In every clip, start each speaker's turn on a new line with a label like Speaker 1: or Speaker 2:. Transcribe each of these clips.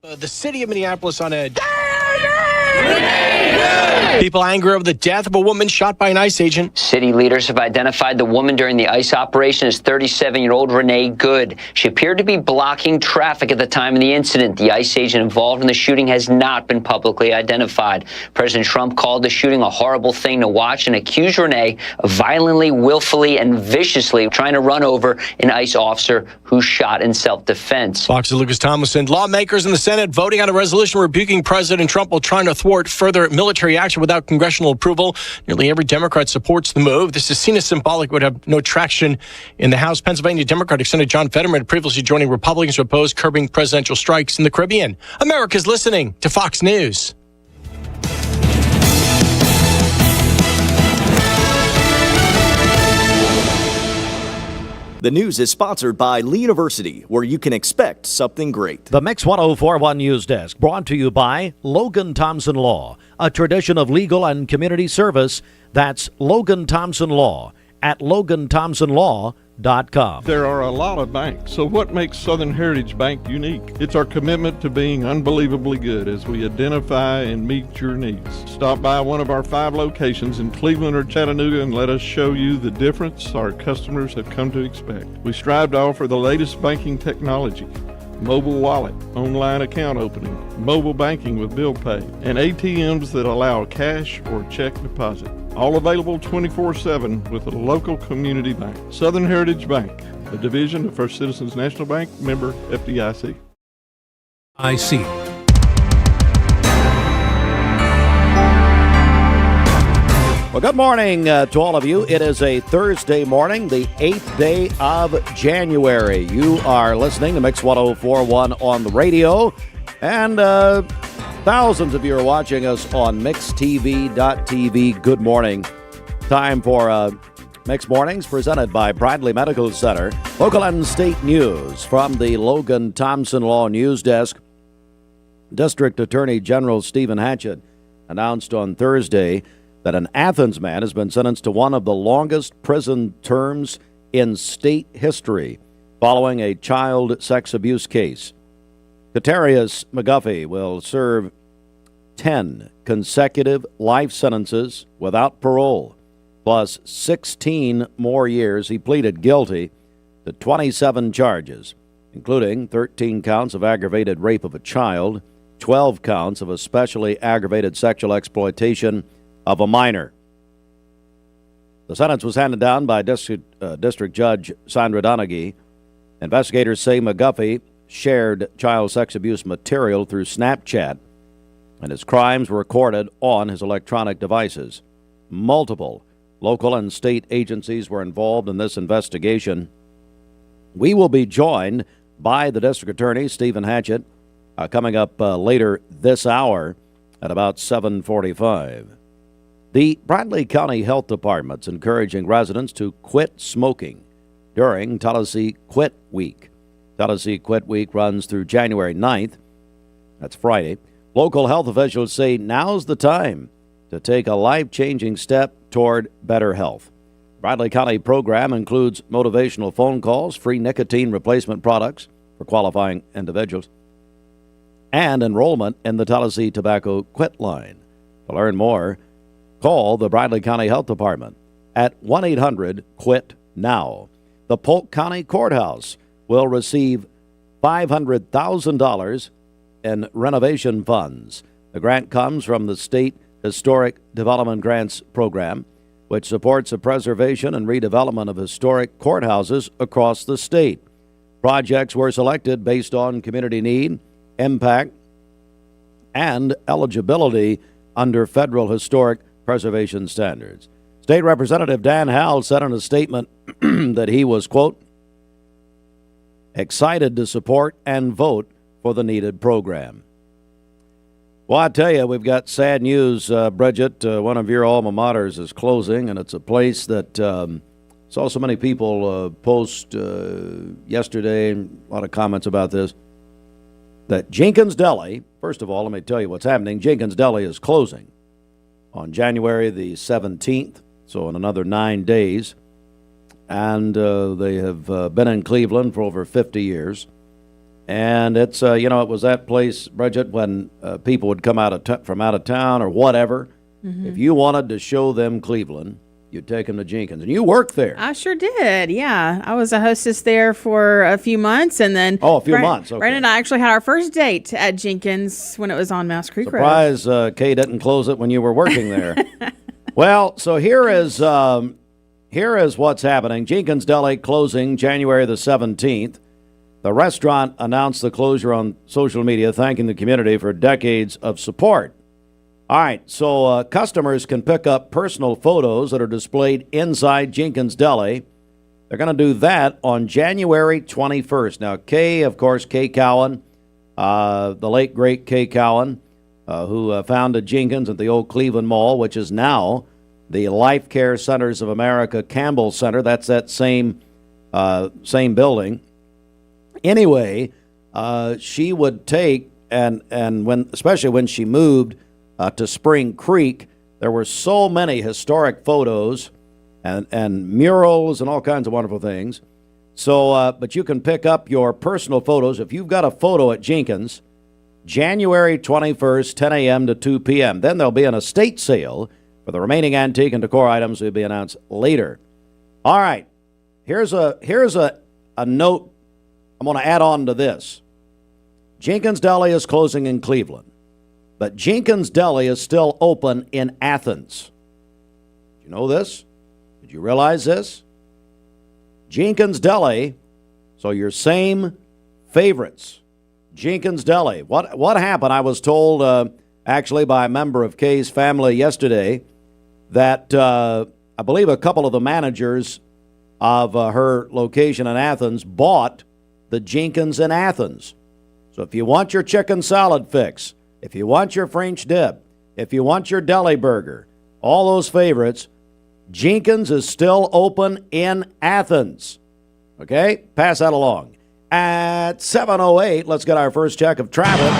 Speaker 1: The city of Minneapolis on edge. People angry over the death of a woman shot by an ICE agent.
Speaker 2: City leaders have identified the woman during the ICE operation as 37-year-old Renee Good. She appeared to be blocking traffic at the time of the incident. The ICE agent involved in the shooting has not been publicly identified. President Trump called the shooting a horrible thing to watch and accused Renee of violently, willfully, and viciously trying to run over an ICE officer who shot in self-defense.
Speaker 1: Fox's Lucas Tomlinson. Lawmakers in the Senate voting on a resolution rebuking President Trump while trying to thwart further military action without congressional approval. Nearly every Democrat supports the move. This is seen as symbolic, would have no traction in the House. Pennsylvania Democratic Senator John Fetterman previously joining Republicans to oppose curbing presidential strikes in the Caribbean. America's listening to Fox News.
Speaker 3: The news is sponsored by Lee University, where you can expect something great.
Speaker 4: The Mix 1041 News Desk, brought to you by Logan Thompson Law, a tradition of legal and community service. That's Logan Thompson Law at LoganThompsonLaw.com.
Speaker 5: There are a lot of banks, so what makes Southern Heritage Bank unique? It's our commitment to being unbelievably good as we identify and meet your needs. Stop by one of our 5 locations in Cleveland or Chattanooga and let us show you the difference our customers have come to expect. We strive to offer the latest banking technology, mobile wallet, online account opening, mobile banking with bill pay, and ATMs that allow cash or check deposit. All available 24/7 with a local community bank. Southern Heritage Bank, a division of First Citizens National Bank, member FDIC.
Speaker 6: I see.
Speaker 4: Well, good morning to all of you. It is a Thursday morning, the 8th day of January. You are listening to Mix 1041 on the radio, and thousands of you are watching us on MixTV.tv. Good morning. Time for Mix Mornings, presented by Bradley Medical Center. Local and state news from the Logan Thompson Law News Desk. District Attorney General Stephen Hatchett announced on Thursday that an Athens man has been sentenced to one of the longest prison terms in state history following a child sex abuse case. Katarius McGuffey will serve 10 consecutive life sentences without parole, plus 16 more years. He pleaded guilty to 27 charges, including 13 counts of aggravated rape of a child, 12 counts of especially aggravated sexual exploitation of a minor. The sentence was handed down by District Judge Sandra Donaghy. Investigators say McGuffey shared child sex abuse material through Snapchat, and his crimes were recorded on his electronic devices. Multiple local and state agencies were involved in this investigation. We will be joined by the District Attorney, Stephen Hatchett, coming up later this hour at about 7:45. The Bradley County Health Department's encouraging residents to quit smoking during Tallahassee Quit Week. Tallahassee Quit Week runs through January 9th. That's Friday. Local health officials say now's the time to take a life-changing step toward better health. The Bradley County program includes motivational phone calls, free nicotine replacement products for qualifying individuals, and enrollment in the Tallahassee Tobacco Quit Line. To learn more, call the Bradley County Health Department at 1-800-QUIT-NOW. The Polk County Courthouse will receive $500,000 in renovation funds. The grant comes from the State Historic Development Grants Program, which supports the preservation and redevelopment of historic courthouses across the state. Projects were selected based on community need, impact, and eligibility under federal historic preservation standards. State Representative Dan Howell said in a statement that he was, quote, excited to support and vote for the needed program. Well, I tell you, we've got sad news, Bridget. One of your alma maters is closing, and it's a place that saw so many people post yesterday, a lot of comments about this, that Jenkins Deli, first of all, let me tell you what's happening. Jenkins Deli is closing on January the 17th, so in another 9 days. And they have been in Cleveland for over 50 years. And it's, it was that place, Bridget, when people would come from out of town or whatever. Mm-hmm. If you wanted to show them Cleveland, you'd take them to Jenkins. And you worked there.
Speaker 7: I sure did, yeah. I was a hostess there for a few months. And then
Speaker 4: a few months, okay.
Speaker 7: Brandon and I actually had our first date at Jenkins when it was on Mouse Creek Road.
Speaker 4: Surprise, Kay didn't close it when you were working there. Well, so here is what's happening. Jenkins Deli closing January the 17th. The restaurant announced the closure on social media, thanking the community for decades of support. All right, so customers can pick up personal photos that are displayed inside Jenkins Deli. They're going to do that on January 21st. Now, Kay Cowan, the late, great Kay Cowan, who founded Jenkins at the old Cleveland Mall, which is now the Life Care Centers of America Campbell Center. That's that same building. Anyway, she would take, especially when she moved to Spring Creek, there were so many historic photos and murals and all kinds of wonderful things. So, but you can pick up your personal photos. If you've got a photo at Jenkins, January 21st, 10 a.m. to 2 p.m. Then there'll be an estate sale for the remaining antique and decor items will be announced later. All right, here's a note I'm going to add on to this. Jenkins Deli is closing in Cleveland, but Jenkins Deli is still open in Athens. Did you know this? Did you realize this? Jenkins Deli, so your same favorites. Jenkins Deli. What happened? I was told actually by a member of Kay's family yesterday that I believe a couple of the managers of her location in Athens bought the Jenkins in Athens. So if you want your chicken salad fix, if you want your French dip, if you want your deli burger, all those favorites, Jenkins is still open in Athens. Okay? Pass that along. At 7:08, let's get our first check of traffic.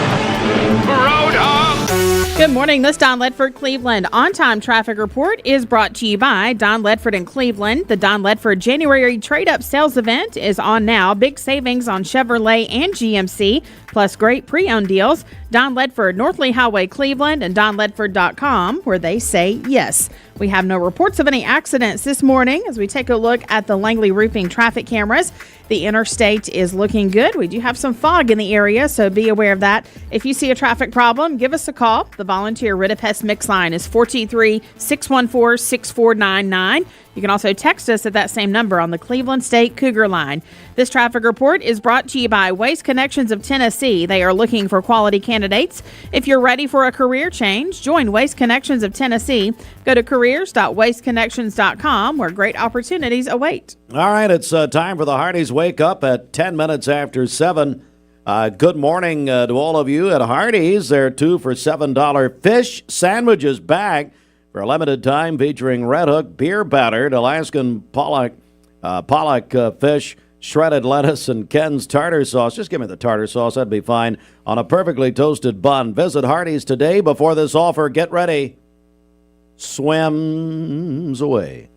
Speaker 7: Good morning. This Don Ledford Cleveland on-time traffic report is brought to you by Don Ledford in Cleveland. The Don Ledford January trade-up sales event is on now. Big savings on Chevrolet and GMC, plus great pre-owned deals. Don Ledford, North Lee Highway, Cleveland, and donledford.com, where they say yes. We have no reports of any accidents this morning as we take a look at the Langley Roofing traffic cameras. The interstate is looking good. We do have some fog in the area, so be aware of that. If you see a traffic problem, give us a call. The volunteer Rid of Pest Mix line is 423-614-6499. You can also text us at that same number on the Cleveland State Cougar line. This traffic report is brought to you by Waste Connections of Tennessee. They are looking for quality candidates. If you're ready for a career change, join Waste Connections of Tennessee. Go to careers.wasteconnections.com where great opportunities await.
Speaker 4: All right, it's time for the Hardee's Wake Up at 10 minutes after 7. Good morning to all of you at Hardee's. Their 2 for $7 fish sandwiches back for a limited time, featuring Red Hook beer battered, Alaskan pollock fish, shredded lettuce, and Ken's tartar sauce. Just give me the tartar sauce, that'd be fine, on a perfectly toasted bun. Visit Hardee's today. Before this offer, get ready. Swims away.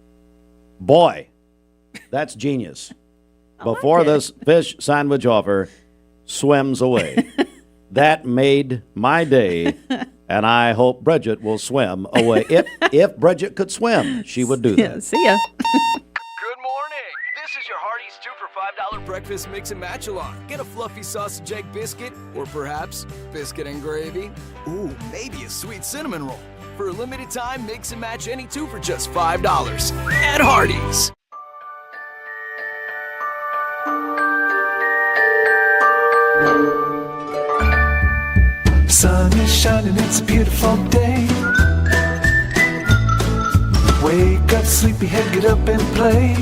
Speaker 4: Boy, that's genius. Before this fish sandwich offer swims away. That made my day. And I hope Bridget will swim away. If Bridget could swim, she would do that.
Speaker 7: Yeah, see ya.
Speaker 8: Good morning. This is your Hardee's 2 for $5 breakfast mix and match along. Get a fluffy sausage egg biscuit, or perhaps biscuit and gravy. Ooh, maybe a sweet cinnamon roll. For a limited time, mix and match any 2 for just $5 at Hardee's.
Speaker 9: Sun is shining, it's a beautiful day. Wake up, sleepyhead, get up and play.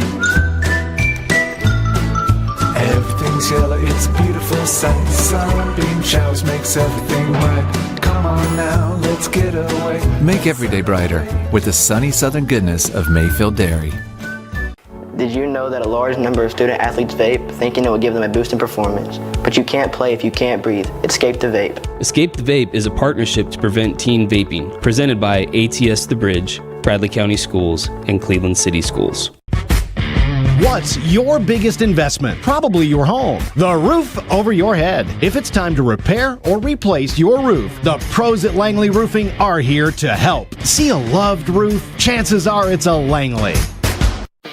Speaker 9: Everything's yellow, it's a beautiful sight. Sunbeam showers makes everything right. Come on now, let's get away.
Speaker 10: Make every day brighter with the sunny southern goodness of Mayfield Dairy.
Speaker 11: Did you know that a large number of student athletes vape, thinking it will give them a boost in performance? But you can't play if you can't breathe. Escape the Vape.
Speaker 12: Escape the Vape is a partnership to prevent teen vaping, presented by ATS The Bridge, Bradley County Schools, and Cleveland City Schools.
Speaker 13: What's your biggest investment? Probably your home. The roof over your head. If it's time to repair or replace your roof, the pros at Langley Roofing are here to help. See a loved roof? Chances are it's a Langley.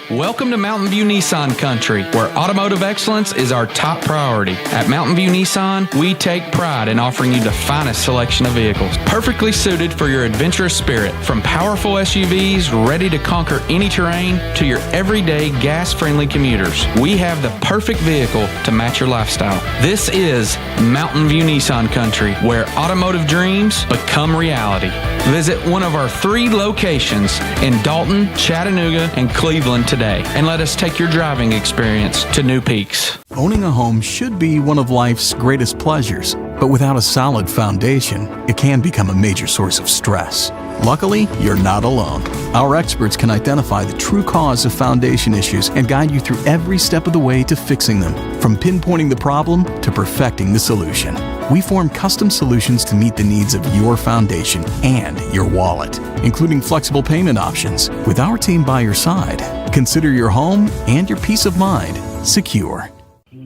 Speaker 14: Welcome to Mountain View Nissan Country, where automotive excellence is our top priority. At Mountain View Nissan, we take pride in offering you the finest selection of vehicles, perfectly suited for your adventurous spirit. From powerful SUVs ready to conquer any terrain to your everyday gas-friendly commuters, we have the perfect vehicle to match your lifestyle. This is Mountain View Nissan Country, where automotive dreams become reality. Visit one of our 3 locations in Dalton, Chattanooga, and Cleveland today, and let us take your driving experience to new peaks.
Speaker 15: Owning a home should be one of life's greatest pleasures, but without a solid foundation, it can become a major source of stress. Luckily, you're not alone. Our experts can identify the true cause of foundation issues and guide you through every step of the way to fixing them, from pinpointing the problem to perfecting the solution. We form custom solutions to meet the needs of your foundation and your wallet, including flexible payment options. With our team by your side, consider your home and your peace of mind secure.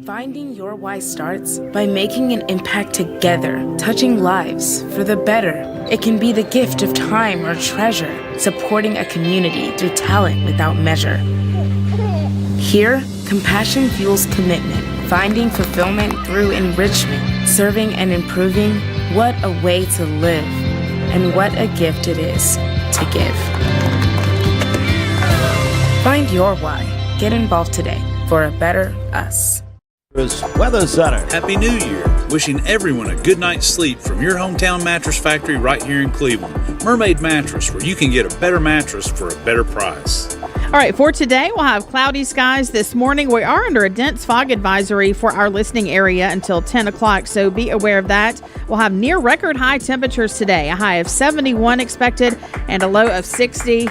Speaker 16: Finding your why starts by making an impact together, touching lives for the better. It can be the gift of time or treasure, supporting a community through talent without measure. Here, compassion fuels commitment, finding fulfillment through enrichment, serving and improving. What a way to live, and what a gift it is to give. Find your why. Get involved today for a better us.
Speaker 4: Weather Center.
Speaker 17: Happy New Year. Wishing everyone a good night's sleep from your hometown mattress factory right here in Cleveland. Mermaid Mattress, where you can get a better mattress for a better price.
Speaker 7: All right, for today, we'll have cloudy skies this morning. We are under a dense fog advisory for our listening area until 10 o'clock, so be aware of that. We'll have near record high temperatures today, a high of 71 expected and a low of 60.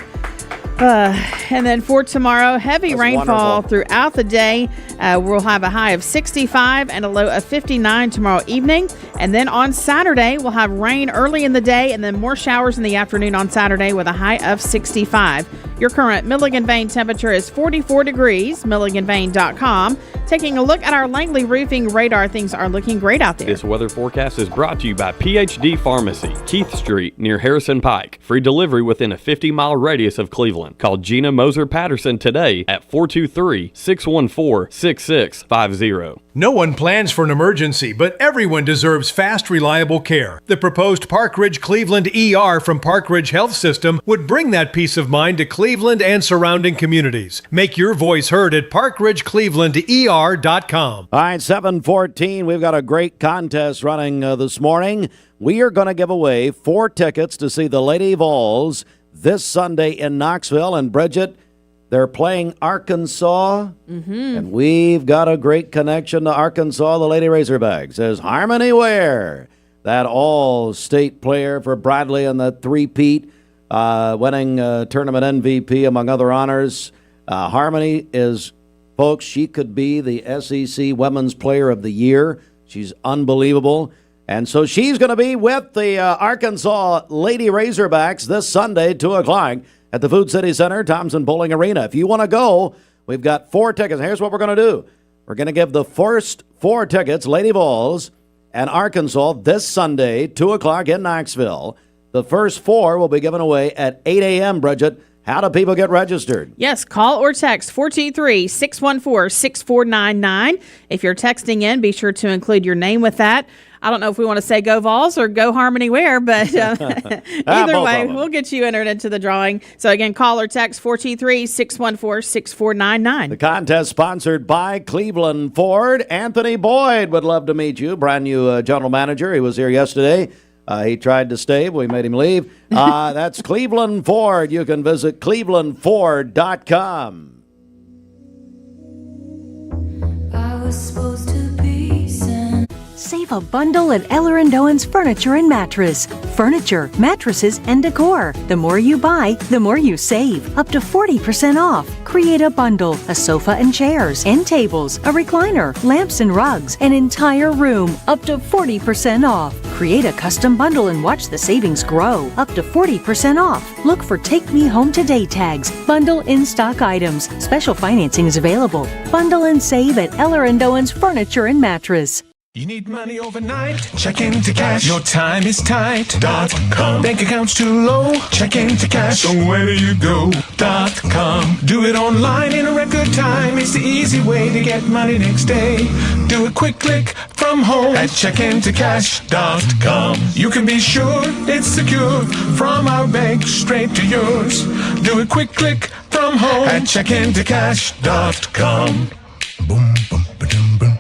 Speaker 7: And then for tomorrow, heavy rainfall throughout the day. We'll have a high of 65 and a low of 59 tomorrow evening. And then on Saturday, we'll have rain early in the day and then more showers in the afternoon on Saturday with a high of 65. Your current Milligan Vane temperature is 44 degrees, MilliganVane.com. Taking a look at our Langley Roofing radar, things are looking great out there.
Speaker 18: This weather forecast is brought to you by PhD Pharmacy, Keith Street near Harrison Pike. Free delivery within a 50-mile radius of Cleveland. Call Gina Moser Patterson today at 423-614-6650.
Speaker 6: No one plans for an emergency, but everyone deserves fast, reliable care. The proposed Park Ridge Cleveland ER from Park Ridge Health System would bring that peace of mind to Cleveland and surrounding communities. Make your voice heard at parkridgeclevelander.com.
Speaker 4: All right, 7:14. We've got a great contest running this morning. We are going to give away 4 tickets to see the Lady Vols this Sunday in Knoxville. And Bridget, they're playing Arkansas, and we've got a great connection to Arkansas, the Lady Razorbacks. As Harmony Ware, that all-state player for Bradley in the three-peat, winning tournament MVP, among other honors. Harmony is, folks, she could be the SEC Women's Player of the Year. She's unbelievable. And so she's going to be with the Arkansas Lady Razorbacks this Sunday, 2 o'clock, at the Food City Center, Thompson Bowling Arena. If you want to go, we've got 4 tickets. Here's what we're going to do. We're going to give the first 4 tickets, Lady Vols and Arkansas, this Sunday, 2 o'clock in Knoxville. The first 4 will be given away at 8 a.m., Bridget. How do people get registered?
Speaker 7: Yes, call or text 423-614-6499. If you're texting in, be sure to include your name with that. I don't know if we want to say go Vols or go Harmony Ware, but either way, we'll get you entered into the drawing. So again, call or text 423-614-6499.
Speaker 4: The contest sponsored by Cleveland Ford. Anthony Boyd would love to meet you, brand new general manager. He was here yesterday. He tried to stay, but we made him leave. That's Cleveland Ford. You can visit clevelandford.com.
Speaker 19: I was supposed to be Save a bundle at Eller & Owen's Furniture and Mattress. Furniture, mattresses, and decor. The more you buy, the more you save. Up to 40% off. Create a bundle, a sofa and chairs, end tables, a recliner, lamps and rugs, an entire room. Up to 40% off. Create a custom bundle and watch the savings grow. Up to 40% off. Look for Take Me Home Today tags. Bundle in-stock items. Special financing is available. Bundle and save at Eller & Owen's Furniture and Mattress.
Speaker 9: You need money overnight? Check into cash. Your time is tight.com. Bank account's too low? Check into cash. So where do you go.com? Do it online in a record time. It's the easy way to get money next day. Do a quick click from home at checkintocash.com. You can be sure it's secure from our bank straight to yours. Do a quick click from home at checkintocash.com. Boom, boom, ba-dum, boom.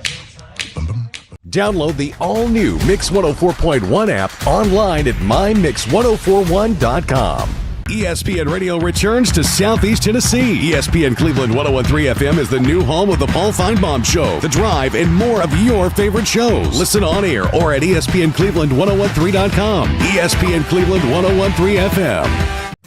Speaker 20: Download the all-new Mix 104.1 app online at mymix1041.com. ESPN Radio returns to Southeast Tennessee. ESPN Cleveland 101.3 FM is the new home of the Paul Feinbaum Show, The Drive, and more of your favorite shows. Listen on air or at ESPNCleveland1013.com. ESPN Cleveland 101.3 FM.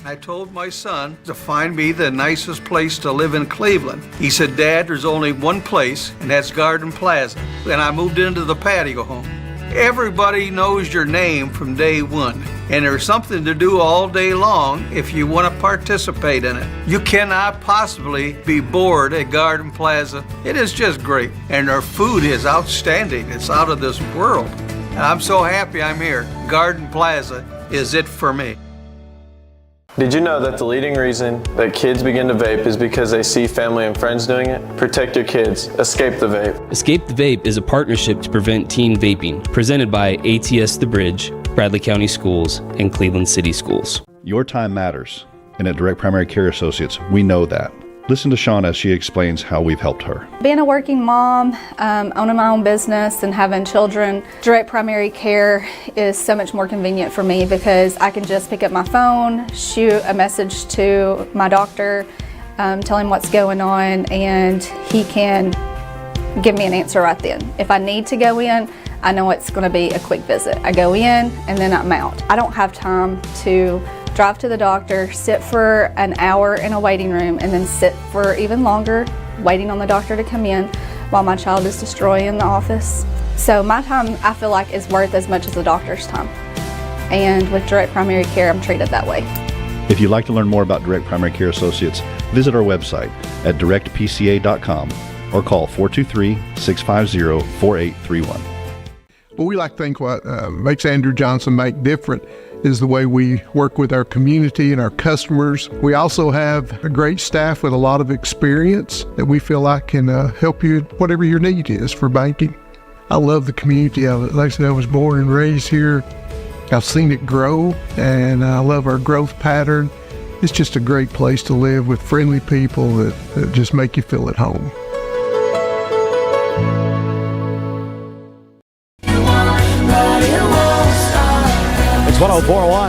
Speaker 21: I told my son to find me the nicest place to live in Cleveland. He said, Dad, there's only one place, and that's Garden Plaza. And I moved into the patio home. Everybody knows your name from day one, and there's something to do all day long if you want to participate in it. You cannot possibly be bored at Garden Plaza. It is just great, and their food is outstanding. It's out of this world. And I'm so happy I'm here. Garden Plaza is it for me.
Speaker 22: Did you know that the leading reason that kids begin to vape is because they see family and friends doing it? Protect your kids. Escape the Vape.
Speaker 12: Escape the Vape is a partnership to prevent teen vaping, presented by ATS The Bridge, Bradley County Schools, and Cleveland City Schools.
Speaker 23: Your time matters, and at Direct Primary Care Associates, we know that. Listen to Shawn as she explains how we've helped her.
Speaker 24: Being a working mom, owning my own business and having children, Direct Primary Care is so much more convenient for me because I can just pick up my phone, shoot a message to my doctor, tell him what's going on, and he can give me an answer right then. If I need to go in, I know it's going to be a quick visit. I go in and then I'm out. I don't have time to drive to the doctor, sit for an hour in a waiting room, and then sit for even longer waiting on the doctor to come in while my child is destroying the office. So my time, I feel like, is worth as much as the doctor's time. And with Direct Primary Care, I'm treated that way.
Speaker 23: If you'd like to learn more about Direct Primary Care Associates, visit our website at directpca.com or call 423-650-4831.
Speaker 25: Well, we like to think what makes Andrew Johnson make different is the way we work with our community and our customers. We also have a great staff with a lot of experience that we feel like can help you whatever your need is for banking. I love the community of it. Like I said, I was born and raised here. I've seen it grow, and I love our growth pattern. It's just a great place to live with friendly people that just make you feel at home.
Speaker 4: It's 104.1.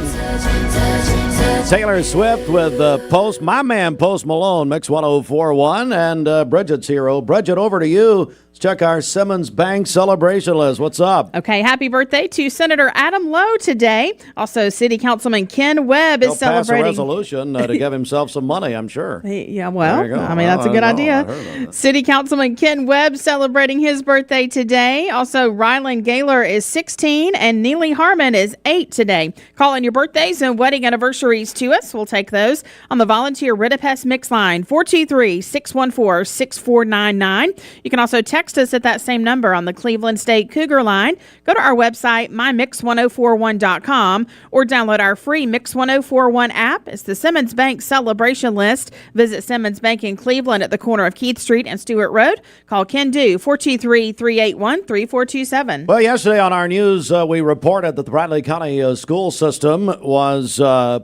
Speaker 4: Taylor Swift with Post, my man Post Malone, Mix 104.1, and Bridget's hero. Bridget, over to you. Let's check our Simmons Bank celebration list. What's up?
Speaker 7: Okay, happy birthday to Senator Adam Lowe today. Also, City Councilman Ken Webb is celebrating.
Speaker 4: Pass a resolution to give himself some money, I'm sure.
Speaker 7: Yeah, well, I mean, that's a good idea. City Councilman Ken Webb celebrating his birthday today. Also, Ryland Gaylor is 16 and Neely Harmon is 8 today. Call in your birthdays and wedding anniversaries to us. We'll take those on the volunteer Ritapest Mix line, 423-614-6499. You can also text us at that same number on the Cleveland State Cougar line. Go to our website, mymix1041.com, or download our free Mix 1041 app. It's the Simmons Bank celebration list. Visit Simmons Bank in Cleveland at the corner of Keith Street and Stewart Road. Call Ken Do, 423-381-3427.
Speaker 4: Well, yesterday on our news, we reported that the Bradley County school system was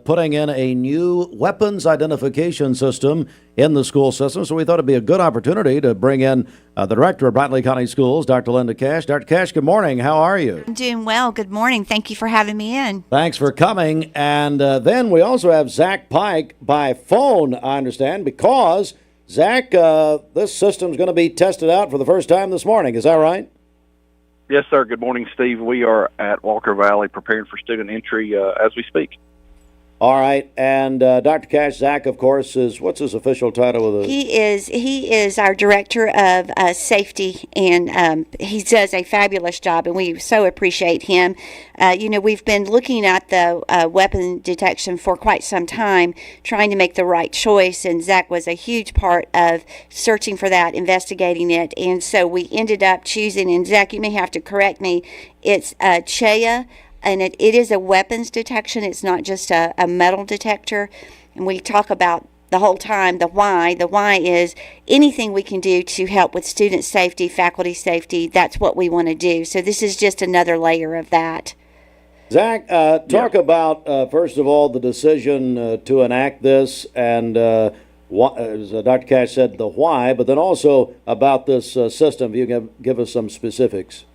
Speaker 4: putting in a new weapons identification system in the school system. So we thought it'd be a good opportunity to bring in the director of Bradley County Schools, Dr. Linda Cash. Dr. Cash, good morning. How are you?
Speaker 26: I'm doing well. Good morning. Thank you for having me in.
Speaker 4: Thanks for coming. And then we also have Zech Pike by phone, I understand, because, Zach, this system's going to be tested out for the first time this morning. Is that right?
Speaker 1: Yes, sir. Good morning, Steve. We are at Walker Valley preparing for student entry as we speak.
Speaker 4: All right, and Dr. Cash, Zach, of course, what's his official title with
Speaker 26: He is our director of safety, and he does a fabulous job, and we so appreciate him. We've been looking at the weapon detection for quite some time, trying to make the right choice, and Zach was a huge part of searching for that, investigating it, and so we ended up choosing, and Zach, you may have to correct me, it's CHEA, and it is a weapons detection. It's not just a metal detector. And we talk about the whole time the why. The why is anything we can do to help with student safety, faculty safety. That's what we want to do. So this is just another layer of that.
Speaker 4: Zach, talk about, first of all, the decision to enact this and, as Dr. Cash said, the why, but then also about this system. If you can give us some specifics.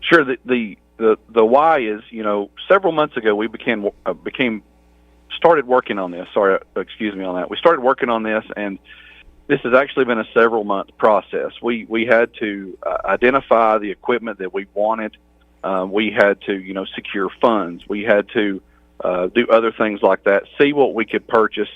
Speaker 1: Sure. The why is, several months ago we started working on this. Sorry, excuse me on that. We started working on this, and this has actually been a several-month process. We had to identify the equipment that we wanted. We had to, secure funds. We had to do other things like that, see what we could purchase.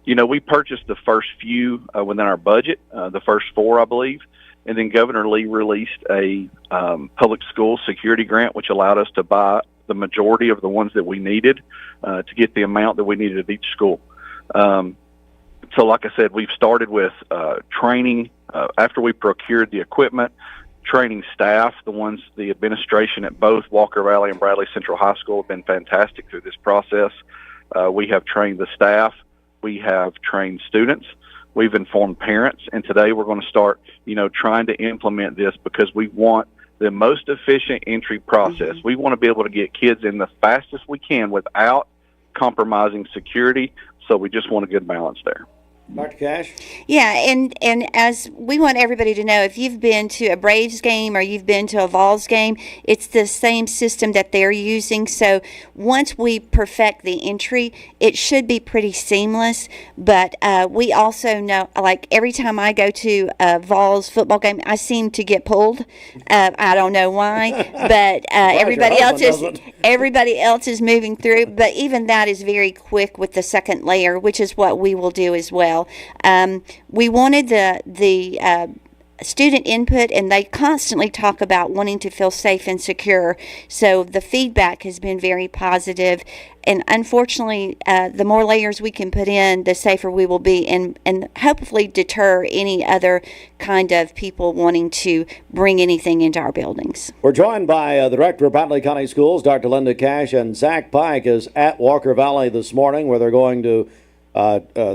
Speaker 1: We purchased the first few within our budget, the first 4, I believe. And then Governor Lee released a public school security grant, which allowed us to buy the majority of the ones that we needed to get the amount that we needed at each school. So like I said, we've started with training after we procured the equipment, training staff. The administration at both Walker Valley and Bradley Central High School have been fantastic through this process. We have trained the staff. We have trained students. We've informed parents, and today we're going to start, trying to implement this because we want the most efficient entry process. We want to be able to get kids in the fastest we can without compromising security, so we just want a good balance there.
Speaker 4: Dr. Cash?
Speaker 26: Yeah, and as we want everybody to know, if you've been to a Braves game or you've been to a Vols game, it's the same system that they're using. So once we perfect the entry, it should be pretty seamless. But we also know, like every time I go to a Vols football game, I seem to get pulled. I don't know why, but everybody else is moving through. But even that is very quick with the second layer, which is what we will do as well. We wanted the student input, and they constantly talk about wanting to feel safe and secure. So the feedback has been very positive, and unfortunately, the more layers we can put in, the safer we will be, and hopefully deter any other kind of people wanting to bring anything into our buildings.
Speaker 4: We're joined by the Director of Bradley County Schools, Dr. Linda Cash, and Zach Pike is at Walker Valley this morning, where they're going to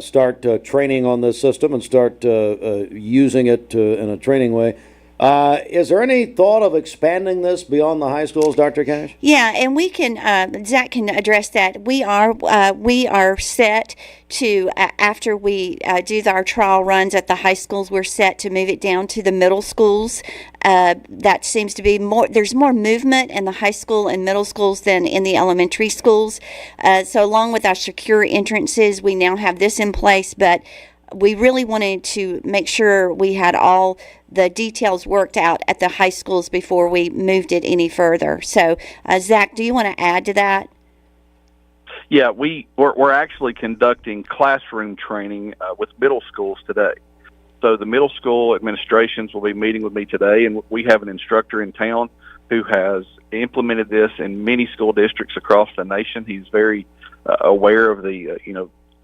Speaker 4: start training on this system and start using it in a training way. Is there any thought of expanding this beyond the high schools, Dr. Cash?
Speaker 26: Yeah, and we can, Zach can address that. We are set to, after we do our trial runs at the high schools, we're set to move it down to the middle schools. That seems to be there's more movement in the high school and middle schools than in the elementary schools. So along with our secure entrances, we now have this in place, but we really wanted to make sure we had all the details worked out at the high schools before we moved it any further. So, Zach, do you want to add to that?
Speaker 1: Yeah, we're actually conducting classroom training with middle schools today. So the middle school administrations will be meeting with me today, and we have an instructor in town who has implemented this in many school districts across the nation. He's very aware of the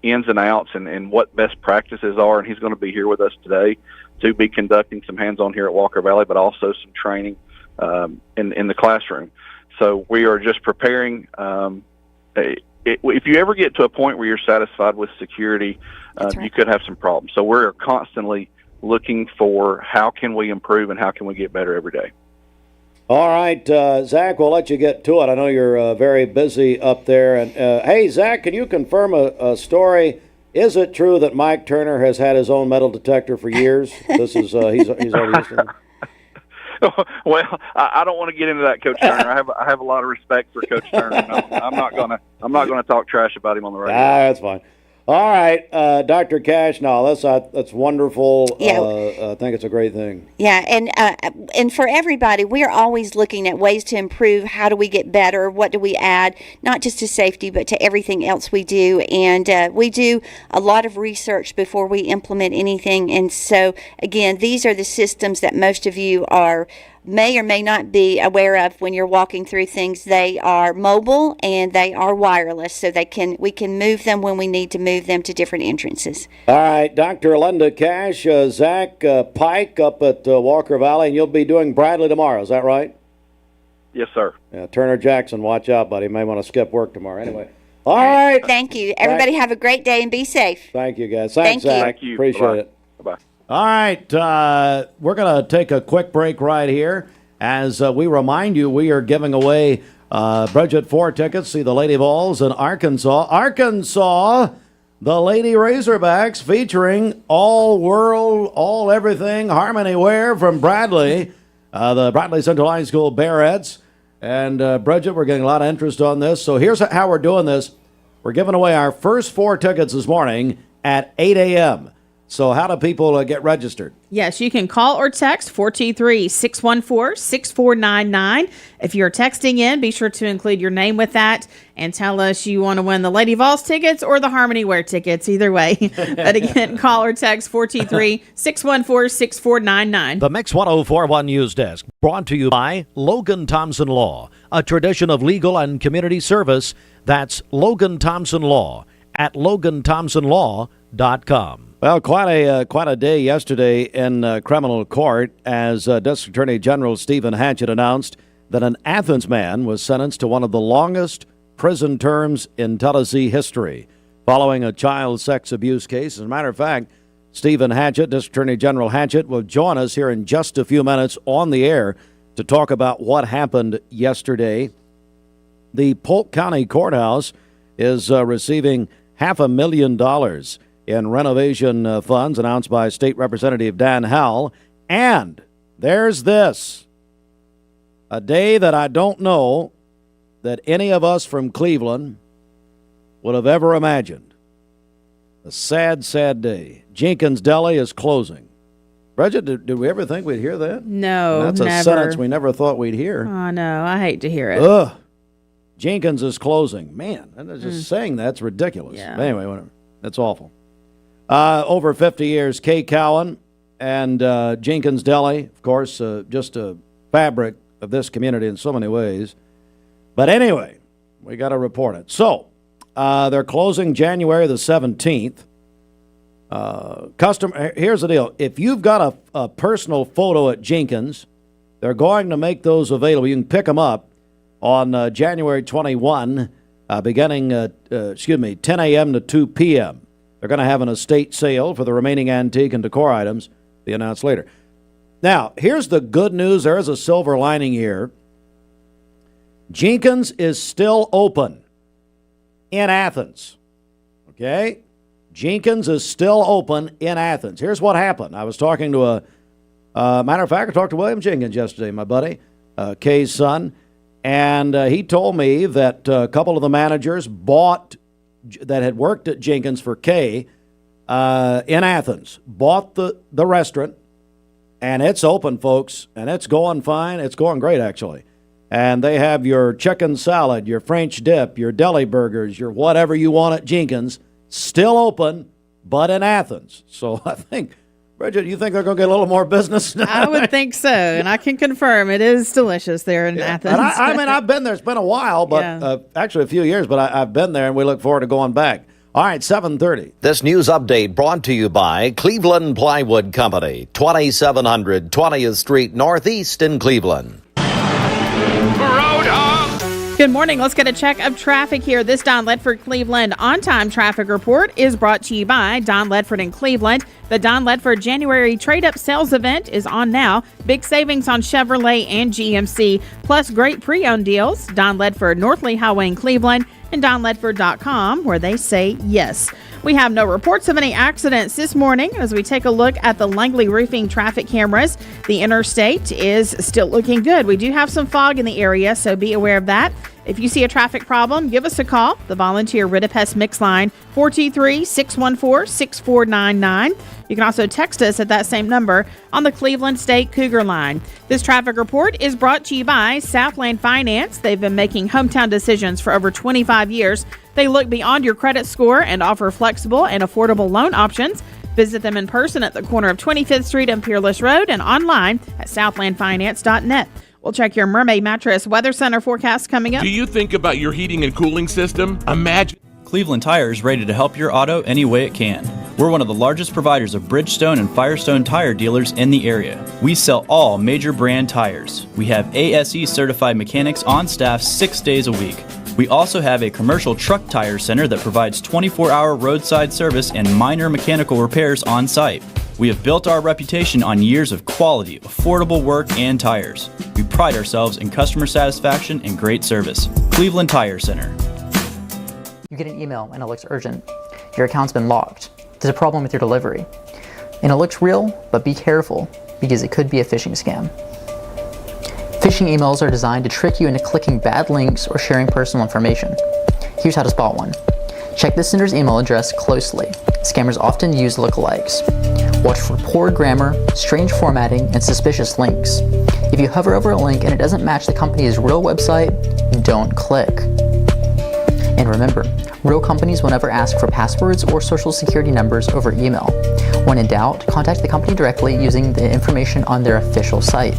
Speaker 1: ins and outs and what best practices are, and he's going to be here with us today to be conducting some hands-on here at Walker Valley, but also some training in the classroom. So we are just preparing. If you ever get to a point where you're satisfied with security, you could have some problems. So we're constantly looking for how can we improve and how can we get better every day.
Speaker 4: All right, Zach, we'll let you get to it. I know you're very busy up there. And hey, Zach, can you confirm a story? Is it true that Mike Turner has had his own metal detector for years? This is he's already used to it.
Speaker 1: Well, I don't want to get into that, Coach Turner. I have a lot of respect for Coach Turner. I'm not gonna talk trash about him on the radio.
Speaker 4: That's fine. All right, Dr. Cash. No, that's wonderful.
Speaker 26: Yeah.
Speaker 4: I think it's a great thing.
Speaker 26: Yeah, and for everybody, we're always looking at ways to improve. How do we get better? What do we add? Not just to safety, but to everything else we do. And we do a lot of research before we implement anything. And so, again, these are the systems that most of you may or may not be aware of when you're walking through things. They are mobile and they are wireless, so we can move them when we need to move them to different entrances.
Speaker 4: All right, Dr. Linda Cash, Zach Pike up at Walker Valley, and you'll be doing Bradley tomorrow, is that right?
Speaker 1: Yes, sir.
Speaker 4: Yeah, Turner Jackson, watch out, buddy. You may want to skip work tomorrow. Anyway. All right.
Speaker 26: Thank you. Everybody have a great day and be safe.
Speaker 4: Thank you, guys. Thanks, Zach.
Speaker 1: Thank you.
Speaker 4: Appreciate it.
Speaker 1: Bye-bye.
Speaker 4: All right, we're going to take a quick break right here. As we remind you, we are giving away Bridget 4 tickets, see the Lady Vols in Arkansas. Arkansas, the Lady Razorbacks featuring all world, all everything, Harmony Wear from Bradley, the Bradley Central High School Bearettes. And Bridget, we're getting a lot of interest on this. So here's how we're doing this. We're giving away our first 4 tickets this morning at 8 a.m. So how do people get registered?
Speaker 7: Yes, you can call or text 423-614-6499. If you're texting in, be sure to include your name with that and tell us you want to win the Lady Vols tickets or the Harmony Wear tickets, either way. But again, call or text 423-614-6499.
Speaker 4: The Mix 1041 News Desk, brought to you by Logan Thompson Law, a tradition of legal and community service. That's Logan Thompson Law at LoganThompsonLaw.com. Well, quite a day yesterday in criminal court as District Attorney General Stephen Hatchett announced that an Athens man was sentenced to one of the longest prison terms in Tennessee history following a child sex abuse case. As a matter of fact, Stephen Hatchett, District Attorney General Hatchett, will join us here in just a few minutes on the air to talk about what happened yesterday. The Polk County Courthouse is receiving $500,000 in renovation funds announced by State Representative Dan Howell. And there's this. A day that I don't know that any of us from Cleveland would have ever imagined. A sad, sad day. Jenkins Deli is closing. Bridget, did we ever think we'd hear that?
Speaker 7: No,
Speaker 4: That's
Speaker 7: never.
Speaker 4: a sentence we never thought we'd hear.
Speaker 7: Oh, no, I hate to hear it.
Speaker 4: Ugh. Jenkins is closing. Man, and just saying that's ridiculous.
Speaker 7: Yeah.
Speaker 4: Anyway, whatever. That's awful. Over 50 years, Kay Cowan and Jenkins Deli, of course, just a fabric of this community in so many ways. But anyway, we got to report it. So, they're closing January the 17th. Here's the deal. If you've got a personal photo at Jenkins, they're going to make those available. You can pick them up on January 21, beginning 10 a.m. to 2 p.m. They're going to have an estate sale for the remaining antique and decor items, be announced later. Now, here's the good news. There is a silver lining here. Jenkins is still open in Athens. Okay? Jenkins is still open in Athens. Here's what happened. I was talking to matter of fact, I talked to William Jenkins yesterday, my buddy, Kay's son, and he told me that a couple of the managers that had worked at Jenkins for Kay in Athens, bought the restaurant, and it's open, folks, and it's going fine. It's going great, actually. And they have your chicken salad, your French dip, your deli burgers, your whatever you want at Jenkins, still open, but in Athens. So I think, Bridget, you think they're going to get a little more business now?
Speaker 7: I would think so, and I can confirm it is delicious there in Athens.
Speaker 4: And I mean, I've been there. It's been a while, but actually a few years, but I've been there, and we look forward to going back. All right, 7:30.
Speaker 2: This news update brought to you by Cleveland Plywood Company, 2700 20th Street Northeast in Cleveland.
Speaker 7: Good morning. Let's get a check of traffic here. This Don Ledford Cleveland on-time traffic report is brought to you by Don Ledford in Cleveland. The Don Ledford January trade-up sales event is on now. Big savings on Chevrolet and GMC, plus great pre-owned deals. Don Ledford, North Lee Highway in Cleveland, and DonLedford.com, where they say yes. We have no reports of any accidents this morning. As we take a look at the Langley Roofing traffic cameras, the interstate is still looking good. We do have some fog in the area, so be aware of that. If you see a traffic problem, give us a call. The Volunteer Rid of Pest Mix line, 423-614-6499. You can also text us at that same number on the Cleveland State Cougar line. This traffic report is brought to you by Southland Finance. They've been making hometown decisions for over 25 years. They look beyond your credit score and offer flexible and affordable loan options. Visit them in person at the corner of 25th Street and Peerless Road and online at southlandfinance.net. We'll check your Mermaid Mattress Weather Center forecast coming up.
Speaker 3: Do you think about your heating and cooling system? Imagine.
Speaker 5: Cleveland Tire is ready to help your auto any way it can. We're one of the largest providers of Bridgestone and Firestone tire dealers in the area. We sell all major brand tires. We have ASE certified mechanics on staff 6 days a week. We also have a commercial truck tire center that provides 24-hour roadside service and minor mechanical repairs on site. We have built our reputation on years of quality, affordable work and tires. We pride ourselves in customer satisfaction and great service. Cleveland Tire Center.
Speaker 8: You get an email and it looks urgent. Your account's been locked. There's a problem with your delivery. And it looks real, but be careful because it could be a phishing scam. Phishing emails are designed to trick you into clicking bad links or sharing personal information. Here's how to spot one. Check the sender's email address closely. Scammers often use lookalikes. Watch for poor grammar, strange formatting, and suspicious links. If you hover over a link and it doesn't match the company's real website, don't click. And remember, real companies will never ask for passwords or social security numbers over email. When in doubt, contact the company directly using the information on their official site.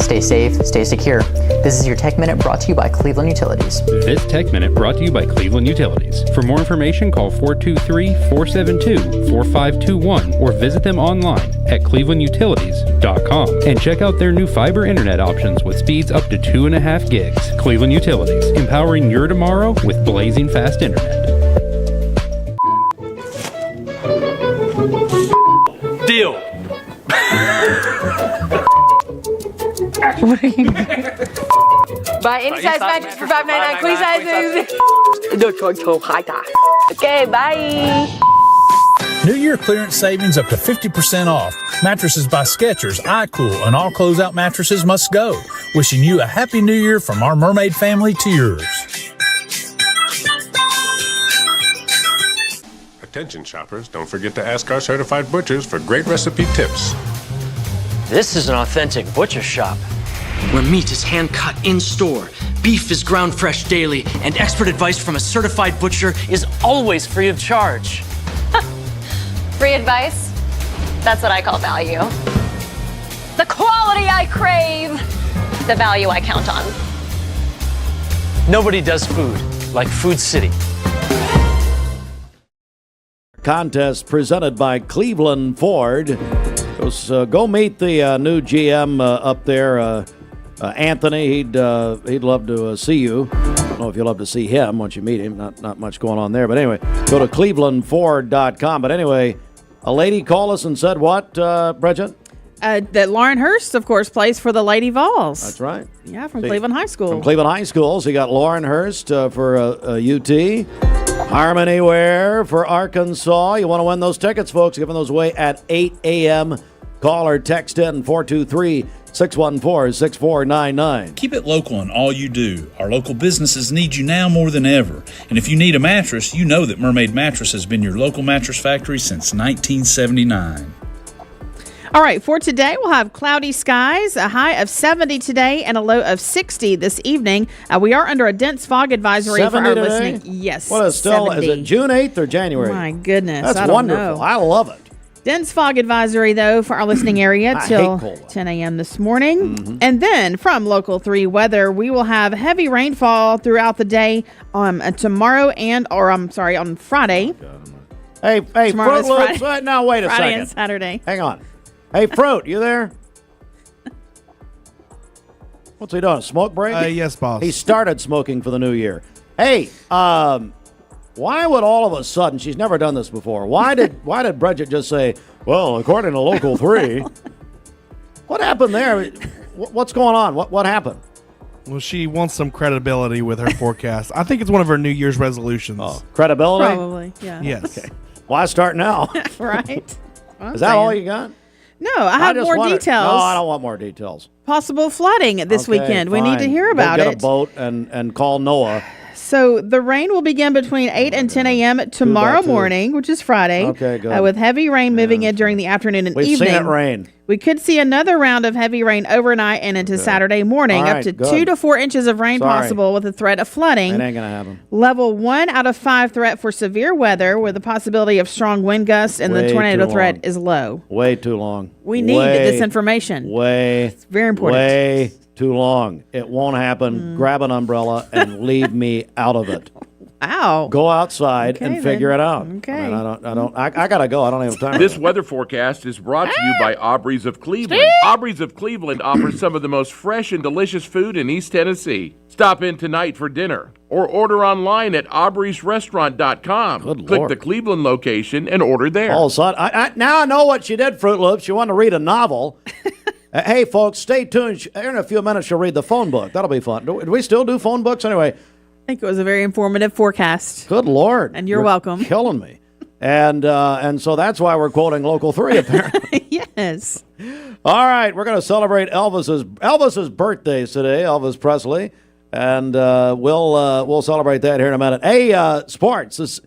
Speaker 8: Stay safe, stay secure. This is your Tech Minute brought to you by Cleveland Utilities.
Speaker 10: This Tech Minute brought to you by Cleveland Utilities. For more information, call 423-472-4521 or visit them online at clevelandutilities.com and check out their new fiber internet options with speeds up to 2.5 gigs. Cleveland Utilities, empowering your tomorrow with blazing fast internet.
Speaker 11: Deal.
Speaker 13: Buy any size mattress for $5.99. Queen sizes. Okay, bye.
Speaker 17: New Year clearance savings up to 50% off. Mattresses by Skechers, iCool, and all closeout mattresses must go. Wishing you a happy new year from our mermaid family to yours.
Speaker 27: Attention shoppers, don't forget to ask our certified butchers for great recipe tips.
Speaker 11: This is an authentic butcher shop where meat is hand-cut in-store, beef is ground fresh daily, and expert advice from a certified butcher is always free of charge.
Speaker 28: Free advice? That's what I call value. The quality I crave, the value I count on.
Speaker 11: Nobody does food like Food City.
Speaker 4: Contest presented by Cleveland Ford. Go meet the new GM up there, Anthony. He'd love to see you. I don't know if you'll love to see him once you meet him. Not much going on there. But anyway, go to clevelandford.com. But anyway, a lady called us and said what, Bridget?
Speaker 7: That Lauren Hurst, of course, plays for the Lady Vols.
Speaker 4: That's right.
Speaker 7: Yeah, from Cleveland High School.
Speaker 4: From Cleveland High School. So you got Lauren Hurst for UT. Harmony Ware for Arkansas. You want to win those tickets, folks. Giving those away at 8 a.m. Call or text in 423-614-6499.
Speaker 17: Keep it local in all you do. Our local businesses need you now more than ever. And if you need a mattress, you know that Mermaid Mattress has been your local mattress factory since 1979.
Speaker 7: All right, for today, we'll have cloudy skies, a high of 70 today and a low of 60 this evening. We are under a dense fog advisory for our
Speaker 4: today?
Speaker 7: listening. Yes,
Speaker 4: What is still?
Speaker 7: 70.
Speaker 4: Is it June 8th or January?
Speaker 7: My goodness,
Speaker 4: That's
Speaker 7: I don't
Speaker 4: wonderful.
Speaker 7: know.
Speaker 4: I love it.
Speaker 7: Dense fog advisory, though, for our listening area till 10 a.m. this morning.
Speaker 4: Mm-hmm.
Speaker 7: And then from Local 3 weather, we will have heavy rainfall throughout the day tomorrow on Friday.
Speaker 4: Hey,
Speaker 7: Tomorrow
Speaker 4: Fruit
Speaker 7: is
Speaker 4: Loops.
Speaker 7: Friday.
Speaker 4: Now, wait a
Speaker 7: Friday
Speaker 4: second.
Speaker 7: and Saturday.
Speaker 4: Hang on. Hey, Fruit, you there? What's he doing? A smoke break?
Speaker 29: Yes, boss.
Speaker 4: He started smoking for the new year. Hey, why would all of a sudden, she's never done this before, why did Bridget just say, well, according to Local 3, what happened there? What's going on? What happened?
Speaker 29: Well, she wants some credibility with her forecast. I think it's one of her New Year's resolutions.
Speaker 4: Oh, credibility?
Speaker 7: Probably, yeah.
Speaker 29: Yes.
Speaker 4: Okay. Why start now?
Speaker 7: Right.
Speaker 4: Is that all you got?
Speaker 7: No, I have more details.
Speaker 4: No, I don't want more details.
Speaker 7: Possible flooding this weekend. We need to hear about
Speaker 4: Get
Speaker 7: it.
Speaker 4: a boat and call Noah.
Speaker 7: So the rain will begin between 8 and 10 a.m. tomorrow morning, which is Friday.
Speaker 4: Okay, good.
Speaker 7: With heavy rain moving in during the afternoon and
Speaker 4: We've
Speaker 7: evening.
Speaker 4: seen it rain.
Speaker 7: We could see another round of heavy rain overnight and into Saturday morning.
Speaker 4: All
Speaker 7: Up
Speaker 4: right,
Speaker 7: to
Speaker 4: good.
Speaker 7: 2 to 4 inches of rain possible with a threat of flooding.
Speaker 4: It ain't going to happen.
Speaker 7: Level 1 out of 5 threat for severe weather with the possibility of strong wind gusts, and the tornado threat is low.
Speaker 4: Way too long.
Speaker 7: We need this information.
Speaker 4: It's
Speaker 7: very important.
Speaker 4: Way too long. It won't happen. Grab an umbrella and leave me out of it.
Speaker 7: Wow.
Speaker 4: Go outside and figure it out.
Speaker 7: Okay.
Speaker 4: I gotta go. I don't have time.
Speaker 3: This weather forecast is brought to you by Aubrey's of Cleveland. Aubrey's of Cleveland offers some of the most fresh and delicious food in East Tennessee. Stop in tonight for dinner or order online at aubreysrestaurant.com. Click
Speaker 4: Lord.
Speaker 3: the Cleveland location and order there.
Speaker 4: All of a sudden, now I know what she did, Fruit Loops. She wanted to read a novel. Hey, folks, stay tuned. In a few minutes, she'll read the phone book. That'll be fun. Do we still do phone books anyway?
Speaker 7: I think it was a very informative forecast.
Speaker 4: Good Lord.
Speaker 7: And you're welcome.
Speaker 4: Killing me. And so that's why we're quoting Local 3, apparently.
Speaker 7: Yes.
Speaker 4: All right, we're going to celebrate Elvis's birthdays today, Elvis Presley. And we'll celebrate that here in a minute. Hey, sports.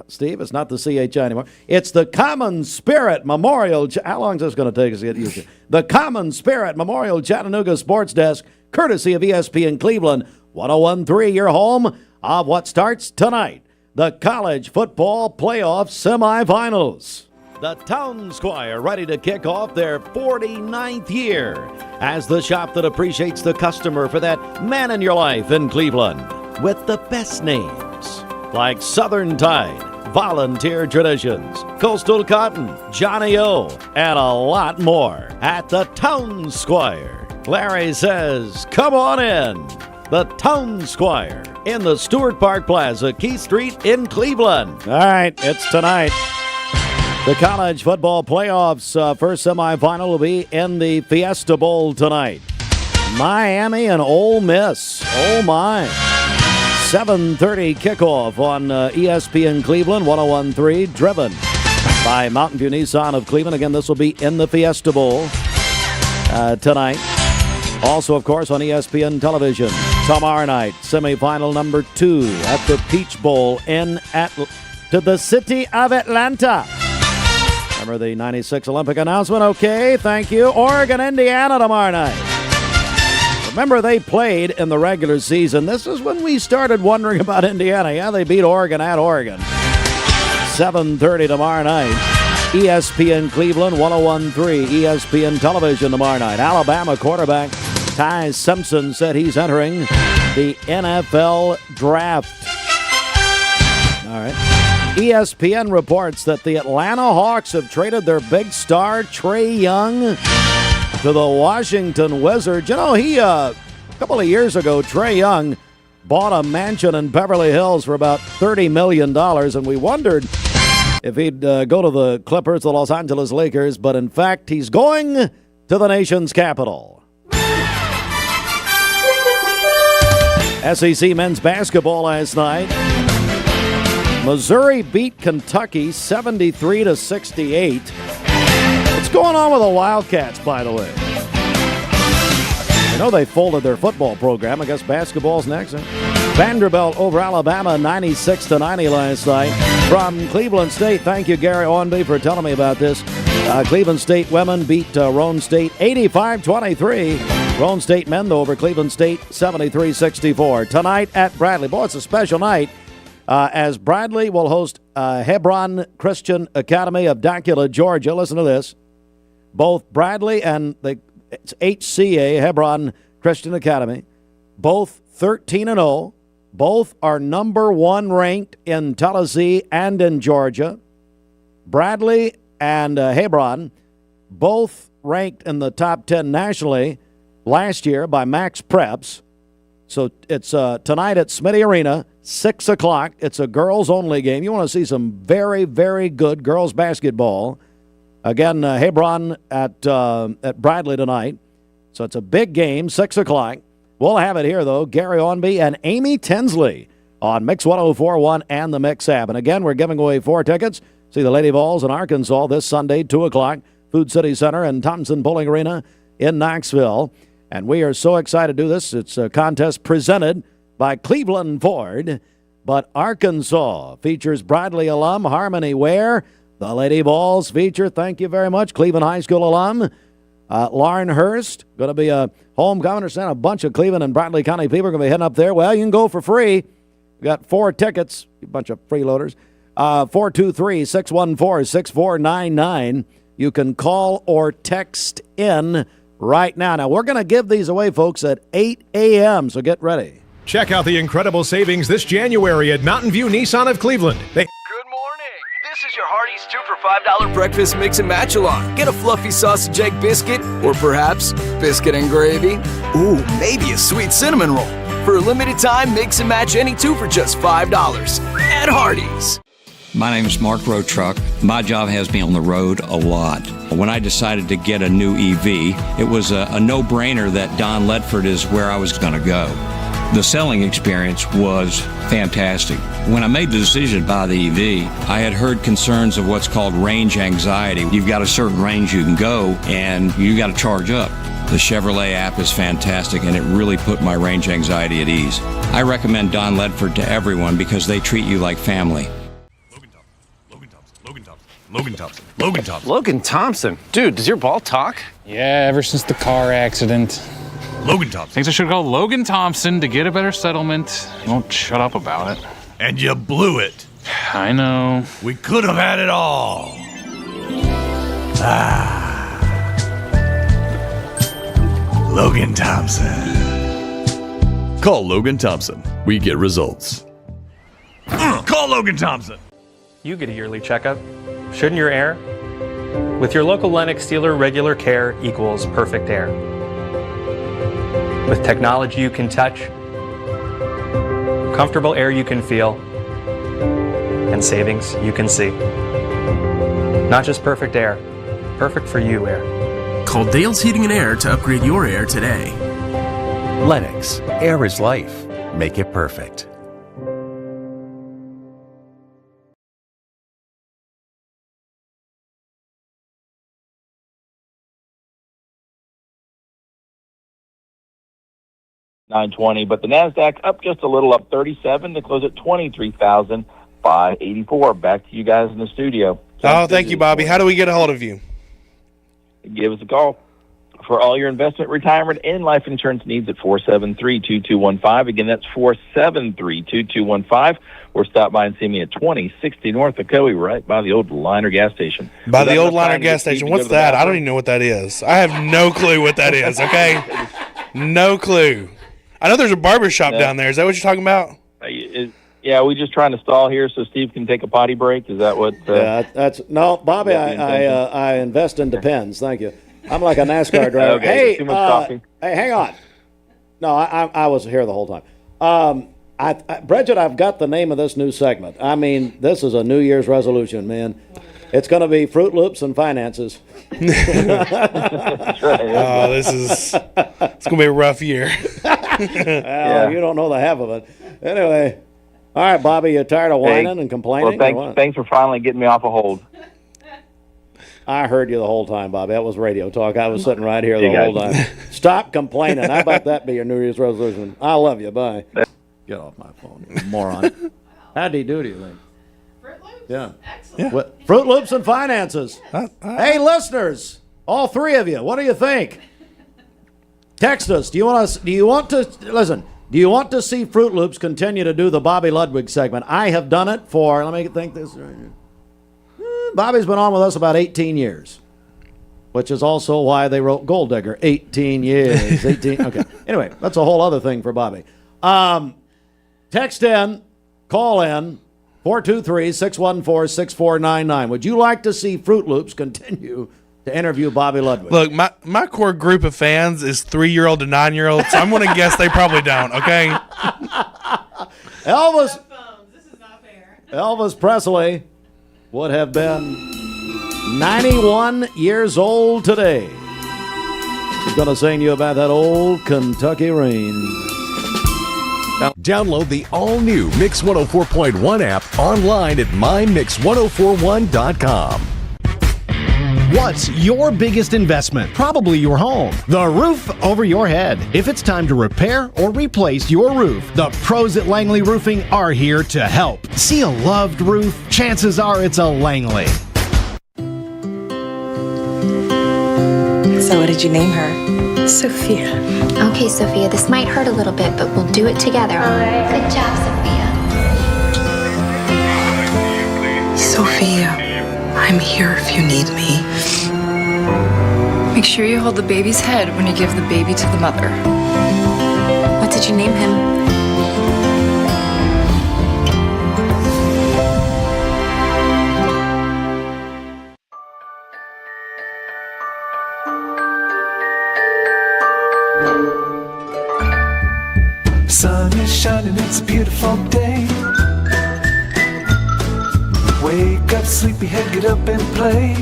Speaker 4: Steve, it's not the CHI anymore. It's the Common Spirit Memorial. How long is this going to take us to get used to? The Common Spirit Memorial Chattanooga Sports Desk, courtesy of ESPN Cleveland. 101.3, your home of what starts tonight. The college football playoff semifinals. The Town Squire ready to kick off their 49th year as the shop that appreciates the customer for that man in your life in Cleveland. With the best names like Southern Tide, Volunteer Traditions, Coastal Cotton, Johnny O, and a lot more at the Town Squire. Larry says, come on in. The Town Squire in the Stewart Park Plaza, Keith Street in Cleveland. All right, it's tonight. The college football playoffs first semifinal will be in the Fiesta Bowl tonight. Miami and Ole Miss. Oh, my. 7:30 kickoff on ESPN Cleveland, 101.3, driven by Mountain View Nissan of Cleveland. Again, this will be in the Fiesta Bowl tonight. Also, of course, on ESPN television tomorrow night, semifinal number 2 at the Peach Bowl to the city of Atlanta. Remember the 96 Olympic announcement? Okay, thank you. Oregon, Indiana tomorrow night. Remember, they played in the regular season. This is when we started wondering about Indiana. Yeah, they beat Oregon at Oregon. 7:30 tomorrow night. ESPN Cleveland, 101.3. ESPN television tomorrow night. Alabama quarterback Ty Simpson said he's entering the NFL draft. All right. ESPN reports that the Atlanta Hawks have traded their big star, Trae Young, to the Washington Wizards. You know, a couple of years ago, Trae Young bought a mansion in Beverly Hills for about $30 million, and we wondered if he'd go to the Clippers, the Los Angeles Lakers, but in fact, he's going to the nation's capital. SEC men's basketball last night. Missouri beat Kentucky 73-68. What's going on with the Wildcats, by the way? I know they folded their football program. I guess basketball's next. Vanderbilt over Alabama 96-90 last night. From Cleveland State, thank you, Gary Owenby, for telling me about this. Cleveland State women beat Roane State 85-23. Roane State men, though, over Cleveland State 73-64. Tonight at Bradley. Boy, it's a special night as Bradley will host Hebron Christian Academy of Dacula, Georgia. Listen to this. Both Bradley and it's HCA, Hebron Christian Academy, both 13-0. Both are number 1 ranked in Tennessee and in Georgia. Bradley and Hebron, both ranked in the top 10 nationally last year by Max Preps. So it's tonight at Smitty Arena, 6 o'clock. It's a girls-only game. You want to see some very, very good girls basketball. Again, Hebron at Bradley tonight. So it's a big game, 6 o'clock. We'll have it here, though. Gary Owenby and Amy Tinsley on Mix 104.1 and the Mix app. And again, we're giving away 4 tickets. See the Lady Vols in Arkansas this Sunday, 2 o'clock. Food City Center and Thompson Bowling Arena in Knoxville. And we are so excited to do this. It's a contest presented by Cleveland Ford. But Arkansas features Bradley alum Harmony Ware. The Lady Vols feature, thank you very much, Cleveland High School alum Lauren Hurst. Going to be a homecoming. Understand a bunch of Cleveland and Bradley County people are going to be heading up there. Well, you can go for free. We got 4 tickets, a bunch of freeloaders. 423-614-6499. You can call or text in right now. Now, we're going to give these away, folks, at 8 a.m., so get ready.
Speaker 6: Check out the incredible savings this January at Mountain View Nissan of Cleveland.
Speaker 9: Good morning. This is your Hardee's 2 for $5 breakfast mix and match along. Get a fluffy sausage egg biscuit, or perhaps biscuit and gravy. Ooh, maybe a sweet cinnamon roll. For a limited time, mix and match any 2 for just $5 at Hardee's.
Speaker 14: My name is Mark Roadtruck. My job has me on the road a lot. When I decided to get a new EV, it was a no-brainer that Don Ledford is where I was going to go. The selling experience was fantastic. When I made the decision to buy the EV, I had heard concerns of what's called range anxiety. You've got a certain range you can go, and you got to charge up. The Chevrolet app is fantastic, and it really put my range anxiety at ease. I recommend Don Ledford to everyone because they treat you like family.
Speaker 15: Logan Thompson. Dude, does your ball talk?
Speaker 16: Yeah, ever since the car accident.
Speaker 15: Logan Thompson.
Speaker 16: Thinks I should call Logan Thompson to get a better settlement. He won't shut up about it.
Speaker 15: And you blew it.
Speaker 16: I know.
Speaker 15: We could have had it all. Logan Thompson.
Speaker 18: Call Logan Thompson. We get results.
Speaker 15: Call Logan Thompson.
Speaker 19: You get a yearly checkup. Shouldn't your air? With your local Lennox dealer, regular care equals perfect air. With technology you can touch, comfortable air you can feel, and savings you can see. Not just perfect air, perfect for you air.
Speaker 20: Call Dale's Heating and Air to upgrade your air today.
Speaker 21: Lennox, air is life. Make it perfect.
Speaker 30: $920, but the NASDAQ up just a little, up 37 to close at 23,584. Back to you guys in the studio.
Speaker 29: Oh, thank you, Bobby. How do we get a hold of you?
Speaker 30: Give us a call for all your investment, retirement, and life insurance needs at 473-2215. Again, that's 473-2215. Or stop by and see me at 2060 North Ocoee, right by the old Liner gas station.
Speaker 29: By the old Liner gas station. What's that? I don't even know what that is. I have no clue what that is, okay? No clue. I know there's a barber shop down there. Is that what you're talking about?
Speaker 30: Yeah, we just trying to stall here so Steve can take a potty break. Is that what?
Speaker 4: Yeah, that's no, Bobby. I invest in Depends. Thank you. I'm like a NASCAR driver.
Speaker 30: Okay, too much coffee.
Speaker 4: Hey, hang on. No, I was here the whole time. Bridget, I've got the name of this new segment. I mean, this is a New Year's resolution, man. It's going to be Fruit Loops and finances.
Speaker 30: That's right.
Speaker 29: Oh, it's going to be a rough year.
Speaker 4: Yeah. You don't know the half of it. Anyway, all right, Bobby, you tired of whining and complaining?
Speaker 30: Well, thanks for finally getting me off a hold.
Speaker 4: I heard you the whole time, Bobby. That was radio talk. I was sitting right here the whole time. Stop complaining. How about that be your New Year's resolution? I love you. Bye. Get off my phone, you moron. How'd he do, do you think?
Speaker 7: Fruit Loops?
Speaker 4: Yeah.
Speaker 7: Excellent.
Speaker 4: What, Fruit Loops and finances. Hey, listeners, all three of you, what do you think? Text us. Do you want to see Fruit Loops continue to do the Bobby Ludwig segment? I have done it for, let me think this right here. Bobby's been on with us about 18 years, which is also why they wrote Gold Digger. 18 years. 18. Okay. Anyway, that's a whole other thing for Bobby. Text in, call in, 423-614-6499. Would you like to see Fruit Loops continue to interview Bobby Ludwig?
Speaker 29: Look, my core group of fans is 3-year-old to 9-year-old, so I'm going to guess they probably don't, okay?
Speaker 4: Elvis Presley would have been 91 years old today. He's going to sing you about that old Kentucky rain.
Speaker 6: Download the all-new Mix 104.1 app online at mymix1041.com.
Speaker 1: What's your biggest investment? Probably your home. The roof over your head. If it's time to repair or replace your roof, the pros at Langley Roofing are here to help. See a loved roof? Chances are it's a Langley.
Speaker 2: So what did you name her? Sophia.
Speaker 5: Okay, Sophia, this might hurt a little bit, but we'll do it together. Good job, Sophia.
Speaker 2: Sophia, I'm here if you need me.
Speaker 13: Make sure you hold the baby's head when you give the baby to the mother.
Speaker 5: What did you name him?
Speaker 8: Sun is shining, it's a beautiful day. Wake up, sleepyhead, get up and play.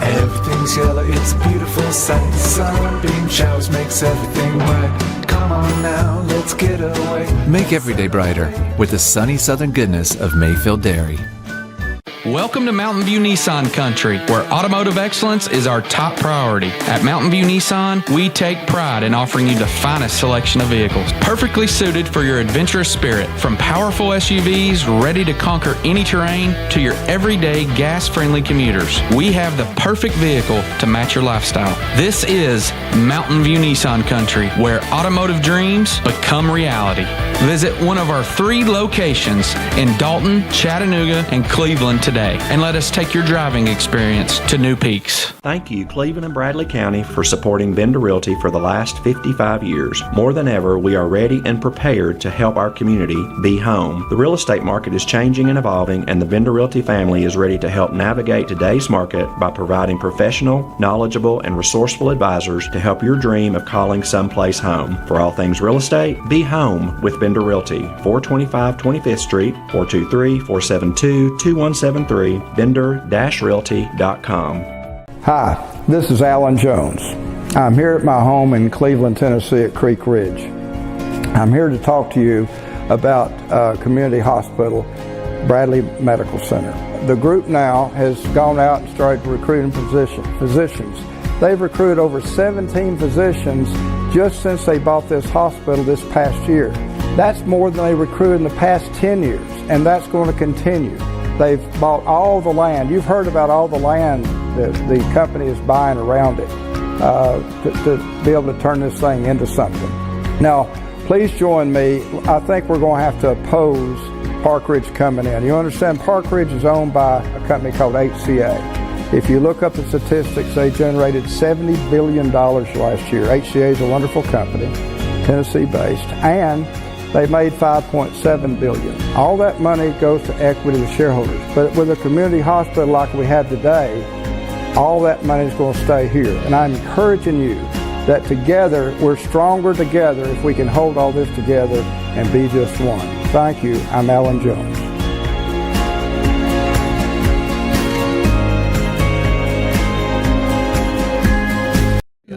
Speaker 8: Everything's yellow, it's a beautiful sight. Sunbeam showers makes everything right. Come on now, let's get away.
Speaker 12: Make every day brighter with the sunny southern goodness of Mayfield Dairy.
Speaker 22: Welcome to Mountain View Nissan Country, where automotive excellence is our top priority. At Mountain View Nissan, we take pride in offering you the finest selection of vehicles, perfectly suited for your adventurous spirit. From powerful SUVs ready to conquer any terrain to your everyday gas-friendly commuters, we have the perfect vehicle to match your lifestyle. This is Mountain View Nissan Country, where automotive dreams become reality. Visit one of our 3 locations in Dalton, Chattanooga, and Cleveland today, and let us take your driving experience to new peaks.
Speaker 23: Thank you, Cleveland and Bradley County, for supporting Vendor Realty for the last 55 years. More than ever, we are ready and prepared to help our community be home. The real estate market is changing and evolving, and the Vendor Realty family is ready to help navigate today's market by providing professional, knowledgeable, and resourceful advisors to help your dream of calling someplace home. For all things real estate, be home with Vendor Realty, 425 25th Street, 423-472-2173, vendor-realty.com.
Speaker 24: Hi, this is Alan Jones. I'm here at my home in Cleveland, Tennessee at Creek Ridge. I'm here to talk to you about Community Hospital, Bradley Medical Center. The group now has gone out and started recruiting physicians. They've recruited over 17 physicians just since they bought this hospital this past year. That's more than they recruited in the past 10 years, and that's going to continue. They've bought all the land. You've heard about all the land that the company is buying around it to be able to turn this thing into something. Now, please join me. I think we're going to have to oppose Park Ridge coming in. You understand, Park Ridge is owned by a company called HCA. If you look up the statistics, they generated $70 billion last year. HCA is a wonderful company, Tennessee-based, and they made $5.7 billion. All that money goes to equity to shareholders. But with a community hospital like we have today, all that money is going to stay here. And I'm encouraging you that together, we're stronger together if we can hold all this together and be just one. Thank you. I'm Alan Jones.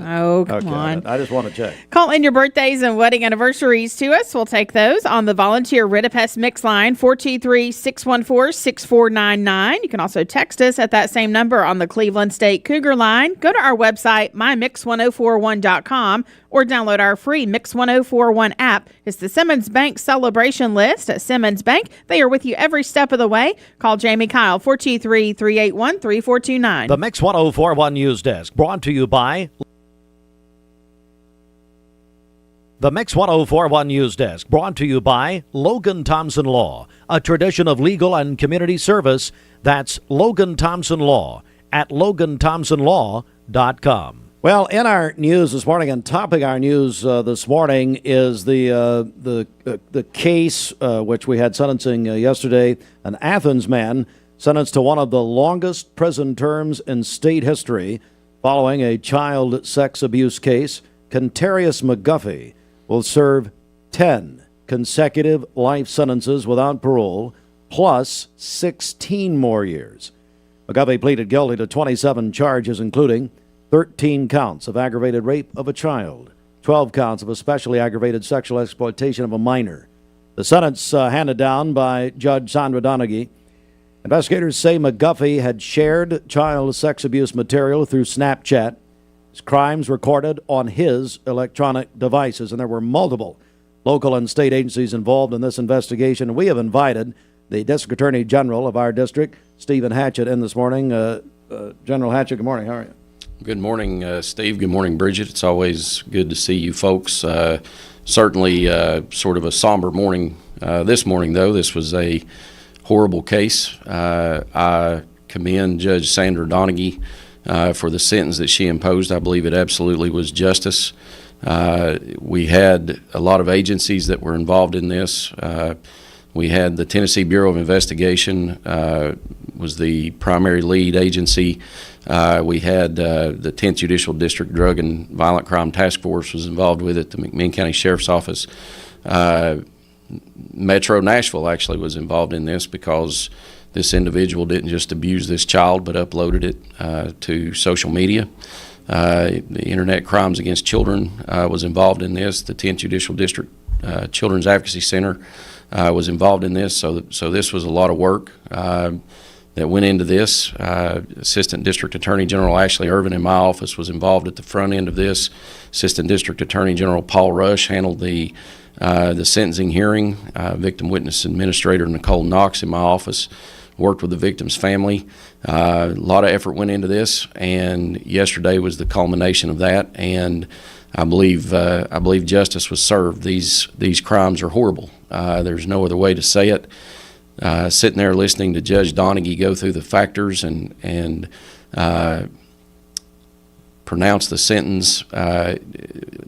Speaker 7: Oh, come on.
Speaker 4: I just want to check.
Speaker 7: Call in your birthdays and wedding anniversaries to us. We'll take those on the volunteer Ridipest Mix line, 423-614-6499. You can also text us at that same number on the Cleveland State Cougar line. Go to our website, mymix1041.com, or download our free Mix 1041 app. It's the Simmons Bank celebration list at Simmons Bank. They are with you every step of the way. Call Jamie Kyle, 423-381-3429.
Speaker 4: The Mix 1041 News Desk, brought to you by... The Mix 1041 News Desk, brought to you by Logan Thompson Law, a tradition of legal and community service. That's Logan Thompson Law at LoganThompsonLaw.com. Well, in our news this morning, and topping our news this morning, is the case which we had sentencing yesterday. An Athens man sentenced to one of the longest prison terms in state history following a child sex abuse case. Contarius McGuffey will serve 10 consecutive life sentences without parole, plus 16 more years. McGuffey pleaded guilty to 27 charges, including 13 counts of aggravated rape of a child, 12 counts of especially aggravated sexual exploitation of a minor. The sentence handed down by Judge Sandra Donaghy Investigators say McGuffey had shared child sex abuse material through Snapchat. His crimes recorded on his electronic devices, and there were multiple local and state agencies involved in this investigation. We have invited the District Attorney General of our district, Stephen Hatchett, in this morning. General Hatchett, good morning. How are you?
Speaker 3: Good morning, Steve. Good morning, Bridget. It's always good to see you folks. Certainly sort of a somber morning this morning, though. This was a horrible case. I commend Judge Sandra Donaghy for the sentence that she imposed. I believe it absolutely was justice. We had a lot of agencies that were involved in this. We had the Tennessee Bureau of Investigation was the primary lead agency. We had the 10th Judicial District Drug and Violent Crime Task Force was involved with it, the McMinn County Sheriff's Office. Metro Nashville actually was involved in this because this individual didn't just abuse this child but uploaded it to social media. The Internet Crimes Against Children was involved in this. The 10th Judicial District Children's Advocacy Center was involved in this. So this was a lot of work that went into this. Assistant District Attorney General Ashley Irvin in my office was involved at the front end of this. Assistant District Attorney General Paul Rush handled the sentencing hearing. Victim Witness Administrator Nicole Knox in my office worked with the victim's family. A lot of effort went into this, and yesterday was the culmination of that. And I believe justice was served. These crimes are horrible. There's no other way to say it. Sitting there listening to Judge Donaghy go through the factors and pronounce the sentence,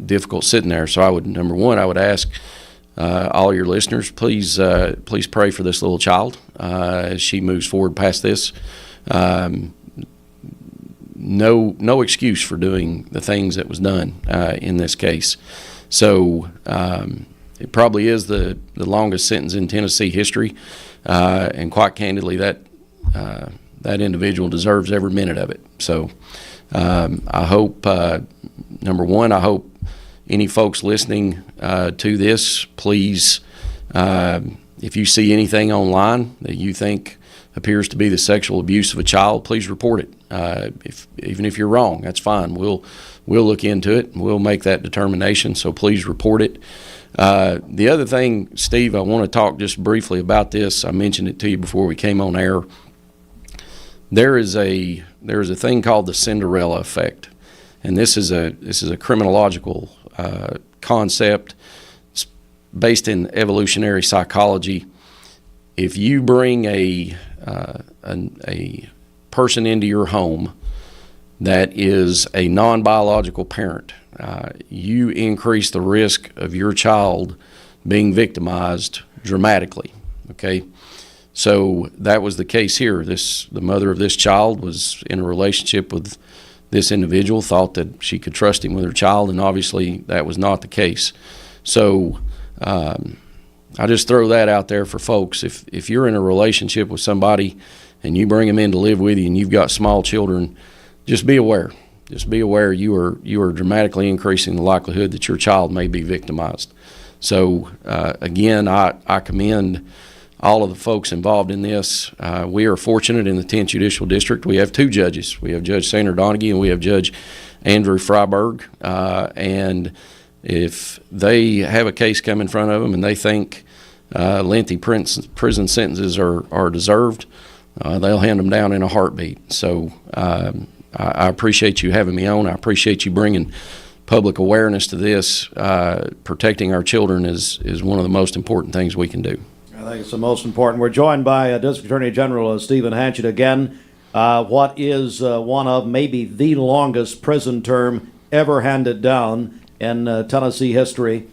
Speaker 3: difficult sitting there. So number one, I would ask all your listeners, please pray for this little child as she moves forward past this. No excuse for doing the things that was done in this case. So it probably is the longest sentence in Tennessee history, and quite candidly, that individual deserves every minute of it. So I hope, number one, I hope any folks listening to this, please, if you see anything online that you think appears to be the sexual abuse of a child, please report it. Even if you're wrong, that's fine. We'll look into it and we'll make that determination. So please report it. The other thing, Steve, I want to talk just briefly about this. I mentioned it to you before we came on air. There is a thing called the Cinderella effect, and this is a criminological concept. It's based in evolutionary psychology. If you bring a person into your home that is a non-biological parent, you increase the risk of your child being victimized dramatically. Okay, so that was the case here. The mother of this child was in a relationship with this individual, thought that she could trust him with her child, and obviously that was not the case. So I just throw that out there for folks. If you're in a relationship with somebody and you bring them in to live with you and you've got small children, just be aware. Just be aware you are dramatically increasing the likelihood that your child may be victimized. So again, I commend all of the folks involved in this. We are fortunate in the 10th Judicial District. We have two judges. We have Judge Sandra Donaghy and we have Judge Andrew Freiberg. And if they have a case come in front of them and they think lengthy prison sentences are deserved, they'll hand them down in a heartbeat. So I appreciate you having me on. I appreciate you bringing public awareness to this. Protecting our children is one of the most important things we can do.
Speaker 4: I think it's the most important. We're joined by District Attorney General Stephen Hatchett again. What is one of maybe the longest prison term ever handed down in Tennessee history.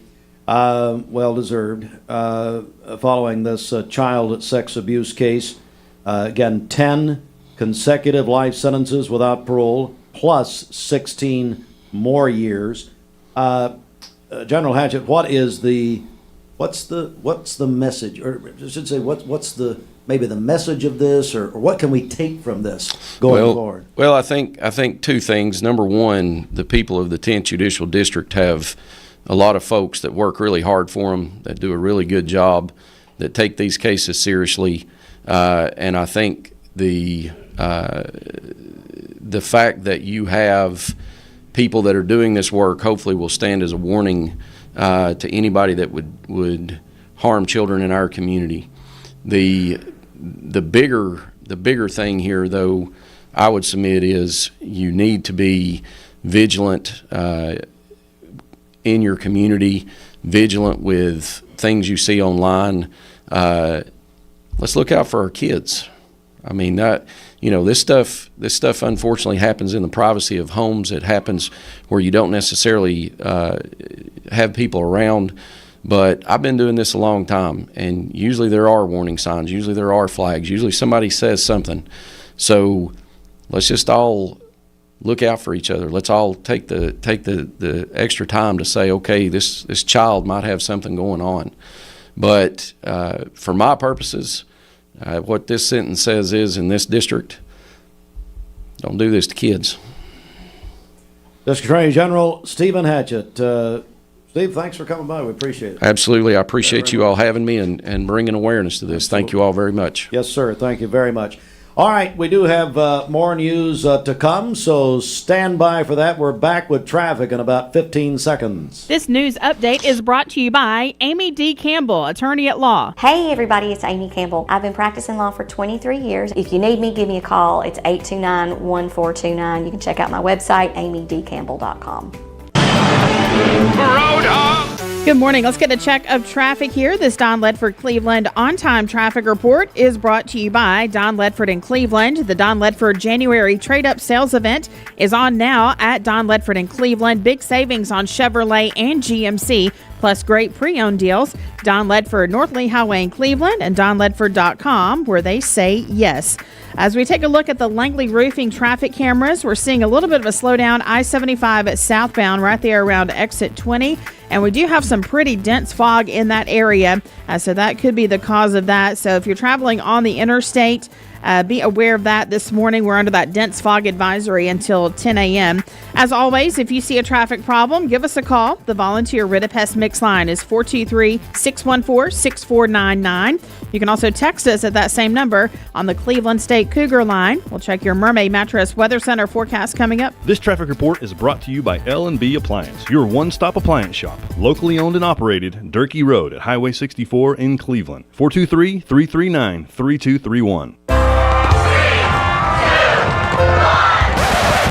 Speaker 4: Well deserved. Following this child sex abuse case. Again, 10 consecutive life sentences without parole, plus 16 more years. General Hatchett, what's the message, or I should say, what's the maybe the message of this, or what can we take from this going forward?
Speaker 3: Well, I think two things. Number one, the people of the 10th Judicial District have a lot of folks that work really hard for them, that do a really good job, that take these cases seriously. And I think the fact that you have people that are doing this work hopefully will stand as a warning to anybody that would harm children in our community. The bigger thing here, though, I would submit is you need to be vigilant in your community, vigilant with things you see online. Let's look out for our kids. I mean, this stuff unfortunately happens in the privacy of homes. It happens where you don't necessarily have people around. But I've been doing this a long time, and usually there are warning signs. Usually there are flags. Usually somebody says something. So let's just all look out for each other. Let's all take the extra time to say, okay, this child might have something going on. But for my purposes, what this sentence says is, in this district, don't do this to kids.
Speaker 4: District Attorney General Stephen Hatchett. Steve, thanks for coming by. We appreciate it.
Speaker 3: Absolutely. I appreciate you all having me and bringing awareness to this. Absolutely. Thank you all very much.
Speaker 4: Yes, sir. Thank you very much. All right, we do have more news to come, so stand by for that. We're back with traffic in about 15 seconds.
Speaker 7: This news update is brought to you by Amy D. Campbell, attorney at law.
Speaker 9: Hey, everybody, it's Amy Campbell. I've been practicing law for 23 years. If you need me, give me a call. It's 829-1429. You can check out my website, amydcampbell.com.
Speaker 7: Good morning. Let's get a check of traffic here. This Don Ledford Cleveland on-time traffic report is brought to you by Don Ledford in Cleveland. The Don Ledford January trade-up sales event is on now at Don Ledford in Cleveland. Big savings on Chevrolet and GMC, plus great pre-owned deals. Don Ledford, North Lee Highway in Cleveland, and donledford.com, where they say yes. As we take a look at the Langley Roofing traffic cameras, we're seeing a little bit of a slowdown. I-75 southbound right there around exit 20. And we do have some pretty dense fog in that area, so that could be the cause of that. So if you're traveling on the interstate, be aware of that this morning. We're under that dense fog advisory until 10 a.m. As always, if you see a traffic problem, give us a call. The volunteer Rid-a-Pest Mix line is 423-614-6499. You can also text us at that same number on the Cleveland State Cougar line. We'll check your Mermaid Mattress Weather Center forecast coming up.
Speaker 10: This traffic report is brought to you by L&B Appliance, your one-stop appliance shop. Locally owned and operated, Durkee Road at Highway 64 in Cleveland. 423-339-3231.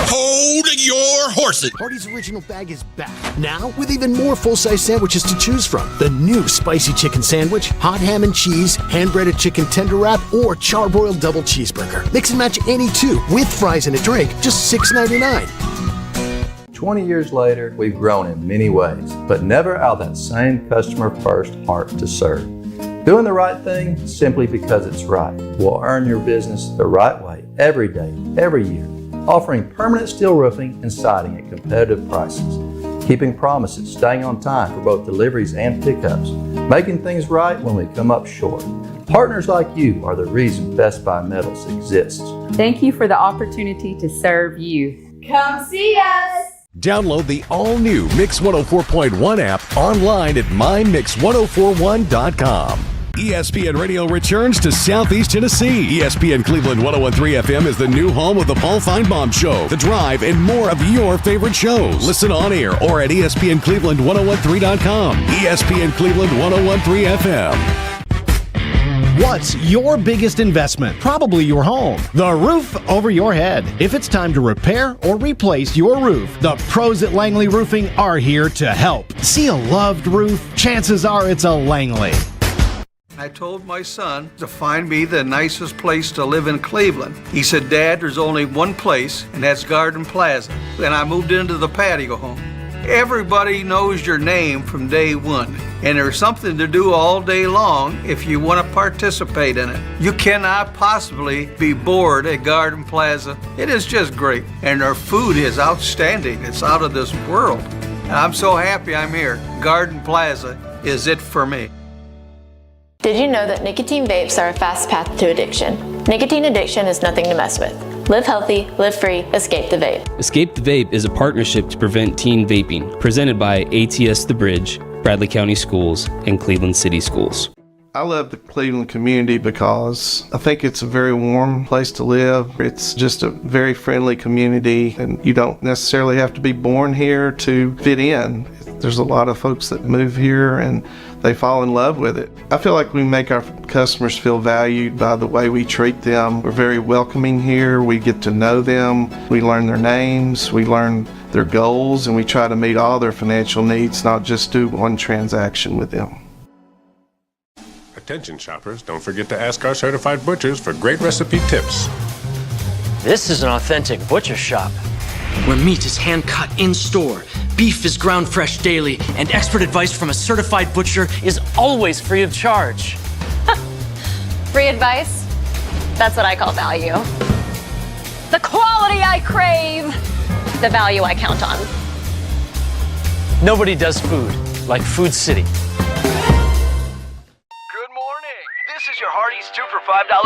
Speaker 11: Hold your horses.
Speaker 14: Hardee's Original Bag is back, now with even more full-size sandwiches to choose from. The new spicy chicken sandwich, hot ham and cheese, hand-breaded chicken tender wrap, or charbroiled double cheeseburger. Mix and match any two with fries and a drink, just $6.99.
Speaker 16: 20 years later, we've grown in many ways, but never out of that same customer-first heart to serve. Doing the right thing simply because it's right will earn your business the right way every day, every year. Offering permanent steel roofing and siding at competitive prices. Keeping promises, staying on time for both deliveries and pickups. Making things right when we come up short. Partners like you are the reason Best Buy Metals exists.
Speaker 17: Thank you for the opportunity to serve you.
Speaker 25: Come see us!
Speaker 21: Download the all-new Mix 104.1 app online at mymix1041.com. ESPN Radio returns to Southeast Tennessee. ESPN Cleveland 101.3 FM is the new home of the Paul Feinbaum Show, The Drive, and more of your favorite shows. Listen on air or at ESPNCleveland1013.com. ESPN Cleveland 101.3 FM.
Speaker 1: What's your biggest investment? Probably your home. The roof over your head. If it's time to repair or replace your roof, the pros at Langley Roofing are here to help. See a loved roof? Chances are it's a Langley.
Speaker 26: I told my son to find me the nicest place to live in Cleveland. He said, Dad, there's only one place, and that's Garden Plaza. And I moved into the patio home. Everybody knows your name from day one, and there's something to do all day long if you want to participate in it. You cannot possibly be bored at Garden Plaza. It is just great, and their food is outstanding. It's out of this world. And I'm so happy I'm here. Garden Plaza is it for me.
Speaker 27: Did you know that nicotine vapes are a fast path to addiction? Nicotine addiction is nothing to mess with. Live healthy, live free, escape the vape.
Speaker 28: Escape the Vape is a partnership to prevent teen vaping, presented by ATS The Bridge, Bradley County Schools, and Cleveland City Schools.
Speaker 2: I love the Cleveland community because I think it's a very warm place to live. It's just a very friendly community, and you don't necessarily have to be born here to fit in. There's a lot of folks that move here and they fall in love with it. I feel like we make our customers feel valued by the way we treat them. We're very welcoming here. We get to know them. We learn their names. We learn their goals, and we try to meet all their financial needs, not just do one transaction with them.
Speaker 5: Attention shoppers, don't forget to ask our certified butchers for great recipe tips.
Speaker 6: This is an authentic butcher shop, where meat is hand-cut in-store, beef is ground fresh daily, and expert advice from a certified butcher is always free of charge.
Speaker 27: Free advice? That's what I call value. The quality I crave, the value I count on.
Speaker 6: Nobody does food like Food City.
Speaker 13: This is your Hardee's 2 for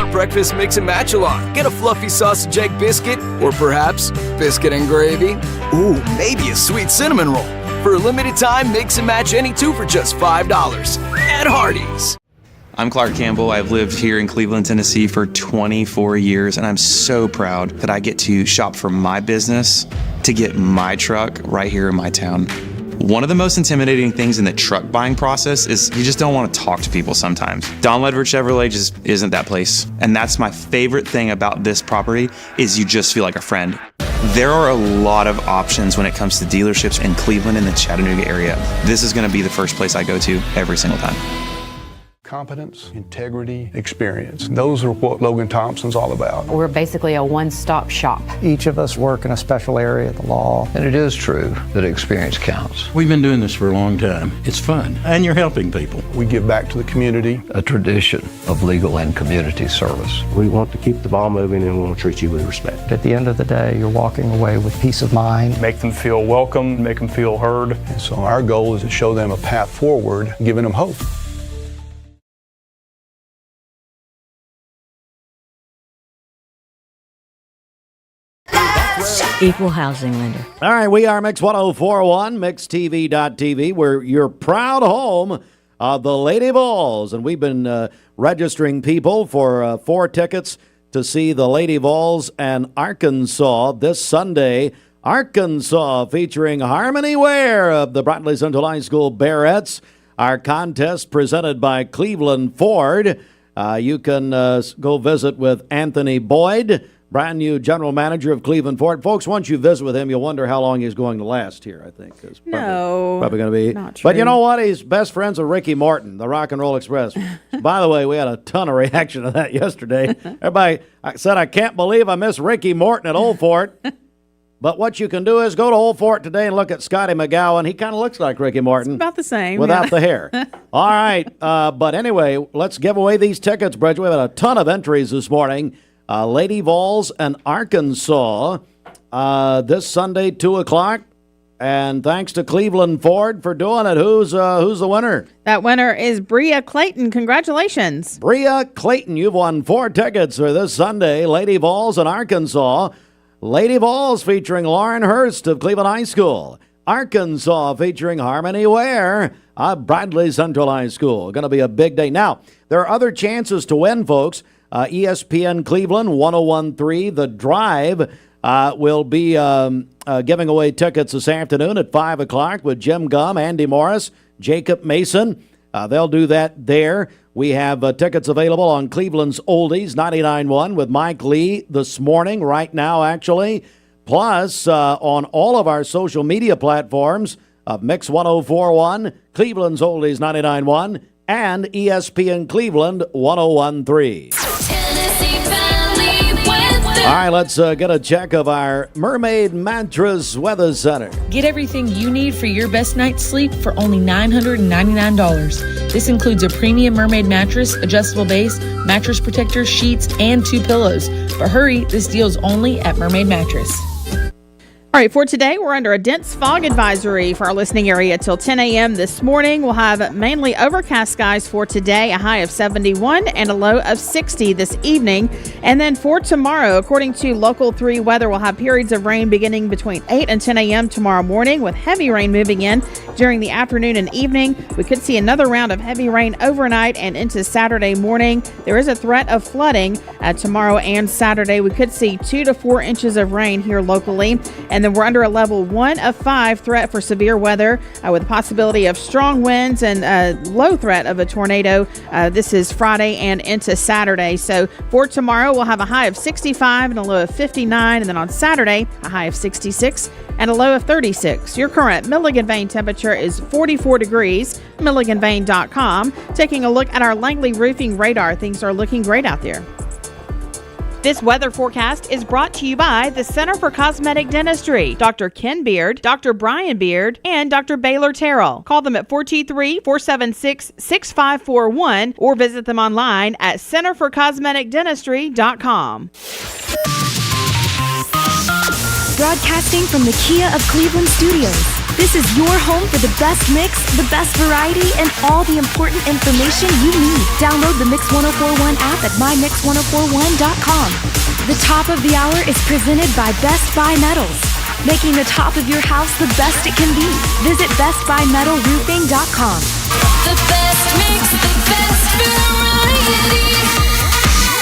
Speaker 13: $5 breakfast mix and match along. Get a fluffy sausage egg biscuit, or perhaps biscuit and gravy. Ooh, maybe a sweet cinnamon roll. For a limited time, mix and match any 2 for just $5 at Hardee's.
Speaker 15: I'm Clark Campbell. I've lived here in Cleveland, Tennessee for 24 years, and I'm so proud that I get to shop for my business to get my truck right here in my town. One of the most intimidating things in the truck buying process is you just don't want to talk to people sometimes. Don Ledford Chevrolet just isn't that place. And that's my favorite thing about this property is you just feel like a friend. There are a lot of options when it comes to dealerships in Cleveland and the Chattanooga area. This is going to be the first place I go to every single time.
Speaker 18: Competence, integrity, experience. Those are what Logan Thompson's all about.
Speaker 17: We're basically a one-stop shop.
Speaker 19: Each of us work in a special area of the law.
Speaker 20: And it is true that experience counts.
Speaker 29: We've been doing this for a long time. It's fun, and you're helping people.
Speaker 18: We give back to the community.
Speaker 20: A tradition of legal and community service.
Speaker 30: We want to keep the ball moving, and we want to treat you with respect.
Speaker 19: At the end of the day, you're walking away with peace of mind.
Speaker 18: Make them feel welcome, make them feel heard. And so our goal is to show them a path forward, giving them hope.
Speaker 31: Equal housing lender.
Speaker 4: All right, we are Mix 1041, MixTV.tv. We're your proud home of the Lady Vols, and we've been registering people for 4 tickets to see the Lady Vols and Arkansas this Sunday. Arkansas featuring Harmony Ware of the Bradley Central High School Bearettes. Our contest presented by Cleveland Ford. You can go visit with Anthony Boyd, brand new general manager of Cleveland Ford. Folks, once you visit with him, you'll wonder how long he's going to last here, I think. Probably going to be.
Speaker 7: Not true.
Speaker 4: But you know what? He's best friends with Ricky Martin, the Rock and Roll Express. By the way, we had a ton of reaction to that yesterday. Everybody said, I can't believe I missed Ricky Martin at Old Fort. But what you can do is go to Old Fort today and look at Scotty McGowan. He kind of looks like Ricky Martin.
Speaker 7: It's about the same.
Speaker 4: Without the hair. All right. But anyway, let's give away these tickets, Bridget. We have a ton of entries this morning. Lady Vols and Arkansas this Sunday, 2 o'clock. And thanks to Cleveland Ford for doing it. Who's the winner?
Speaker 7: That winner is Bria Clayton. Congratulations.
Speaker 4: Bria Clayton, you've won 4 tickets for this Sunday. Lady Vols and Arkansas. Lady Vols featuring Lauren Hurst of Cleveland High School. Arkansas featuring Harmony Ware of Bradley Central High School. Going to be a big day. Now, there are other chances to win, folks. ESPN Cleveland 101.3 The Drive will be giving away tickets this afternoon at 5 o'clock with Jim Gum, Andy Morris, Jacob Mason. They'll do that there. We have tickets available on Cleveland's Oldies 99.1 with Mike Lee this morning, right now actually. Plus, on all of our social media platforms of Mix 1041, Cleveland's Oldies 99.1, and ESPN Cleveland 101.3. All right, let's get a check of our Mermaid Mattress Weather Center.
Speaker 32: Get everything you need for your best night's sleep for only $999. This includes a premium Mermaid mattress, adjustable base, mattress protector, sheets, and 2 pillows. But hurry, this deal's only at Mermaid Mattress.
Speaker 7: All right, for today, we're under a dense fog advisory for our listening area till 10 a.m. this morning. We'll have mainly overcast skies for today, a high of 71 and a low of 60 this evening. And then for tomorrow, according to Local 3 weather, we'll have periods of rain beginning between 8 and 10 a.m. tomorrow morning with heavy rain moving in During the afternoon and evening, we could see another round of heavy rain overnight and into Saturday morning. There is a threat of flooding tomorrow and Saturday. We could see 2 to 4 inches of rain here locally. And then we're under a level 1 of 5 threat for severe weather with the possibility of strong winds and low threat of a tornado. This is Friday and into Saturday. So for tomorrow, we'll have a high of 65 and a low of 59. And then on Saturday, a high of 66 and a low of 36. Your current Milligan Vane temperature is 44 degrees. MilliganVane.com. Taking a look at our Langley roofing radar. Things are looking great out there. This weather forecast is brought to you by the Center for Cosmetic Dentistry, Dr. Ken Beard, Dr. Brian Beard, and Dr. Baylor Terrell. Call them at 423-476-6541 or visit them online at centerforcosmeticdentistry.com.
Speaker 3: Broadcasting from the Kia of Cleveland studios. This is your home for the best mix, the best variety, and all the important information you need. Download the Mix 1041 app at mymix1041.com. The top of the hour is presented by Best Buy Metals, making the top of your house the best it can be. Visit bestbuymetalroofing.com.
Speaker 8: The best mix, the best variety.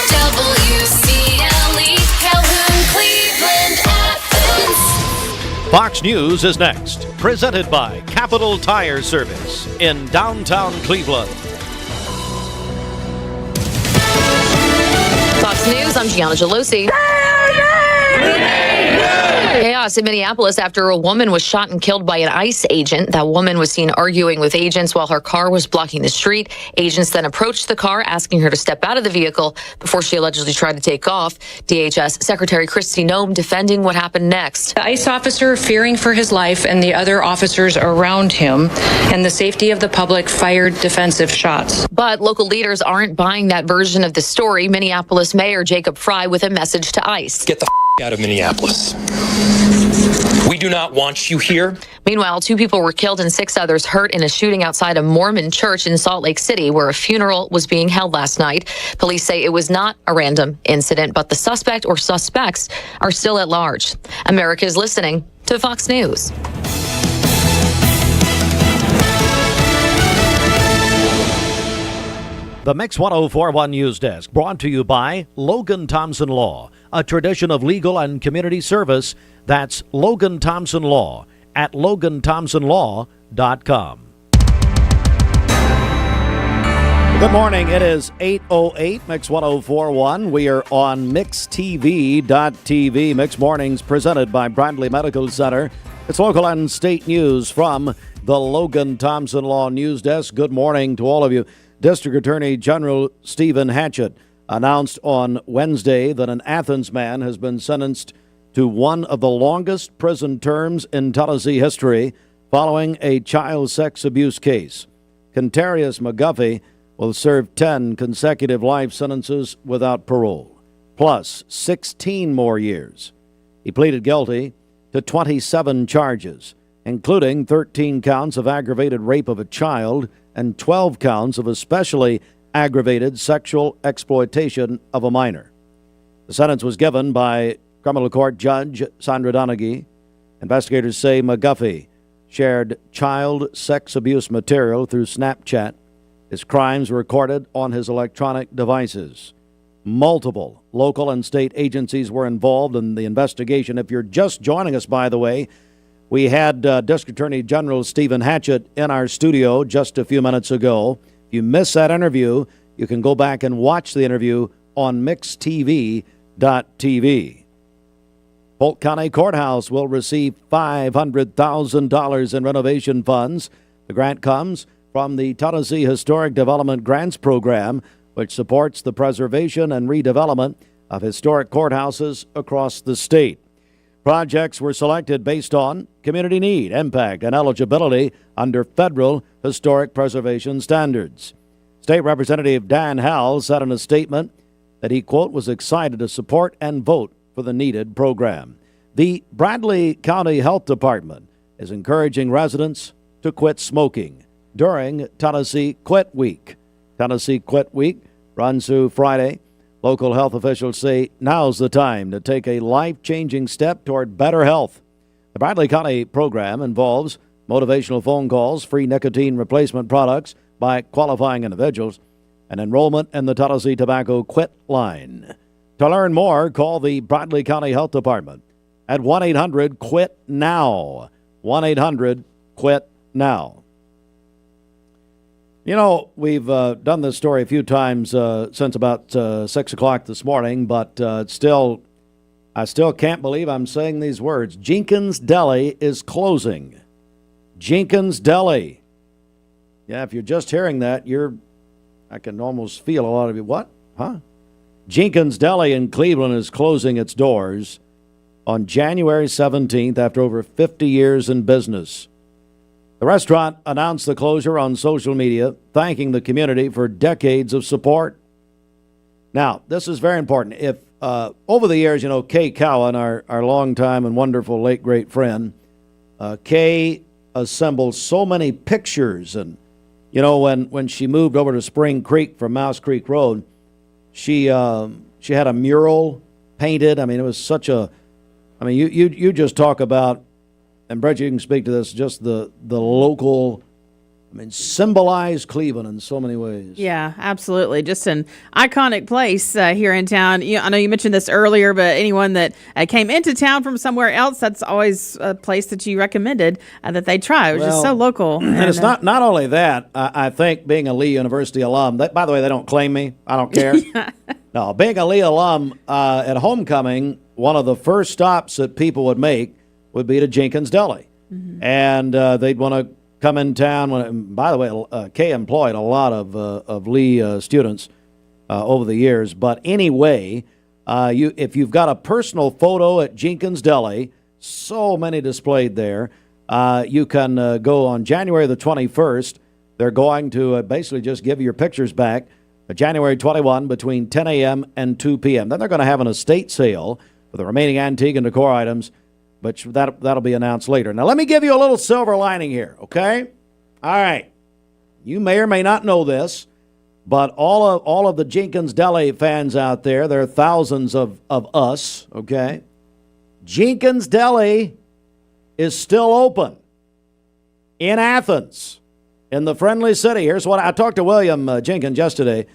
Speaker 8: WCLE, Calhoun, Cleveland, Athens.
Speaker 4: Fox News is next, presented by Capital Tire Service in downtown Cleveland.
Speaker 17: Fox News, I'm Gianna Gelosi. Chaos in Minneapolis after a woman was shot and killed by an ICE agent. That woman was seen arguing with agents while her car was blocking the street. Agents then approached the car, asking her to step out of the vehicle before she allegedly tried to take off. DHS Secretary Kristi Noem defending what happened next.
Speaker 9: The ICE officer, fearing for his life and the other officers around him and the safety of the public, fired defensive shots.
Speaker 17: But local leaders aren't buying that version of the story. Minneapolis Mayor Jacob Fry with a message to ICE.
Speaker 32: Get the out of Minneapolis. We do not want you here.
Speaker 17: Meanwhile, 2 people were killed and 6 others hurt in a shooting outside a Mormon church in Salt Lake City, where a funeral was being held last night. Police say it was not a random incident, but the suspect or suspects are still at large. America is listening to Fox News.
Speaker 4: The Mix 1041 News Desk, brought to you by Logan Thompson Law, a tradition of legal and community service. That's Logan Thompson Law at LoganThompsonLaw.com. Good morning. It is 8:08, Mix 1041. We are on MixTV.tv. Mix Mornings presented by Bradley Medical Center. It's local and state news from the Logan Thompson Law News Desk. Good morning to all of you. District Attorney General Stephen Hatchett announced on Wednesday that an Athens man has been sentenced to one of the longest prison terms in Tennessee history following a child sex abuse case. Contarius McGuffey will serve 10 consecutive life sentences without parole, plus 16 more years. He pleaded guilty to 27 charges, including 13 counts of aggravated rape of a child and 12 counts of especially aggravated sexual exploitation of a minor. The sentence was given by criminal court judge Sandra Donaghy. Investigators say McGuffey shared child sex abuse material through Snapchat. His crimes were recorded on his electronic devices. Multiple local and state agencies were involved in the investigation. If you're just joining us, by the way, we had District Attorney General Stephen Hatchett in our studio just a few minutes ago. If you missed that interview, you can go back and watch the interview on MixTV.tv. Polk County Courthouse will receive $500,000 in renovation funds. The grant comes from the Tennessee Historic Development Grants Program, which supports the preservation and redevelopment of historic courthouses across the state. Projects were selected based on community need, impact, and eligibility under federal historic preservation standards. State Representative Dan Howell said in a statement that he, quote, was excited to support and vote for the needed program. The Bradley County Health Department is encouraging residents to quit smoking during Tennessee Quit Week. Tennessee Quit Week runs through Friday. Local health officials say now's the time to take a life-changing step toward better health. The Bradley County program involves motivational phone calls, free nicotine replacement products by qualifying individuals, and enrollment in the Tennessee Tobacco Quit line. To learn more, call the Bradley County Health Department at 1-800-QUIT-NOW. 1-800-QUIT-NOW. You know, we've done this story a few times since about 6 o'clock this morning, but I still can't believe I'm saying these words. Jenkins Deli is closing. Jenkins Deli. Yeah, if you're just hearing that, I can almost feel a lot of you. What? Huh? Jenkins Deli in Cleveland is closing its doors on January 17th after over 50 years in business. The restaurant announced the closure on social media, thanking the community for decades of support. Now, this is very important. If over the years, Kay Cowan, our longtime and wonderful late great friend, Kay assembled so many pictures, and when she moved over to Spring Creek from Mouse Creek Road, she had a mural painted. I mean, it was such a. I mean, you just talk about. And Brett, you can speak to this, just the local, symbolized Cleveland in so many ways.
Speaker 7: Yeah, absolutely. Just an iconic place here in town. I know you mentioned this earlier, but anyone that came into town from somewhere else, that's always a place that you recommended that they try. It was just so local.
Speaker 4: And it's not only that. I think being a Lee University alum, by the way, they don't claim me. I don't care. No, being a Lee alum at homecoming, one of the first stops that people would make would be to Jenkins Deli. Mm-hmm. And they'd want to come in town. By the way, Kay employed a lot of Lee students over the years. But anyway, if you've got a personal photo at Jenkins Deli, so many displayed there, you can go on January the 21st. They're going to basically just give you your pictures back January 21 between 10 a.m. and 2 p.m. Then they're going to have an estate sale for the remaining antique and decor items, but that'll be announced later. Now, let me give you a little silver lining here, okay? All right. You may or may not know this, but all of the Jenkins Deli fans out there are thousands of us, okay? Jenkins Deli is still open in Athens, in the friendly city. Here's what I talked to William Jenkins yesterday.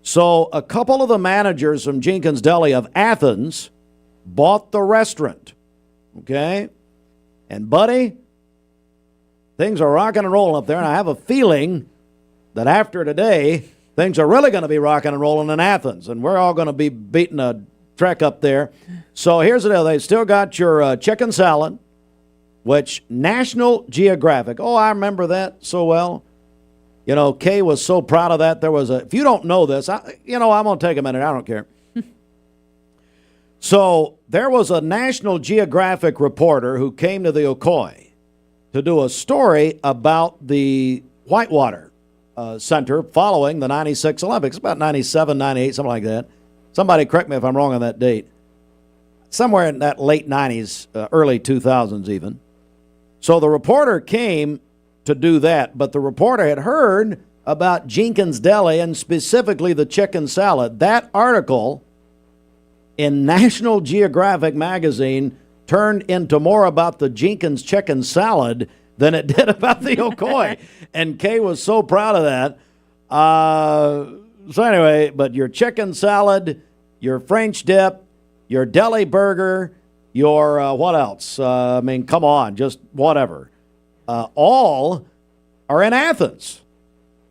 Speaker 4: So a couple of the managers from Jenkins Deli of Athens bought the restaurant. Okay? And, buddy, things are rocking and rolling up there, and I have a feeling that after today, things are really going to be rocking and rolling in Athens, and we're all going to be beating a trek up there. So here's the deal. They still got your chicken salad, which National Geographic, I remember that so well. Kay was so proud of that. There was if you don't know this, I'm going to take a minute. I don't care. So there was a National Geographic reporter who came to the Ocoee to do a story about the Whitewater Center following the 96 Olympics, about 97, 98, something like that. Somebody correct me if I'm wrong on that date. Somewhere in that late 90s, early 2000s even. So the reporter came to do that, but the reporter had heard about Jenkins Deli and specifically the chicken salad. That article in National Geographic magazine turned into more about the Jenkins chicken salad than it did about the Ocoee. And Kay was so proud of that. So anyway, but your chicken salad, your French dip, your deli burger, your what else? Come on, just whatever. All are in Athens.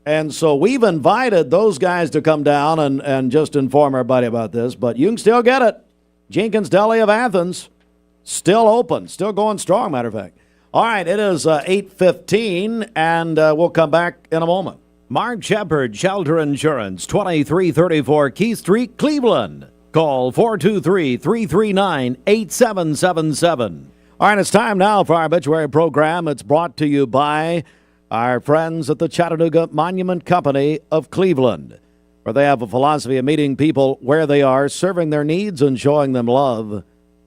Speaker 4: And so we've invited those guys to come down and just inform everybody about this. But you can still get it. Jenkins Deli of Athens, still open, still going strong, matter of fact. All right, it is 8:15, and we'll come back in a moment. Mark Shepard, Shelter Insurance, 2334 Keith Street, Cleveland. Call 423-339-8777. All right, it's time now for our obituary program. It's brought to you by our friends at the Chattanooga Monument Company of Cleveland, where they have a philosophy of meeting people where they are, serving their needs and showing them love.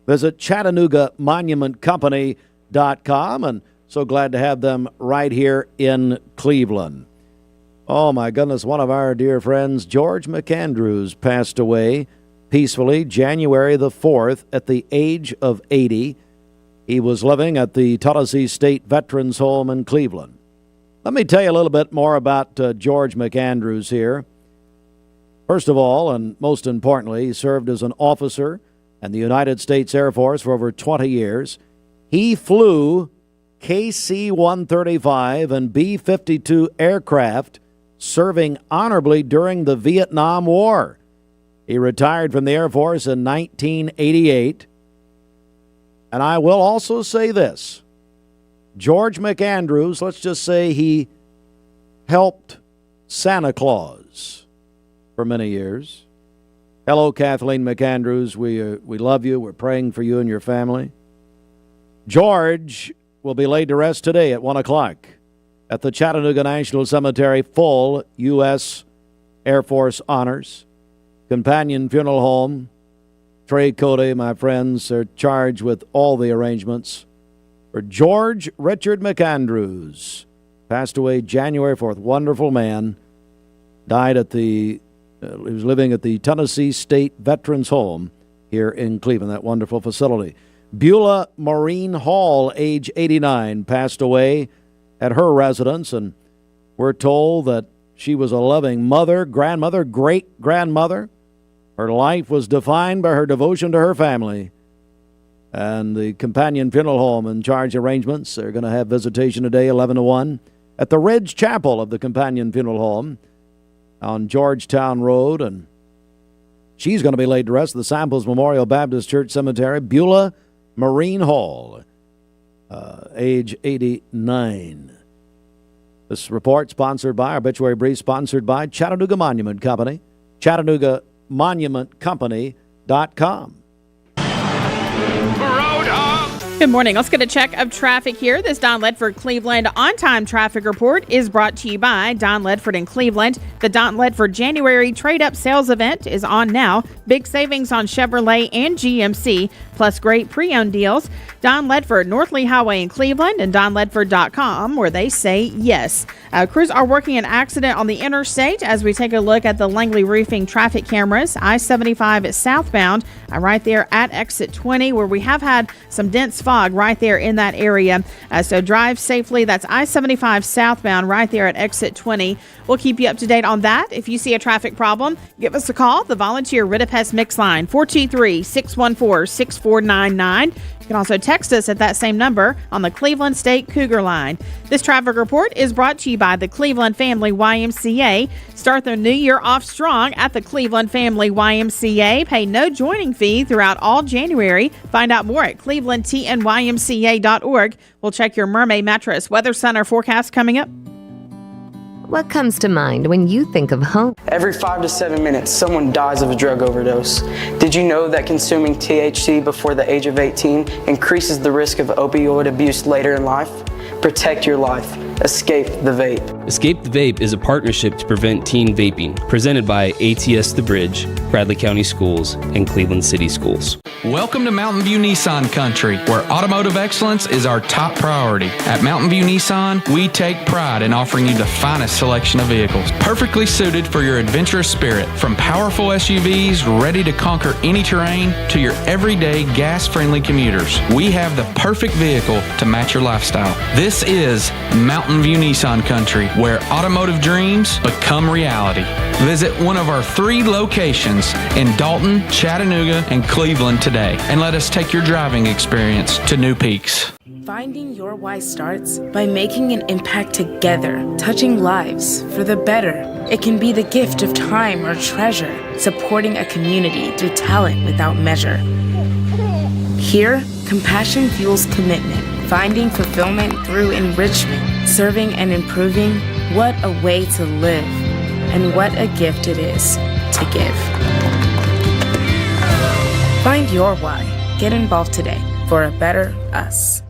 Speaker 4: Visit ChattanoogaMonumentCompany.com, and so glad to have them right here in Cleveland. Oh, my goodness, one of our dear friends, George McAndrews, passed away peacefully January the 4th at the age of 80. He was living at the Tennessee State Veterans Home in Cleveland. Let me tell you a little bit more about George McAndrews here. First of all, and most importantly, he served as an officer in the United States Air Force for over 20 years. He flew KC-135 and B-52 aircraft, serving honorably during the Vietnam War. He retired from the Air Force in 1988. And I will also say this. George McAndrews, let's just say he helped Santa Claus for many years. Hello, Kathleen McAndrews. We love you. We're praying for you and your family. George will be laid to rest today at 1 o'clock at the Chattanooga National Cemetery. Full U.S. Air Force honors. Companion Funeral Home. Trey Cody, my friends, are charged with all the arrangements for George Richard McAndrews. Passed away January 4th. Wonderful man. Died at he was living at the Tennessee State Veterans Home here in Cleveland, that wonderful facility. Beulah Maureen Hall, age 89, passed away at her residence, and we're told that she was a loving mother, grandmother, great-grandmother. Her life was defined by her devotion to her family. And the Companion Funeral Home in charge arrangements are going to have visitation today, 11 to 1, at the Ridge Chapel of the Companion Funeral Home on Georgetown Road. And she's going to be laid to rest at the Samples Memorial Baptist Church Cemetery. Beulah Maureen Hall, age 89. This report sponsored by, obituary brief sponsored by Chattanooga Monument Company, ChattanoogaMonumentCompany.com.
Speaker 7: Good morning. Let's get a check of traffic here. This Don Ledford Cleveland on-time traffic report is brought to you by Don Ledford in Cleveland. The Don Ledford January trade-up sales event is on now. Big savings on Chevrolet and GMC, plus great pre-owned deals. Don Ledford, North Lee Highway in Cleveland, and DonLedford.com, where they say yes. Crews are working an accident on the interstate as we take a look at the Langley Roofing traffic cameras. I-75 southbound, right there at exit 20, where we have had some dense fog right there in that area. So drive safely. That's I-75 southbound right there at exit 20. We'll keep you up to date on that. If you see a traffic problem, give us a call. The Volunteer Rid-A-Pest Mix line, 423-614-6499. You can also text us at that same number on the Cleveland State Cougar line. This traffic report is brought to you by the Cleveland Family YMCA. Start their new year off strong at the Cleveland Family YMCA. Pay no joining fee throughout all January. Find out more at clevelandtnymca.org. We'll check your Mermaid Mattress Weather Center forecast coming up.
Speaker 1: What comes to mind when you think of home?
Speaker 32: Every 5 to 7 minutes, someone dies of a drug overdose. Did you know that consuming THC before the age of 18 increases the risk of opioid abuse later in life? Protect your life. Escape the Vape.
Speaker 28: Escape the Vape is a partnership to prevent teen vaping, presented by ATS The Bridge, Bradley County Schools, and Cleveland City Schools.
Speaker 10: Welcome to Mountain View Nissan Country, where automotive excellence is our top priority. At Mountain View Nissan, we take pride in offering you the finest selection of vehicles, perfectly suited for your adventurous spirit. From powerful SUVs ready to conquer any terrain to your everyday gas-friendly commuters, we have the perfect vehicle to match your lifestyle. This is Mountain View Nissan Country, where automotive dreams become reality. Visit one of our 3 locations in Dalton, Chattanooga, and Cleveland today, and let us take your driving experience to new peaks.
Speaker 11: Finding your why starts by making an impact together, touching lives for the better. It can be the gift of time or treasure, supporting a community through talent without measure. Here, compassion fuels commitment, finding fulfillment through enrichment, serving and improving. What a way to live, and what a gift it is to give. Find your why. Get involved today for a better us.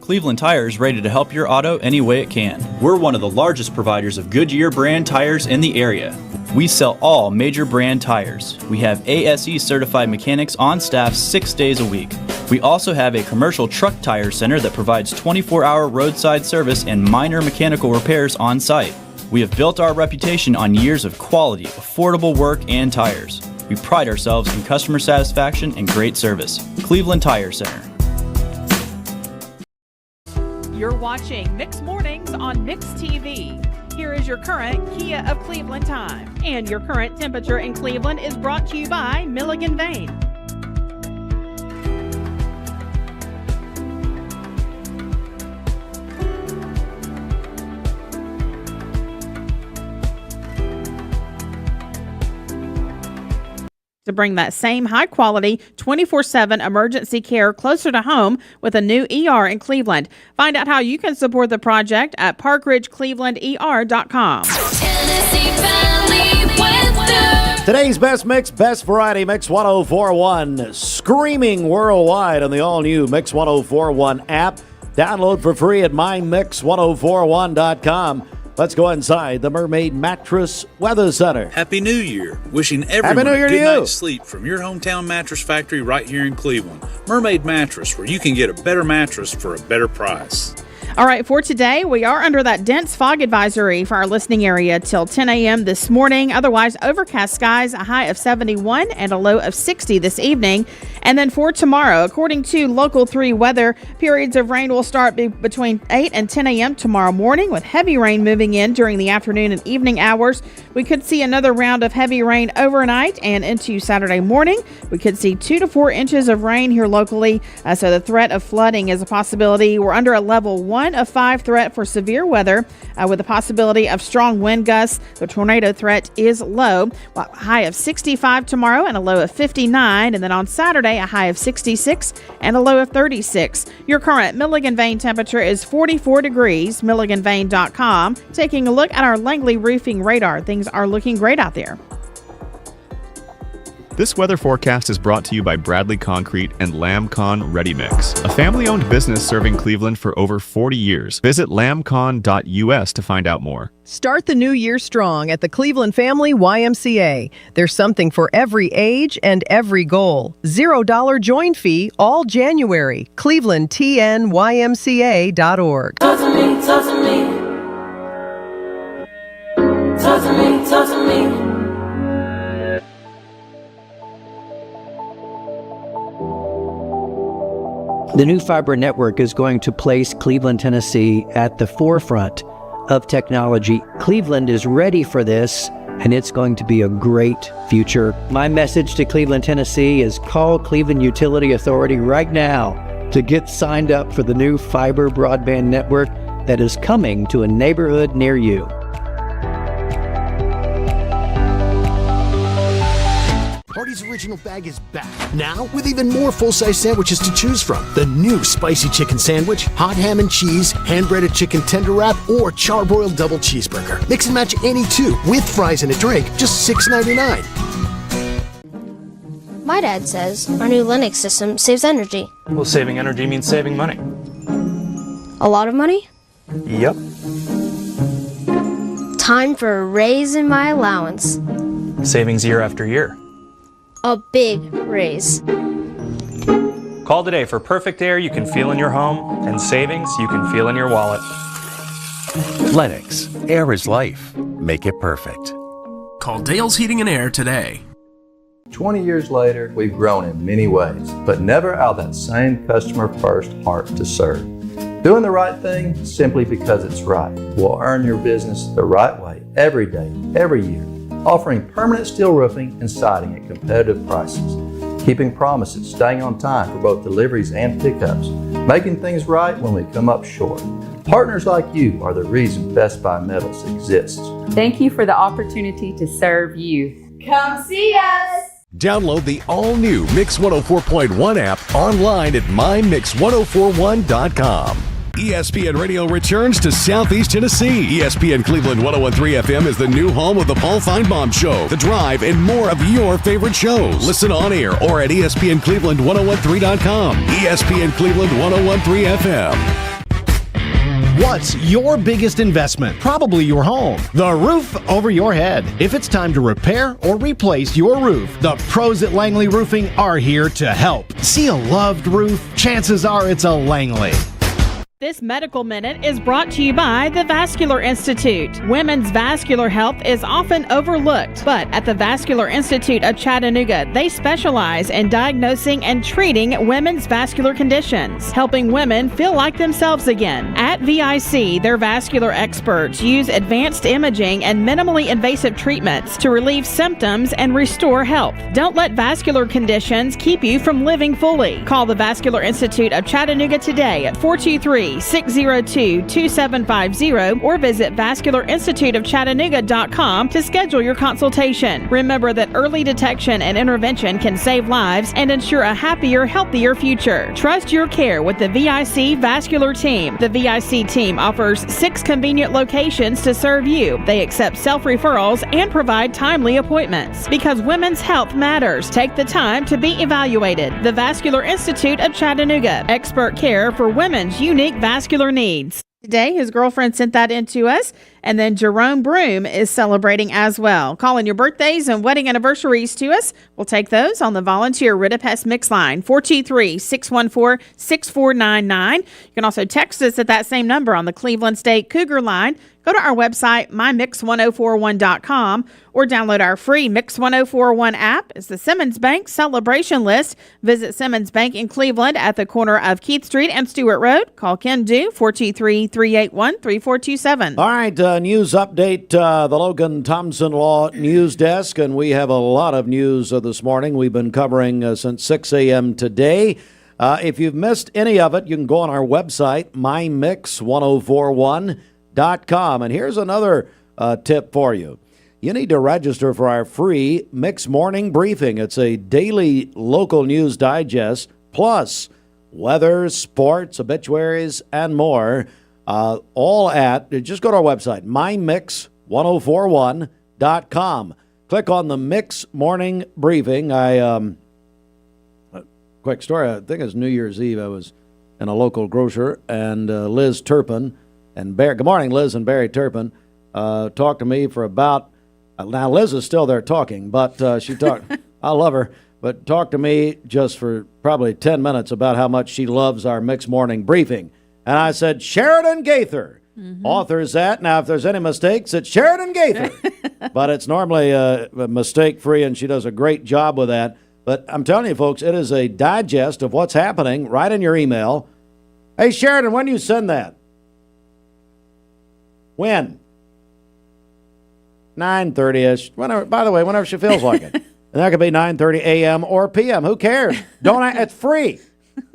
Speaker 12: Cleveland Tire is ready to help your auto any way it can. We're one of the largest providers of Goodyear brand tires in the area. We sell all major brand tires. We have ASE certified mechanics on staff 6 days a week. We also have a commercial truck tire center that provides 24-hour roadside service and minor mechanical repairs on site. We have built our reputation on years of quality, affordable work and tires. We pride ourselves in customer satisfaction and great service. Cleveland Tire Center.
Speaker 7: You're watching Mix Mornings on Mix TV. Here is your current Kia of Cleveland time. And your current temperature in Cleveland is brought to you by Milligan Vane. To bring that same high-quality 24/7 emergency care closer to home with a new ER in Cleveland. Find out how you can support the project at parkridgeclevelandER.com.
Speaker 4: Today's best mix, best variety, Mix 1041, screaming worldwide on the all-new Mix 1041 app. Download for free at mymix1041.com. Let's go inside the Mermaid Mattress Weather Center.
Speaker 2: Happy New Year. Wishing everyone
Speaker 4: Happy New Year
Speaker 2: a good
Speaker 4: to you.
Speaker 2: night's sleep from your hometown mattress factory right here in Cleveland. Mermaid Mattress, where you can get a better mattress for a better price.
Speaker 7: All right, for today, we are under that dense fog advisory for our listening area till 10 a.m. this morning. Otherwise, overcast skies, a high of 71 and a low of 60 this evening. And then for tomorrow, according to Local 3 weather, periods of rain will start between 8 and 10 a.m. tomorrow morning, with heavy rain moving in during the afternoon and evening hours. We could see another round of heavy rain overnight and into Saturday morning. We could see 2 to 4 inches of rain here locally, so the threat of flooding is a possibility. We're under a level 1 of 5 threat for severe weather, with the possibility of strong wind gusts. The tornado threat is low. Well, high of 65 tomorrow and a low of 59. And then on Saturday, a high of 66 and a low of 36. Your current Milligan Vane temperature is 44 degrees. MilliganVane.com. Taking a look at our Langley roofing radar. Things are looking great out there.
Speaker 5: This weather forecast is brought to you by Bradley Concrete and LamCon Ready Mix, a family-owned business serving Cleveland for over 40 years. Visit lamcon.us to find out more.
Speaker 14: Start the new year strong at the Cleveland Family YMCA. There's something for every age and every goal. $0 join fee all January. ClevelandTNYMCA.org.
Speaker 8: Talk to me, talk to me. Talk to me, talk to me.
Speaker 16: The new fiber network is going to place Cleveland, Tennessee at the forefront of technology. Cleveland is ready for this, and it's going to be a great future. My message to Cleveland, Tennessee is call Cleveland Utility Authority right now to get signed up for the new fiber broadband network that is coming to a neighborhood near you.
Speaker 21: Hardee's Original Bag is back, now with even more full-size sandwiches to choose from. The new spicy chicken sandwich, hot ham and cheese, hand-breaded chicken tender wrap, or charbroiled double cheeseburger. Mix and match any two, with fries and a drink, just $6.99.
Speaker 22: My dad says our new Linux system saves energy.
Speaker 23: Well, saving energy means saving money.
Speaker 22: A lot of money?
Speaker 23: Yep.
Speaker 22: Time for a raise in my allowance.
Speaker 23: Savings year after year.
Speaker 22: A big raise.
Speaker 23: Call today for perfect air you can feel in your home and savings you can feel in your wallet.
Speaker 24: Lennox. Air is life. Make it perfect.
Speaker 25: Call Dale's Heating and Air today.
Speaker 26: 20 years later, we've grown in many ways, but never out of that same customer-first heart to serve. Doing the right thing simply because it's right will earn your business the right way every day, every year. Offering permanent steel roofing and siding at competitive prices. Keeping promises, staying on time for both deliveries and pickups. Making things right when we come up short. Partners like you are the reason Best Buy Metals exists.
Speaker 27: Thank you for the opportunity to serve you.
Speaker 8: Come see us.
Speaker 31: Download the all-new Mix 104.1 app online at mymix1041.com. ESPN Radio returns to Southeast Tennessee. ESPN Cleveland 101.3 FM is the new home of the Paul Feinbaum Show, The Drive, and more of your favorite shows. Listen on air or at ESPNCleveland1013.com. ESPN Cleveland 101.3 FM.
Speaker 33: What's your biggest investment? Probably your home. The roof over your head. If it's time to repair or replace your roof, the pros at Langley Roofing are here to help. See a loved roof? Chances are it's a Langley.
Speaker 7: This Medical Minute is brought to you by the Vascular Institute. Women's vascular health is often overlooked, but at the Vascular Institute of Chattanooga, they specialize in diagnosing and treating women's vascular conditions, helping women feel like themselves again. At VIC, their vascular experts use advanced imaging and minimally invasive treatments to relieve symptoms and restore health. Don't let vascular conditions keep you from living fully. Call the Vascular Institute of Chattanooga today at 423-602-2750 or visit vascularinstituteofchattanooga.com to schedule your consultation. Remember that early detection and intervention can save lives and ensure a happier, healthier future. Trust your care with the VIC Vascular Team. The VIC team offers 6 convenient locations to serve you. They accept self-referrals and provide timely appointments. Because women's health matters, take the time to be evaluated. The Vascular Institute of Chattanooga. Expert care for women's unique vascular needs. Today, his girlfriend sent that in to us, and then Jerome Broom is celebrating as well. Calling your birthdays and wedding anniversaries to us. We'll take those on the volunteer Ridipest Mix line, 423-614-6499. You can also text us at that same number on the Cleveland State Cougar line. Go to our website, mymix1041.com, or download our free Mix 1041 app. It's the Simmons Bank Celebration List. Visit Simmons Bank in Cleveland at the corner of Keith Street and Stewart Road. Call Ken Dew, 423-381-3427.
Speaker 4: All right, news update, the Logan Thompson Law News Desk, and we have a lot of news this morning. We've been covering since 6 a.m. today. If you've missed any of it, you can go on our website, mymix1041.com. And here's another tip for you. You need to register for our free Mix Morning Briefing. It's a daily local news digest, plus weather, sports, obituaries, and more. All at, just go to our website, mymix1041.com. Click on the Mix Morning Briefing. Quick story, I think it's New Year's Eve. I was in a local grocer, and Liz Turpin and Barry, good morning, Liz and Barry Turpin, talked to me for about, now Liz is still there talking, but she talked, I love her, but talked to me just for probably 10 minutes about how much she loves our Mixed Morning Briefing. And I said, Sheridan Gaither authors that. Now, if there's any mistakes, it's Sheridan Gaither. But it's normally mistake-free, and she does a great job with that. But I'm telling you, folks, it is a digest of what's happening right in your email. Hey, Sheridan, when do you send that? When? 9:30ish. Whenever, by the way, whenever she feels like it. And that could be 9:30 a.m. or p.m. Who cares? It's free.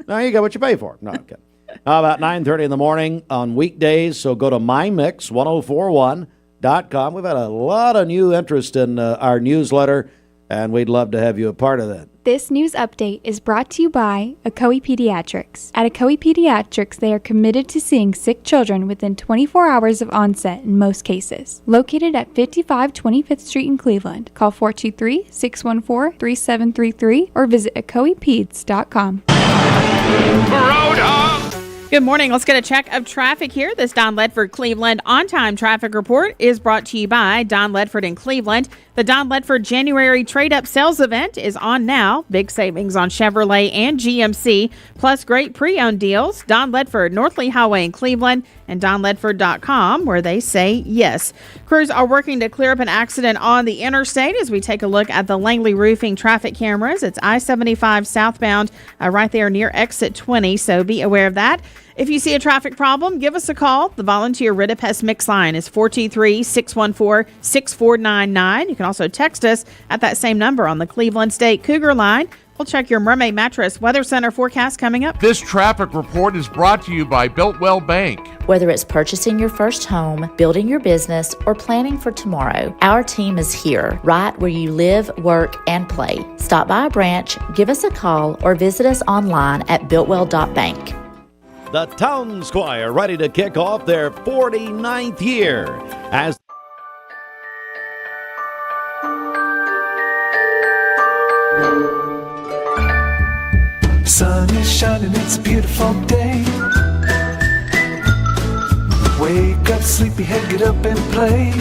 Speaker 4: No, you get what you pay for. No, okay. About 9:30 in the morning on weekdays, so go to mymix1041.com. We've had a lot of new interest in our newsletter, and we'd love to have you a part of that.
Speaker 1: This news update is brought to you by Ocoee Pediatrics. At Ocoee Pediatrics, they are committed to seeing sick children within 24 hours of onset in most cases. Located at 55 25th Street in Cleveland, call 423-614-3733 or visit ocoeepeds.com.
Speaker 7: Good morning. Let's get a check of traffic here. This Don Ledford Cleveland on-time traffic report is brought to you by Don Ledford in Cleveland. The Don Ledford January trade-up sales event is on now. Big savings on Chevrolet and GMC, plus great pre-owned deals. Don Ledford, North Lee Highway in Cleveland, and donledford.com, where they say yes. Crews are working to clear up an accident on the interstate as we take a look at the Langley Roofing traffic cameras. It's I-75 southbound right there near exit 20, so be aware of that. If you see a traffic problem, give us a call. The volunteer Ridipest Mix line is 423-614-6499. You can also text us at that same number on the Cleveland State Cougar line. We'll check your Mermaid Mattress Weather Center forecast coming up.
Speaker 3: This traffic report is brought to you by Builtwell Bank.
Speaker 6: Whether it's purchasing your first home, building your business, or planning for tomorrow, our team is here, right where you live, work, and play. Stop by a branch, give us a call, or visit us online at builtwell.bank.
Speaker 4: The Town Squire ready to kick off their 49th year as
Speaker 9: Sun is shining, it's a beautiful day. Wake up, sleepyhead, get up and play.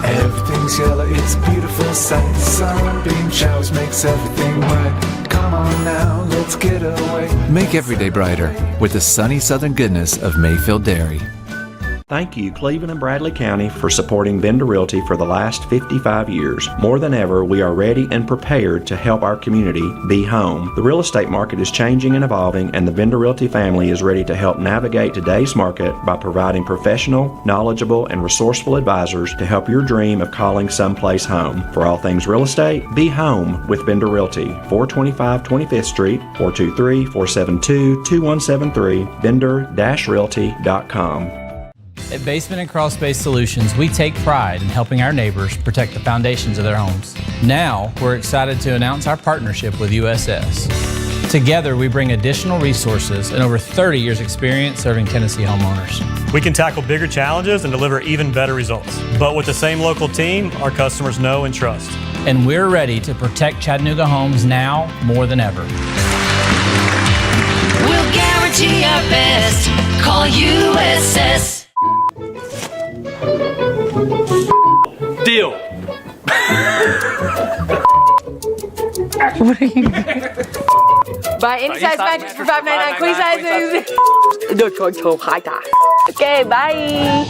Speaker 9: Everything's everything's yellow, it's a beautiful sight. Sunbeam showers makes everything right. Come on now, let's get away.
Speaker 10: Make every day brighter with the sunny southern goodness of Mayfield Dairy.
Speaker 11: Thank you, Cleveland and Bradley County, for supporting Vendor Realty for the last 55 years. More than ever, we are ready and prepared to help our community be home. The real estate market is changing and evolving, and the Vendor Realty family is ready to help navigate today's market by providing professional, knowledgeable, and resourceful advisors to help your dream of calling someplace home. For all things real estate, be home with Vendor Realty, 425 25th Street, 423-472-2173, vendor-realty.com.
Speaker 12: At Basement and Crawl Space Solutions, we take pride in helping our neighbors protect the foundations of their homes. Now, we're excited to announce our partnership with USS. Together, we bring additional resources and over 30 years experience serving Tennessee homeowners.
Speaker 23: We can tackle bigger challenges and deliver even better results. But with the same local team, our customers know and trust.
Speaker 12: And we're ready to protect Chattanooga homes now more than ever.
Speaker 8: We'll guarantee our best. Call USS.
Speaker 23: Deal.
Speaker 13: Buy any size mattress for $5.99. Queen size. Okay, bye.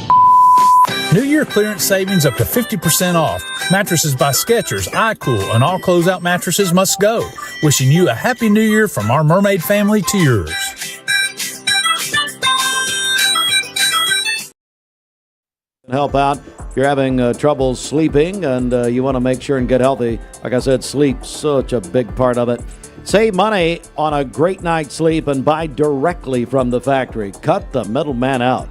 Speaker 2: New Year clearance savings up to 50% off. Mattresses by Skechers, iCool, and all closeout mattresses must go. Wishing you a happy new year from our mermaid family to yours.
Speaker 4: Help out if you're having trouble sleeping and you want to make sure and get healthy. Like I said, sleep's such a big part of it. Save money on a great night's sleep and buy directly from the factory. Cut the middleman out.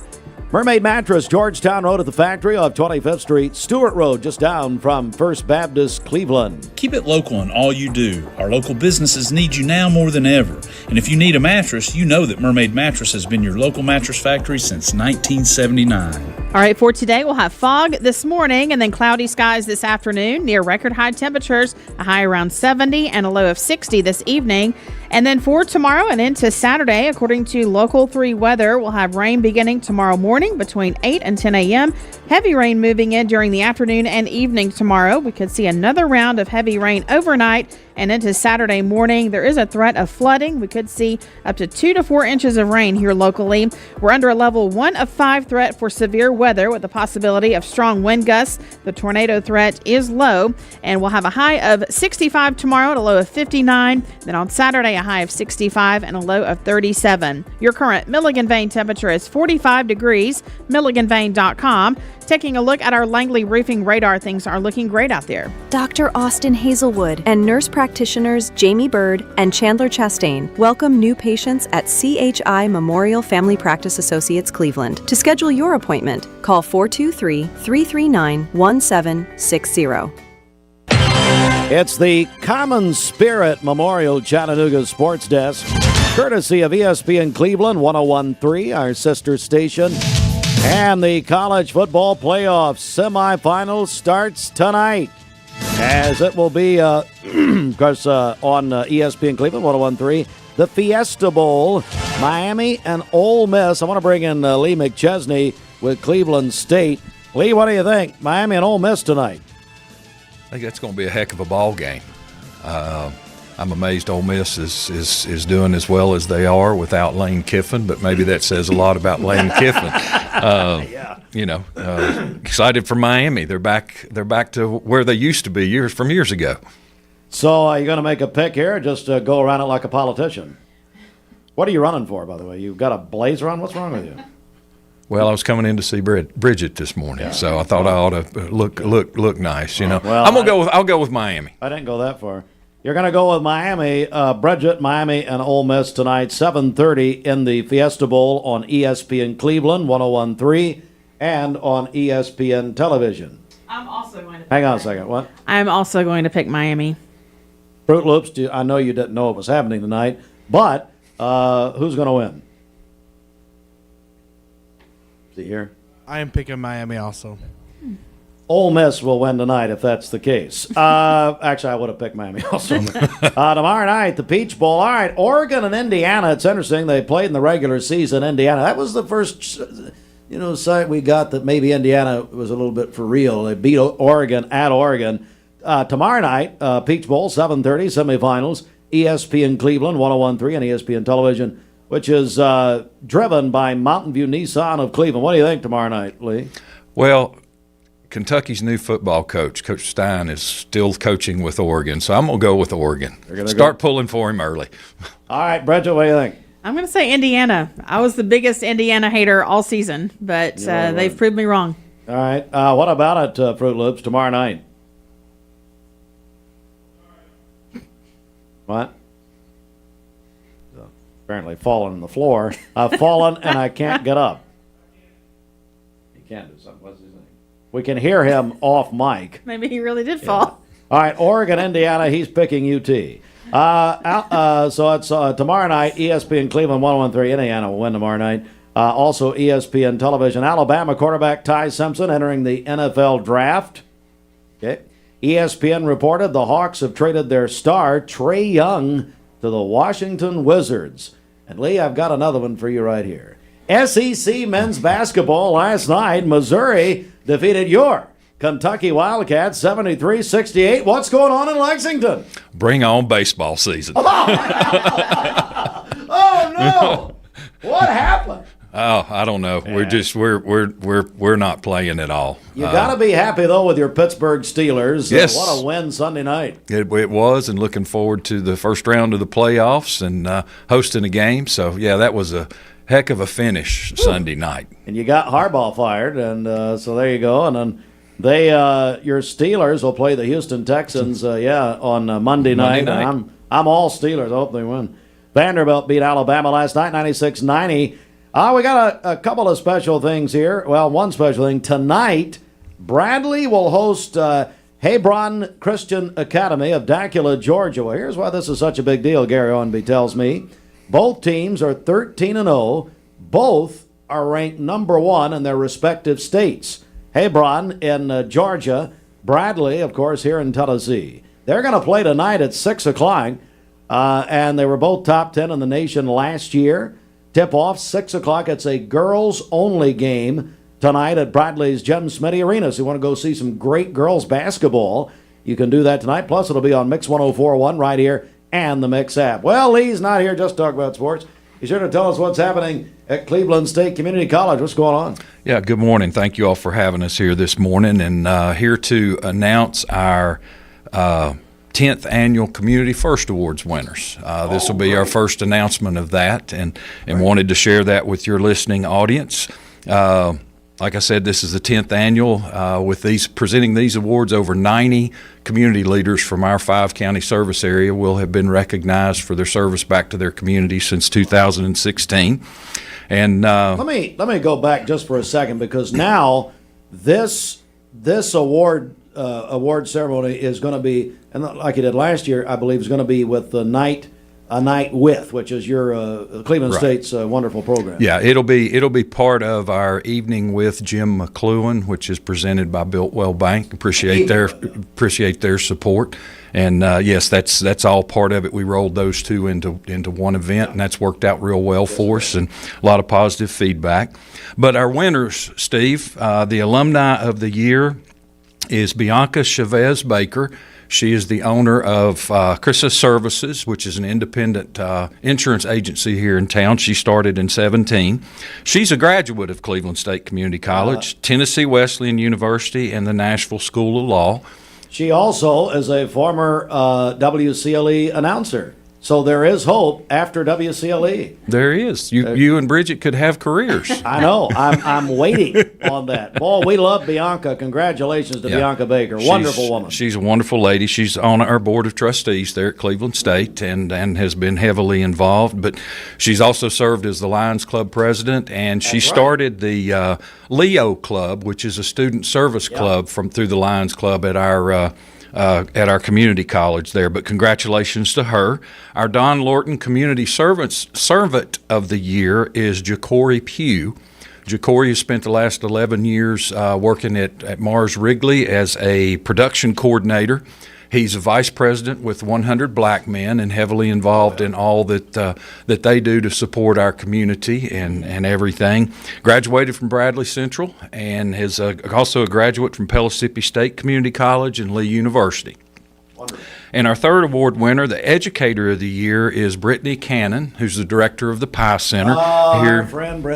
Speaker 4: Mermaid Mattress, Georgetown Road at the factory off 25th Street, Stewart Road just down from First Baptist, Cleveland.
Speaker 2: Keep it local in all you do. Our local businesses need you now more than ever. And if you need a mattress, you know that Mermaid Mattress has been your local mattress factory since 1979.
Speaker 7: All right, for today, we'll have fog this morning and then cloudy skies this afternoon near record high temperatures, a high around 70 and a low of 60 this evening. And then for tomorrow and into Saturday, according to Local 3 weather, we'll have rain beginning tomorrow morning between 8 and 10 a.m. Heavy rain moving in during the afternoon and evening tomorrow. We could see another round of heavy rain overnight and into Saturday morning. There is a threat of flooding. We could see up to 2 to 4 inches of rain here locally. We're under a level 1 of 5 threat for severe weather with the possibility of strong wind gusts. The tornado threat is low, and we'll have a high of 65 tomorrow and a low of 59. Then on Saturday, a high of 65 and a low of 37. Your current Milligan Vane temperature is 45 degrees. MilliganVane.com. Taking a look at our Langley roofing radar, things are looking great out there.
Speaker 15: Dr. Austin Hazelwood and nurse practitioners Jamie Bird and Chandler Chastain welcome new patients at CHI Memorial Family Practice Associates Cleveland. To schedule your appointment, call 423-339-1760.
Speaker 4: It's the Common Spirit Memorial Chattanooga Sports Desk, courtesy of ESPN Cleveland 101.3, our sister station. And the college football playoff semifinals starts tonight, as it will be, because on ESPN Cleveland 101.3, the Fiesta Bowl, Miami and Ole Miss. I want to bring in Lee McChesney with Cleveland State. Lee, what do you think? Miami and Ole Miss tonight.
Speaker 17: I think that's going to be a heck of a ball game. I'm amazed Ole Miss is doing as well as they are without Lane Kiffin, but maybe that says a lot about Lane Kiffin. Excited for Miami. They're back to where they used to be years ago.
Speaker 4: So are you going to make a pick here or just go around it like a politician? What are you running for, by the way? You've got a blazer on? What's wrong with you?
Speaker 17: Well, I was coming in to see Bridget this morning, so I thought I ought to look nice. You know, well, I'll go with Miami.
Speaker 4: I didn't go that far. You're going to go with Miami, Bridget, Miami, and Ole Miss tonight, 7:30 in the Fiesta Bowl on ESPN Cleveland 101.3 and on ESPN Television.
Speaker 7: I'm also going to.
Speaker 4: Hang on a second. What?
Speaker 7: I'm also going to pick Miami.
Speaker 4: Fruit Loops. I know you didn't know it was happening tonight, but who's going to win? See here.
Speaker 18: I am picking Miami also.
Speaker 4: Ole Miss will win tonight if that's the case. Actually, I would have picked Miami also. Tomorrow night, the Peach Bowl. All right, Oregon and Indiana. It's interesting. They played in the regular season. Indiana. That was the first sight we got that maybe Indiana was a little bit for real. They beat Oregon at Oregon. Tomorrow night, Peach Bowl, 7:30, semifinals. ESPN Cleveland, 101.3 and ESPN Television, which is driven by Mountain View Nissan of Cleveland. What do you think tomorrow night, Lee?
Speaker 17: Well, Kentucky's new football coach, Coach Stein, is still coaching with Oregon, so I'm going to go with Oregon. Start pulling for him early.
Speaker 4: All right, Bridget, what do you think?
Speaker 7: I'm going to say Indiana. I was the biggest Indiana hater all season, but they've proved me wrong.
Speaker 4: All right. What about it, Fruit Loops, tomorrow night? What? Apparently fallen on the floor. I've fallen and I can't get up. He can't do something. What's his name? We can hear him off mic.
Speaker 7: Maybe he really did fall.
Speaker 4: All right, Oregon, Indiana, he's picking UT. So it's tomorrow night, ESPN Cleveland, 101.3. Indiana will win tomorrow night. Also ESPN Television, Alabama quarterback Ty Simpson entering the NFL draft. Okay. ESPN reported the Hawks have traded their star, Trey Young, to the Washington Wizards. And Lee, I've got another one for you right here. SEC men's basketball last night, Missouri defeated your Kentucky Wildcats 73-68. What's going on in Lexington?
Speaker 17: Bring on baseball season.
Speaker 4: Oh no! What happened?
Speaker 17: Oh, I don't know. Yeah. We're not playing at all.
Speaker 4: You got to be happy though with your Pittsburgh Steelers.
Speaker 17: Yes.
Speaker 4: What a win Sunday night.
Speaker 17: It was, and looking forward to the first round of the playoffs and hosting a game. So yeah, that was a heck of a finish Sunday night.
Speaker 4: And you got Harbaugh fired, and so there you go. And then your Steelers will play the Houston Texans, on Monday night. And I'm all Steelers. I hope they win. Vanderbilt beat Alabama last night, 96-90. We got a couple of special things here. Well, one special thing. Tonight, Bradley will host Hebron Christian Academy of Dacula, Georgia. Well, here's why this is such a big deal, Gary Owenby tells me. Both teams are 13-0. Both are ranked number 1 in their respective states. Hebron in Georgia, Bradley, of course, here in Tennessee. They're going to play tonight at 6 o'clock, and they were both top 10 in the nation last year. Tip-off, 6 o'clock. It's a girls-only game tonight at Bradley's Jem Smitty Arena. So you want to go see some great girls basketball, you can do that tonight. Plus, it'll be on Mix 104.1 right here and the Mix app. Well, Lee's not here just to talk about sports. He's here to tell us what's happening at Cleveland State Community College. What's going on?
Speaker 17: Yeah, good morning. Thank you all for having us here this morning. And here to announce our 10th annual Community First Awards winners. This will be our first announcement of that, and wanted to share that with your listening audience. Like I said, this is the 10th annual. With presenting these awards, over 90 community leaders from our 5-county service area will have been recognized for their service back to their community since 2016. And
Speaker 4: let me go back just for a second, because now this award ceremony is going to be, and like you did last year, I believe, is going to be with the A Night With, which is your Cleveland State's wonderful program.
Speaker 17: Yeah, it'll be part of our Evening with Jim McLuhan, which is presented by Builtwell Bank. Appreciate their support, and yes, that's all part of it. We rolled those two into one event, and that's worked out real well for us, and a lot of positive feedback. But our winners, Steve, the alumni of the year is Bianca Chavez Baker. She is the owner of Chris's Services, which is an independent insurance agency here in town. She started in 2017. She's a graduate of Cleveland State Community College, Tennessee Wesleyan University, and the Nashville School of Law.
Speaker 4: She also is a former WCLE announcer. So there is hope after WCLE.
Speaker 17: There is. You and Bridget could have careers.
Speaker 4: I know. I'm waiting on that. Boy, we love Bianca. Congratulations to Bianca Baker. Wonderful woman.
Speaker 17: She's a wonderful lady. She's on our board of trustees there at Cleveland State and has been heavily involved. But she's also served as the Lions Club president, and she started the Leo Club, which is a student service club through the Lions Club at our community college there. But congratulations to her. Our Don Lorton Community Servant of the Year is Ja'Cory Pugh. Ja'Cory has spent the last 11 years working at Mars Wrigley as a production coordinator. He's a vice president with 100 Black Men and heavily involved in all that they do to support our community and everything. Graduated from Bradley Central and is also a graduate from Pellissippi State Community College and Lee University. Wonderful. And our third award winner, the Educator of the Year, is Brittany Cannon, who's the director of the Pike Center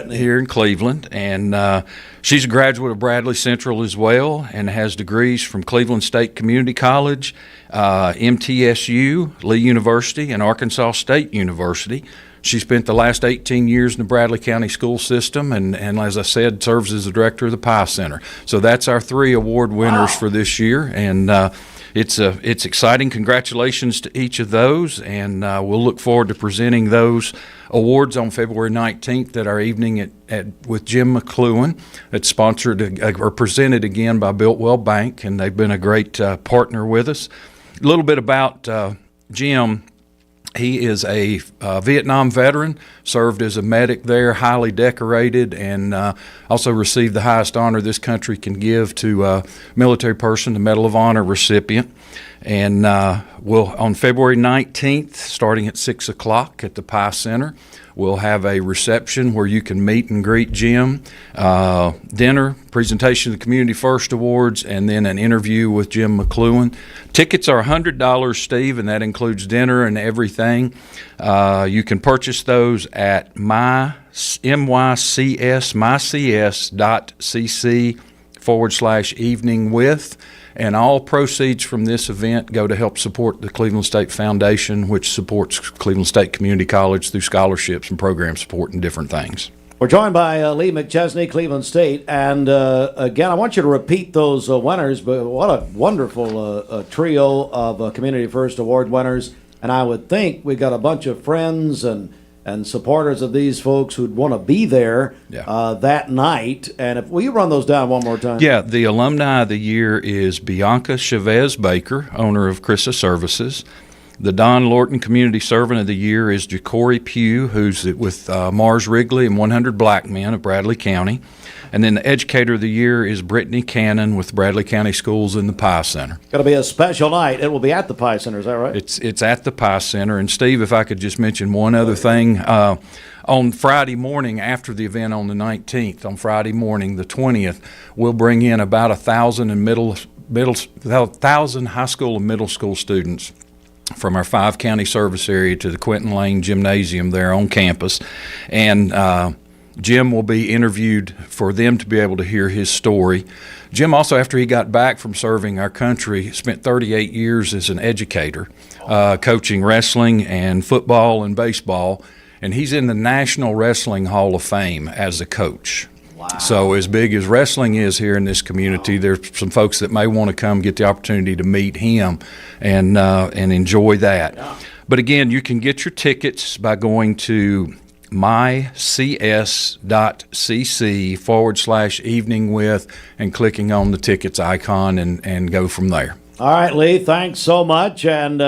Speaker 17: here in Cleveland. And she's a graduate of Bradley Central as well and has degrees from Cleveland State Community College, MTSU, Lee University, and Arkansas State University. She spent the last 18 years in the Bradley County school system and as I said, serves as the director of the Pike Center. So that's our 3 award winners for this year. And it's exciting. Congratulations to each of those, and we'll look forward to presenting those awards on February 19th at our evening with Jim McCluen. It's sponsored or presented again by Builtwell Bank, and they've been a great partner with us. A little bit about Jim. He is a Vietnam veteran, served as a medic there, highly decorated, and also received the highest honor this country can give to a military person, the Medal of Honor recipient. And on February 19th, starting at 6 o'clock at the Pike Center, we'll have a reception where you can meet and greet Jim, dinner, presentation of the Community First Awards, and then an interview with Jim McCluen. Tickets are $100, Steve, and that includes dinner and everything. You can purchase those at mycs.cc/evening with. And all proceeds from this event go to help support the Cleveland State Foundation, which supports Cleveland State Community College through scholarships and program support and different things.
Speaker 4: We're joined by Lee McChesney, Cleveland State. And again, I want you to repeat those winners, but what a wonderful trio of Community First Award winners. And I would think we got a bunch of friends and supporters of these folks who'd want to be there that night. And if will you run those down one more time? Yeah, the Alumni of the Year is Bianca Chavez Baker, owner of Chrissa Services. The Don Lorton Community Servant of the Year is Jacory Pugh, who's with Mars Wrigley and 100 Black Men of Bradley County. And then the Educator of the Year is Brittany Cannon with Bradley County Schools in the Pike Center. Going to be a special night. It will be at the Pike Center, is that right? It's at the Pike Center. And Steve, if I could just mention one other thing. On Friday morning after the event on the 19th, on Friday morning, the 20th, we'll bring in about 1,000 high school and middle school students from our 5-county service area to the Quentin Lane Gymnasium there on campus. And Jim will be interviewed for them to be able to hear his story. Jim also, after he got back from serving our country, spent 38 years as an educator, coaching wrestling and football and baseball, and he's in the National Wrestling Hall of Fame as a coach. Wow. So as big as wrestling is here in this community, there's some folks that may want to come get the opportunity to meet him and enjoy that. Yeah. But again, you can get your tickets by going to mycs.cc/evening with and clicking on the tickets icon and go from there. All right, Lee, thanks so much. And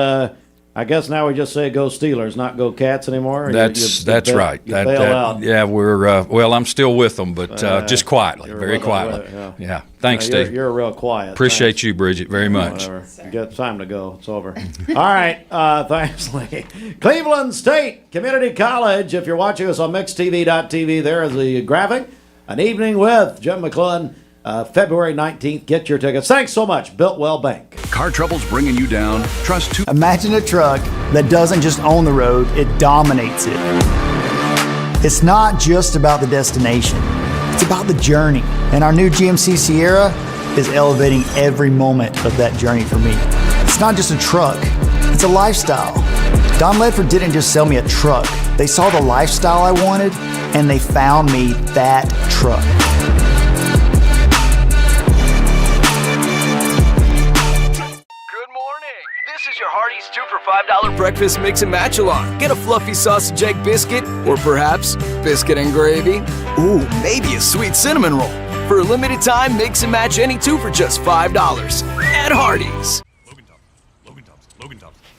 Speaker 4: I guess now we just say go Steelers, not go Cats anymore. That's right. You bail out. Yeah, we're I'm still with them, but just quietly, very quietly. Yeah. Thanks, Steve. You're real quiet. Appreciate you, Bridget, very much. You got time to go. It's over. All right. Thanks, Lee. Cleveland State Community College. If you're watching us on mixtv.tv, there is the graphic. An evening with Jim McCluen. February 19th. Get your tickets. Thanks so much, Builtwell Bank.
Speaker 5: Car trouble's bringing you down? Trust to.
Speaker 14: Imagine a truck that doesn't just own the road, it dominates it. It's not just about the destination, it's about the journey. And our new GMC Sierra is elevating every moment of that journey for me. It's not just a truck, it's a lifestyle. Don Ledford didn't just sell me a truck. They saw the lifestyle I wanted, and they found me that truck.
Speaker 16: Hardee's 2 for $5 breakfast mix and match along. Get a fluffy sausage egg biscuit, or perhaps biscuit and gravy. Ooh, maybe a sweet cinnamon roll. For a limited time, mix and match any 2 for just $5 at Hardee's.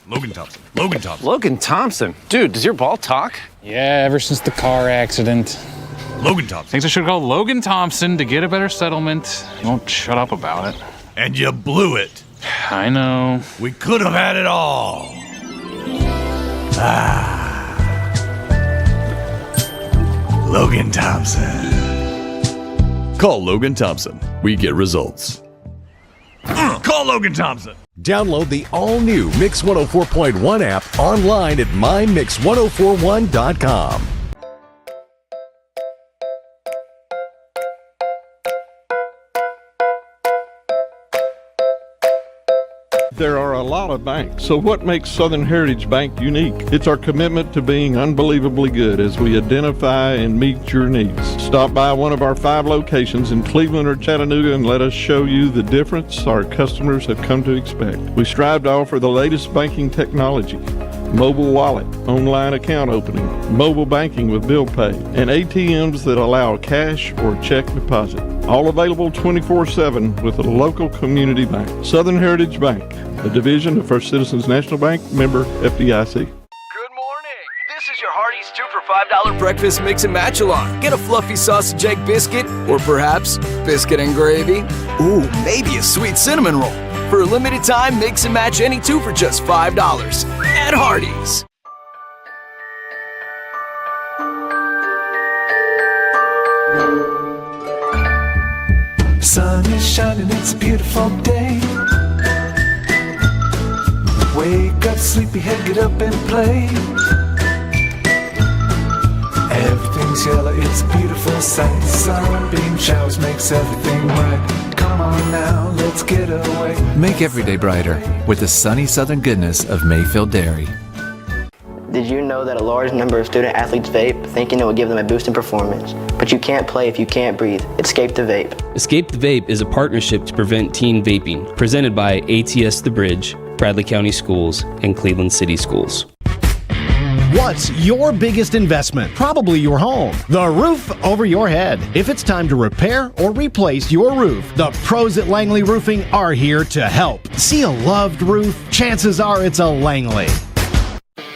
Speaker 19: Logan Thompson. Dude, does your ball talk?
Speaker 20: Yeah, ever since the car accident.
Speaker 19: Logan Thompson.
Speaker 20: Thinks I should call Logan Thompson to get a better settlement. He won't shut up about it.
Speaker 19: And you blew it.
Speaker 20: I know.
Speaker 1: We could have had it all. Logan Thompson.
Speaker 21: Call Logan Thompson. We get results.
Speaker 1: Call Logan Thompson.
Speaker 21: Download the all-new Mix 104.1 app online at mymix1041.com.
Speaker 22: There are a lot of banks, so what makes Southern Heritage Bank unique? It's our commitment to being unbelievably good as we identify and meet your needs. Stop by one of our 5 locations in Cleveland or Chattanooga and let us show you the difference our customers have come to expect. We strive to offer the latest banking technology, mobile wallet, online account opening, mobile banking with bill pay, and ATMs that allow cash or check deposit. All available 24/7 with a local community bank. Southern Heritage Bank, a division of First Citizens National Bank, member FDIC.
Speaker 16: This is your Hardee's 2 for $5 breakfast mix and match along. Get a fluffy sausage egg biscuit, or perhaps biscuit and gravy. Ooh, maybe a sweet cinnamon roll. For a limited time, mix and match any 2 for just $5 at Hardee's.
Speaker 9: Sun is shining, it's a beautiful day. Wake up, sleepyhead, get up and play. Everything's yellow, it's a beautiful sight. Sunbeam showers makes everything right. Come on now, let's get away.
Speaker 10: Make every day brighter with the sunny southern goodness of Mayfield Dairy.
Speaker 24: Did you know that a large number of student athletes vape, thinking it will give them a boost in performance? But you can't play if you can't breathe. Escape the vape.
Speaker 25: Escape the Vape is a partnership to prevent teen vaping, presented by ATS The Bridge, Bradley County Schools, and Cleveland City Schools.
Speaker 26: What's your biggest investment? Probably your home. The roof over your head. If it's time to repair or replace your roof, the pros at Langley Roofing are here to help. See a loved roof? Chances are it's a Langley.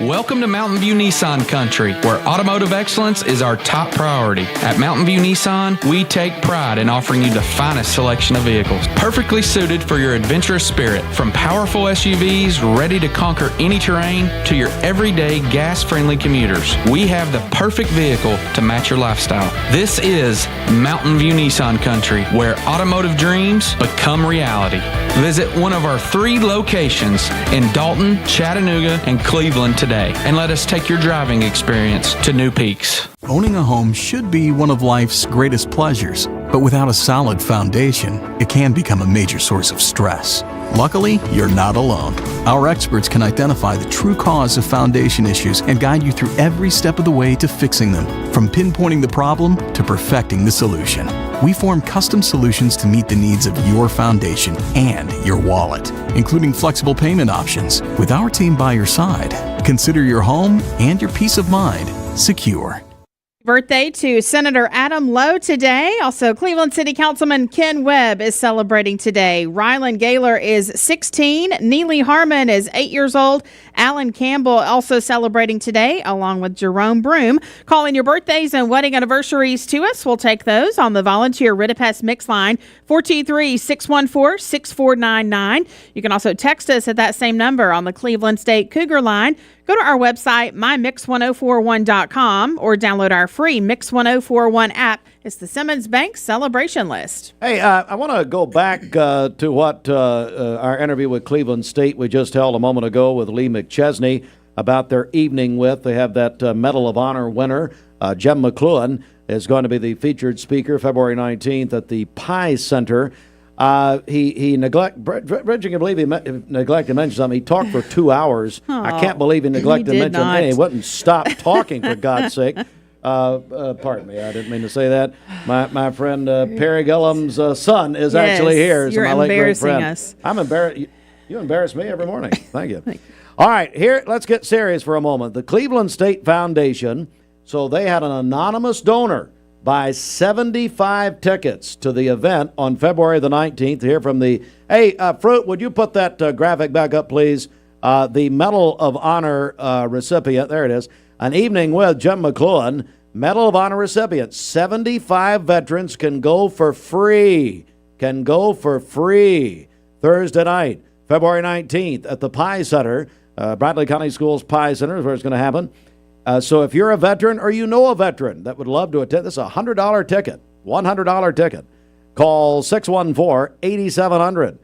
Speaker 27: Welcome to Mountain View Nissan Country, where automotive excellence is our top priority. At Mountain View Nissan, we take pride in offering you the finest selection of vehicles, perfectly suited for your adventurous spirit. From powerful SUVs ready to conquer any terrain to your everyday gas-friendly commuters, we have the perfect vehicle to match your lifestyle. This is Mountain View Nissan Country, where automotive dreams become reality. Visit one of our 3 locations in Dalton, Chattanooga, and Cleveland today, and let us take your driving experience to new peaks.
Speaker 28: Owning a home should be one of life's greatest pleasures, but without a solid foundation, it can become a major source of stress. Luckily, you're not alone. Our experts can identify the true cause of foundation issues and guide you through every step of the way to fixing them, from pinpointing the problem to perfecting the solution. We form custom solutions to meet the needs of your foundation and your wallet, including flexible payment options. With our team by your side, consider your home and your peace of mind secure.
Speaker 7: Birthday to Senator Adam Lowe today. Also, Cleveland City Councilman Ken Webb is celebrating today. Rylan Gaylor is 16. Neely Harmon is 8 years old. Alan Campbell also celebrating today, along with Jerome Broom. Calling your birthdays and wedding anniversaries to us. We'll take those on the volunteer Ritipest Mix line, 423-614-6499. You can also text us at that same number on the Cleveland State Cougar line. Go to our website, mymix1041.com, or download our free Mix 1041 app. It's the Simmons Bank celebration list.
Speaker 4: Hey, I want to go back to what our interview with Cleveland State we just held a moment ago with Lee McChesney about their evening with. They have that Medal of Honor winner, Jem McClellan, is going to be the featured speaker February 19th at the Pi Center. He neglected to mention something. He talked for 2 hours. I can't believe he neglected to mention anything. He wouldn't stop talking, for God's sake. Pardon me, I didn't mean to say that. My friend Perry Gillum's son is actually here.
Speaker 7: You're
Speaker 4: my late great friend.
Speaker 7: us.
Speaker 4: I'm embarrassed. You embarrass me every morning. Thank you. All right, here, let's get serious for a moment. The Cleveland State Foundation, so they had an anonymous donor buy 75 tickets to the event on February the 19th. Hear from the, hey, Fruit, would you put that graphic back up, please? The Medal of Honor recipient, there it is, an evening with Jem McClellan, Medal of Honor recipient. 75 veterans can go for free. Thursday night, February 19th at the Pie Center, Bradley County Schools Pie Center is where it's going to happen. So if you're a veteran or you know a veteran that would love to attend, this is a $100 ticket, $100 ticket. Call 614-8700.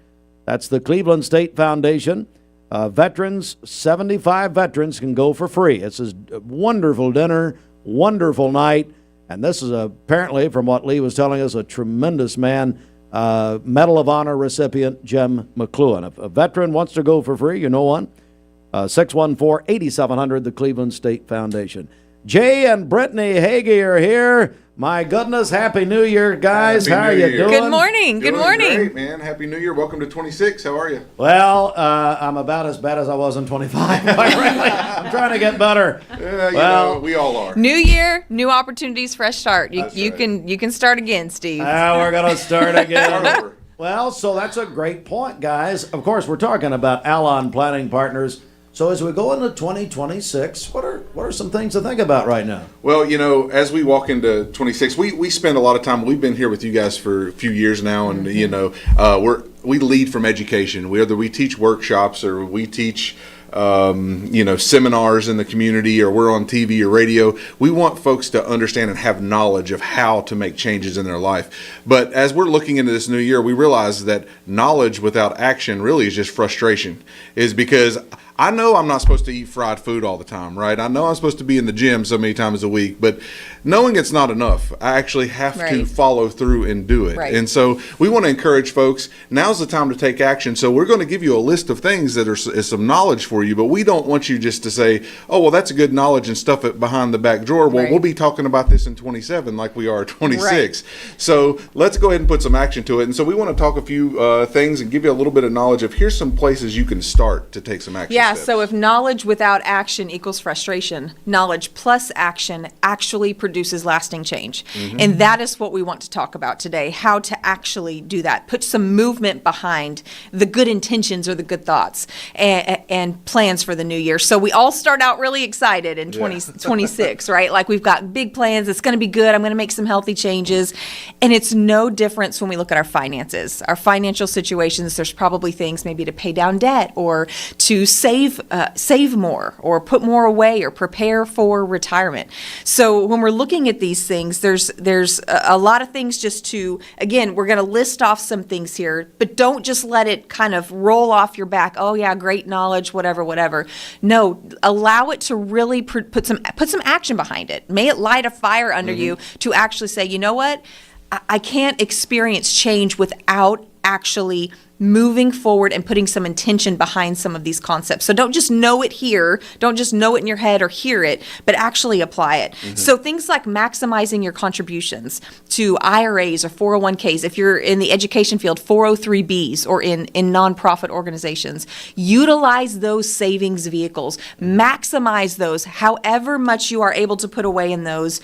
Speaker 4: That's the Cleveland State Foundation. Veterans, 75 veterans can go for free. It's a wonderful dinner, wonderful night, and this is apparently, from what Lee was telling us, a tremendous man. Medal of Honor recipient Jim McCluhan. If a veteran wants to go for free, you know one. 614-8700, the Cleveland State Foundation. Jay and Brittany Hagee are here. My goodness, Happy New Year, guys. How are you doing?
Speaker 2: Good morning. Good morning.
Speaker 3: Great, man. Happy New Year. Welcome to 26. How are you?
Speaker 4: Well, I'm about as bad as I was in 25. I'm trying to get better.
Speaker 3: Well, we all are.
Speaker 2: New year, new opportunities, fresh start. You can start again, Steve.
Speaker 4: We're going to start again. Well, so that's a great point, guys. Of course, we're talking about Alon Planning Partners. So as we go into 2026, what are some things to think about right now?
Speaker 3: Well, as we walk into 26, we spend a lot of time. We've been here with you guys for a few years now, and we lead from education. Whether we teach workshops or we teach seminars in the community, or we're on TV or radio, we want folks to understand and have knowledge of how to make changes in their life. But as we're looking into this new year, we realize that knowledge without action really is just frustration. Is because I know I'm not supposed to eat fried food all the time, right? I know I'm supposed to be in the gym so many times a week, but knowing it's not enough, I actually have to follow through and do it. Right. And so we want to encourage folks, now's the time to take action. So we're going to give you a list of things that is some knowledge for you, but we don't want you just to say, oh, well, that's a good knowledge and stuff it behind the back drawer. Well, we'll be talking about this in 27 like we are 26. Right. So let's go ahead and put some action to it. And so we want to talk a few things and give you a little bit of knowledge of here's some places you can start to take some action.
Speaker 2: Yeah, so if knowledge without action equals frustration, knowledge plus action actually produces lasting change. Mm-hmm. And that is what we want to talk about today, how to actually do that. Put some movement behind the good intentions or the good thoughts and plans for the new year. So we all start out really excited in 2026, right? Like we've got big plans. It's going to be good. I'm going to make some healthy changes. And it's no difference when we look at our finances, our financial situations. There's probably things maybe to pay down debt or to save more or put more away or prepare for retirement. So when we're looking at these things, there's a lot of things just to, again, we're going to list off some things here, but don't just let it kind of roll off your back. Oh yeah, great knowledge, whatever. No, allow it to really put some action behind it. May it light a fire under you to actually say, you know what? I can't experience change without actually moving forward and putting some intention behind some of these concepts. So don't just know it here, don't just know it in your head or hear it, but actually apply it. Mm-hmm. So things like maximizing your contributions to IRAs or 401ks, if you're in the education field, 403Bs or in nonprofit organizations, utilize those savings vehicles, maximize those, however much you are able to put away in those.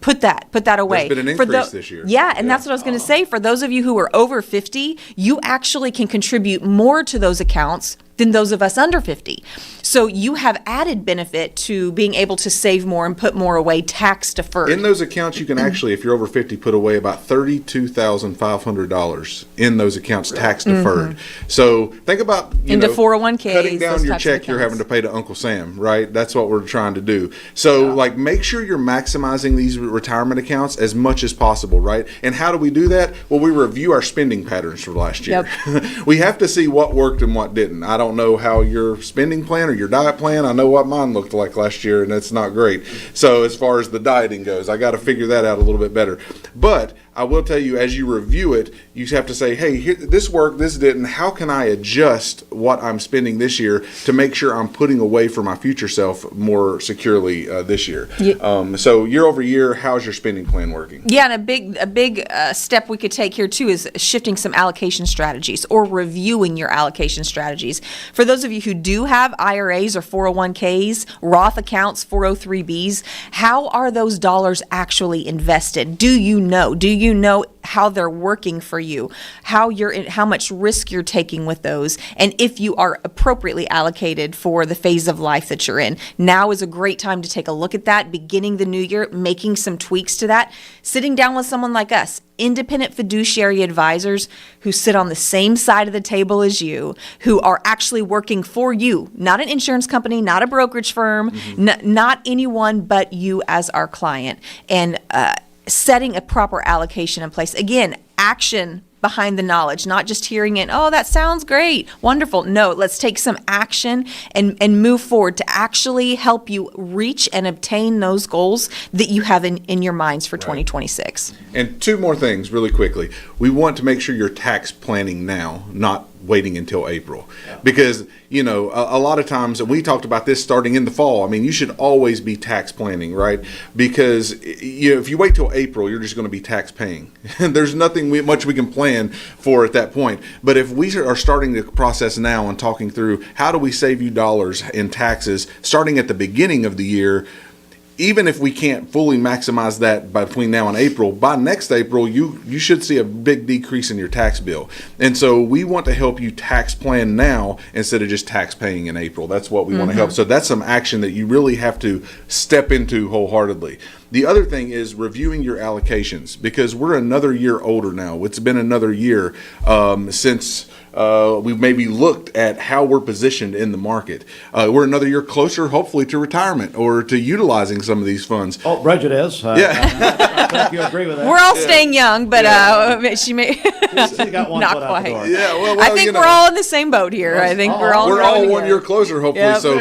Speaker 2: Put that away.
Speaker 3: There's been an increase this year.
Speaker 2: Yeah, and that's what I was going to say. For those of you who are over 50, you actually can contribute more to those accounts than those of us under 50. So you have added benefit to being able to save more and put more away tax deferred.
Speaker 3: In those accounts, you can actually, if you're over 50, put away about $32,500 in those accounts tax deferred. Mm-hmm. So think about,
Speaker 2: into 401ks,
Speaker 3: cutting down your check you're having to pay to Uncle Sam, right? That's what we're trying to do. So make sure you're maximizing these retirement accounts as much as possible, right? And how do we do that? Well, we review our spending patterns for last year. Yep. We have to see what worked and what didn't. I don't know how your spending plan or your diet plan, I know what mine looked like last year, and it's not great. So as far as the dieting goes, I got to figure that out a little bit better. But I will tell you, as you review it, you have to say, hey, here, this worked, this didn't. How can I adjust what I'm spending this year to make sure I'm putting away for my future self more securely this year? Yeah. So year over year, how's your spending plan working?
Speaker 2: Yeah, and a big step we could take here, too, is shifting some allocation strategies or reviewing your allocation strategies. For those of you who do have IRAs or 401ks, Roth accounts, 403Bs, how are those dollars actually invested? Do you know? Do you you know how they're working for you, how much risk you're taking with those, and if you are appropriately allocated for the phase of life that you're in. Now is a great time to take a look at that, beginning the new year, making some tweaks to that, sitting down with someone like us, independent fiduciary advisors who sit on the same side of the table as you, who are actually working for you, not an insurance company, not a brokerage firm, not anyone but you as our client, and setting a proper allocation in place. Again, action behind the knowledge, not just hearing it, oh, that sounds great, wonderful. No, let's take some action and move forward to actually help you reach and obtain those goals that you have in your minds for 2026.
Speaker 3: And two more things really quickly. We want to make sure you're tax planning now, not waiting until April. Because, you know, a lot of times, and we talked about this starting in the fall, I mean, you should always be tax planning, right? Because if you wait till April, you're just going to be tax paying. There's nothing much we can plan for at that point. But if we are starting the process now and talking through how do we save you dollars in taxes starting at the beginning of the year, even if we can't fully maximize that between now and April, by next April, you should see a big decrease in your tax bill. And so we want to help you tax plan now instead of just tax paying in April. That's what we want to help. So that's some action that you really have to step into wholeheartedly. The other thing is reviewing your allocations, because we're another year older now. It's been another year since we've maybe looked at how we're positioned in the market. We're another year closer, hopefully, to retirement or to utilizing some of these funds.
Speaker 4: Oh, Bridget is. I think you agree with that.
Speaker 2: We're all staying young, but she may
Speaker 4: got one
Speaker 2: not
Speaker 4: foot out
Speaker 2: quite.
Speaker 4: the door.
Speaker 3: Yeah, well,
Speaker 2: I think we're all in the same boat here. I think we're all
Speaker 3: 1 year closer, hopefully.
Speaker 2: Yep.
Speaker 3: So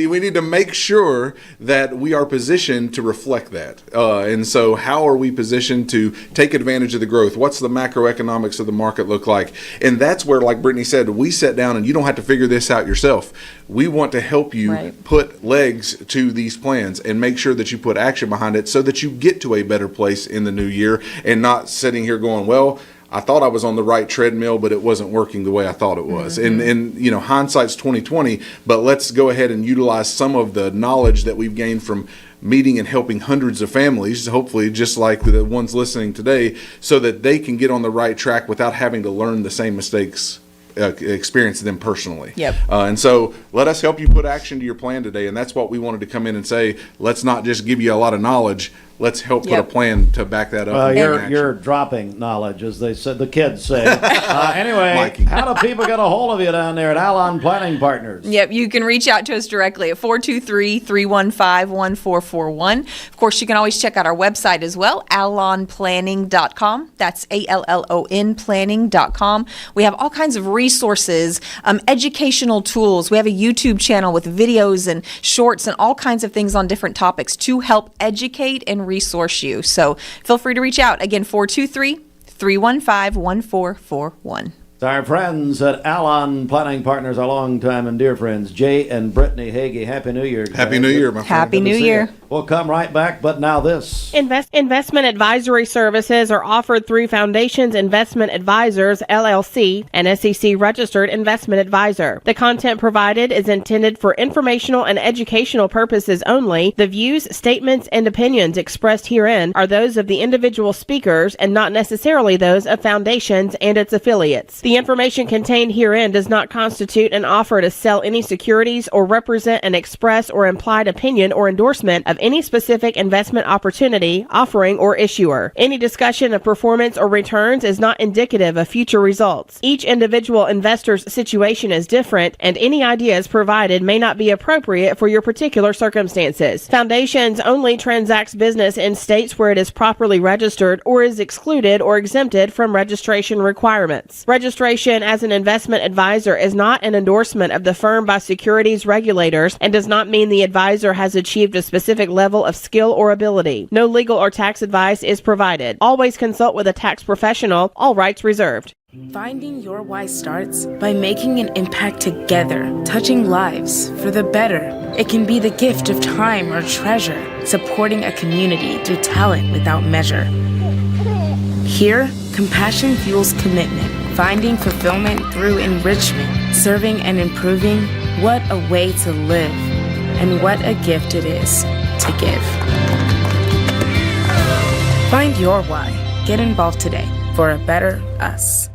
Speaker 3: we need to make sure that we are positioned to reflect that. And so how are we positioned to take advantage of the growth? What's the macroeconomics of the market look like? And that's where, like Brittany said, we sit down and you don't have to figure this out yourself. We want to help you put legs to these plans and make sure that you put action behind it so that you get to a better place in the new year and not sitting here going, well, I thought I was on the right treadmill, but it wasn't working the way I thought it was. And you know, hindsight's 20/20, but let's go ahead and utilize some of the knowledge that we've gained from meeting and helping hundreds of families, hopefully just like the ones listening today, so that they can get on the right track without having to learn the same mistakes, experience them personally. And so let us help you put action to your plan today. And that's what we wanted to come in and say. Let's not just give you a lot of knowledge. Let's help put a plan to back that up.
Speaker 4: You're dropping knowledge, as they said, the kids say. Anyway, Mikey, how do people get a hold of you down there at Alon Planning Partners?
Speaker 2: Yep, you can reach out to us directly at 423-315-1441. Of course, you can always check out our website as well, alonplanning.com. That's ALLON planning.com. We have all kinds of resources, educational tools. We have a YouTube channel with videos and shorts and all kinds of things on different topics to help educate and resource you. So feel free to reach out. Again, 423-315-1441.
Speaker 4: Our friends at Alon Planning Partners, our longtime and dear friends, Jay and Brittany Hagee. Happy New Year.
Speaker 3: Happy New Year, my friend.
Speaker 2: Happy New Year.
Speaker 4: We'll come right back, but now this.
Speaker 7: Investment advisory services are offered through Foundations Investment Advisors, LLC, an SEC-registered investment advisor. The content provided is intended for informational and educational purposes only. The views, statements, and opinions expressed herein are those of the individual speakers and not necessarily those of Foundations and its affiliates. The information contained herein does not constitute an offer to sell any securities or represent an express or implied opinion or endorsement of any specific investment opportunity, offering, or issuer. Any discussion of performance or returns is not indicative of future results. Each individual investor's situation is different, and any ideas provided may not be appropriate for your particular circumstances. Foundations only transacts business in states where it is properly registered or is excluded or exempted from registration requirements. Registration as an investment advisor is not an endorsement of the firm by securities regulators and does not mean the advisor has achieved a specific level of skill or ability. No legal or tax advice is provided. Always consult with a tax professional. All rights reserved.
Speaker 6: Finding your why starts by making an impact together, touching lives for the better. It can be the gift of time or treasure, supporting a community through talent without measure. Here, compassion fuels commitment, finding fulfillment through enrichment, serving and improving. What a way to live, and what a gift it is to give. Find your why Get involved today for a better us.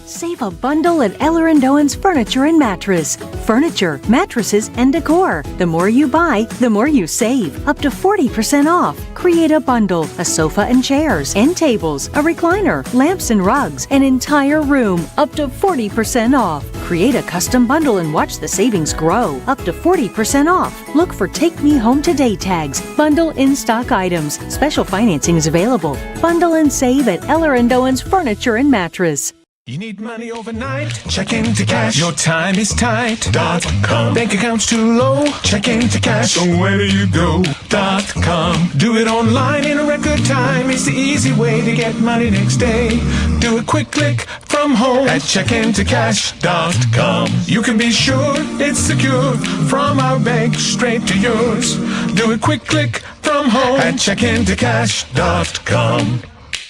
Speaker 8: Save a bundle at Eller & Owen's Furniture and Mattress. Furniture, mattresses, and decor. The more you buy, the more you save. Up to 40% off. Create a bundle, a sofa and chairs, end tables, a recliner, lamps and rugs, an entire room. Up to 40% off. Create a custom bundle and watch the savings grow. Up to 40% off. Look for Take Me Home Today tags. Bundle in-stock items. Special financing is available. Bundle and save at Eller & Owen's Furniture and Mattress.
Speaker 9: You need money overnight? Check into cash. Your time is tight.com. Bank account's too low? Check into cash. So where do you go.com? Do it online in a record time. It's the easy way to get money next day. Do a quick click from home at checkintocash.com. You can be sure it's secure from our bank straight to yours. Do a quick click from home at checkintocash.com.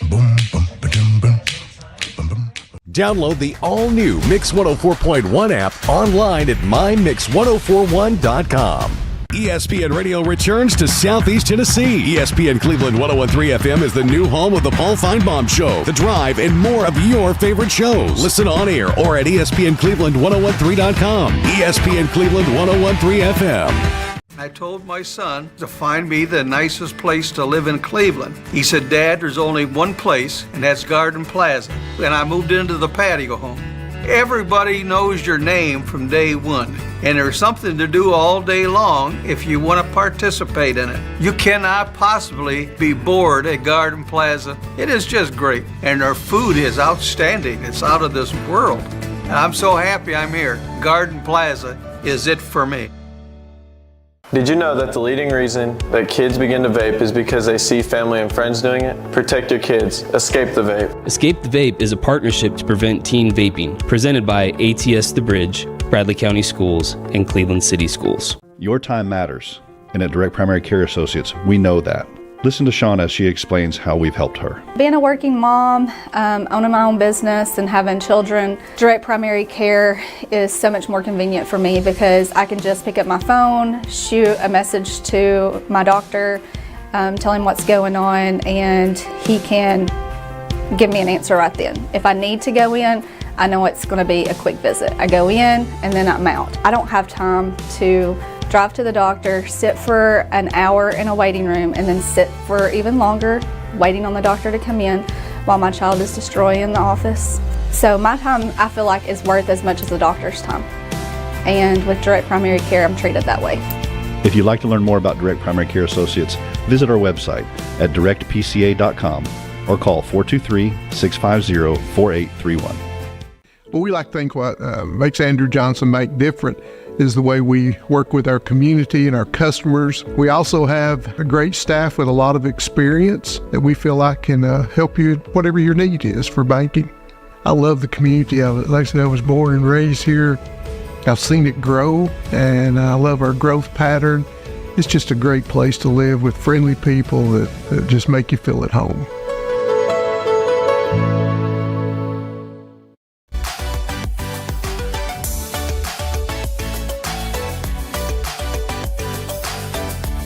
Speaker 9: Boom, boom, ba-dum, boom.
Speaker 21: Download the all-new Mix 104.1 app online at mymix1041.com. ESPN Radio returns to Southeast Tennessee. ESPN Cleveland 101.3 FM is the new home of the Paul Feinbaum Show, The Drive, and more of your favorite shows. Listen on air or at ESPNCleveland1013.com. ESPN Cleveland 101.3 FM.
Speaker 11: I told my son to find me the nicest place to live in Cleveland. He said, Dad, there's only one place, and that's Garden Plaza. And I moved into the patio home. Everybody knows your name from day one, and there's something to do all day long if you want to participate in it. You cannot possibly be bored at Garden Plaza. It is just great, and their food is outstanding. It's out of this world. And I'm so happy I'm here. Garden Plaza is it for me.
Speaker 12: Did you know that the leading reason that kids begin to vape is because they see family and friends doing it? Protect your kids. Escape the Vape.
Speaker 25: Escape the Vape is a partnership to prevent teen vaping, presented by ATS The Bridge, Bradley County Schools, and Cleveland City Schools.
Speaker 13: Your time matters, and at Direct Primary Care Associates, we know that. Listen to Shawn as she explains how we've helped her.
Speaker 15: Being a working mom, owning my own business and having children, Direct Primary Care is so much more convenient for me because I can just pick up my phone, shoot a message to my doctor, tell him what's going on, and he can give me an answer right then. If I need to go in, I know it's going to be a quick visit. I go in and then I'm out. I don't have time to drive to the doctor, sit for an hour in a waiting room, and then sit for even longer waiting on the doctor to come in while my child is destroying the office. So my time, I feel like, is worth as much as the doctor's time. And with Direct Primary Care, I'm treated that way.
Speaker 13: If you'd like to learn more about Direct Primary Care Associates, visit our website at directpca.com or call 423-650-4831.
Speaker 17: Well, we like to think what makes Andrew Johnson make different is the way we work with our community and our customers. We also have a great staff with a lot of experience that we feel like can help you whatever your need is for banking. I love the community of it. Like I said, I was born and raised here. I've seen it grow, and I love our growth pattern. It's just a great place to live with friendly people that just make you feel at home.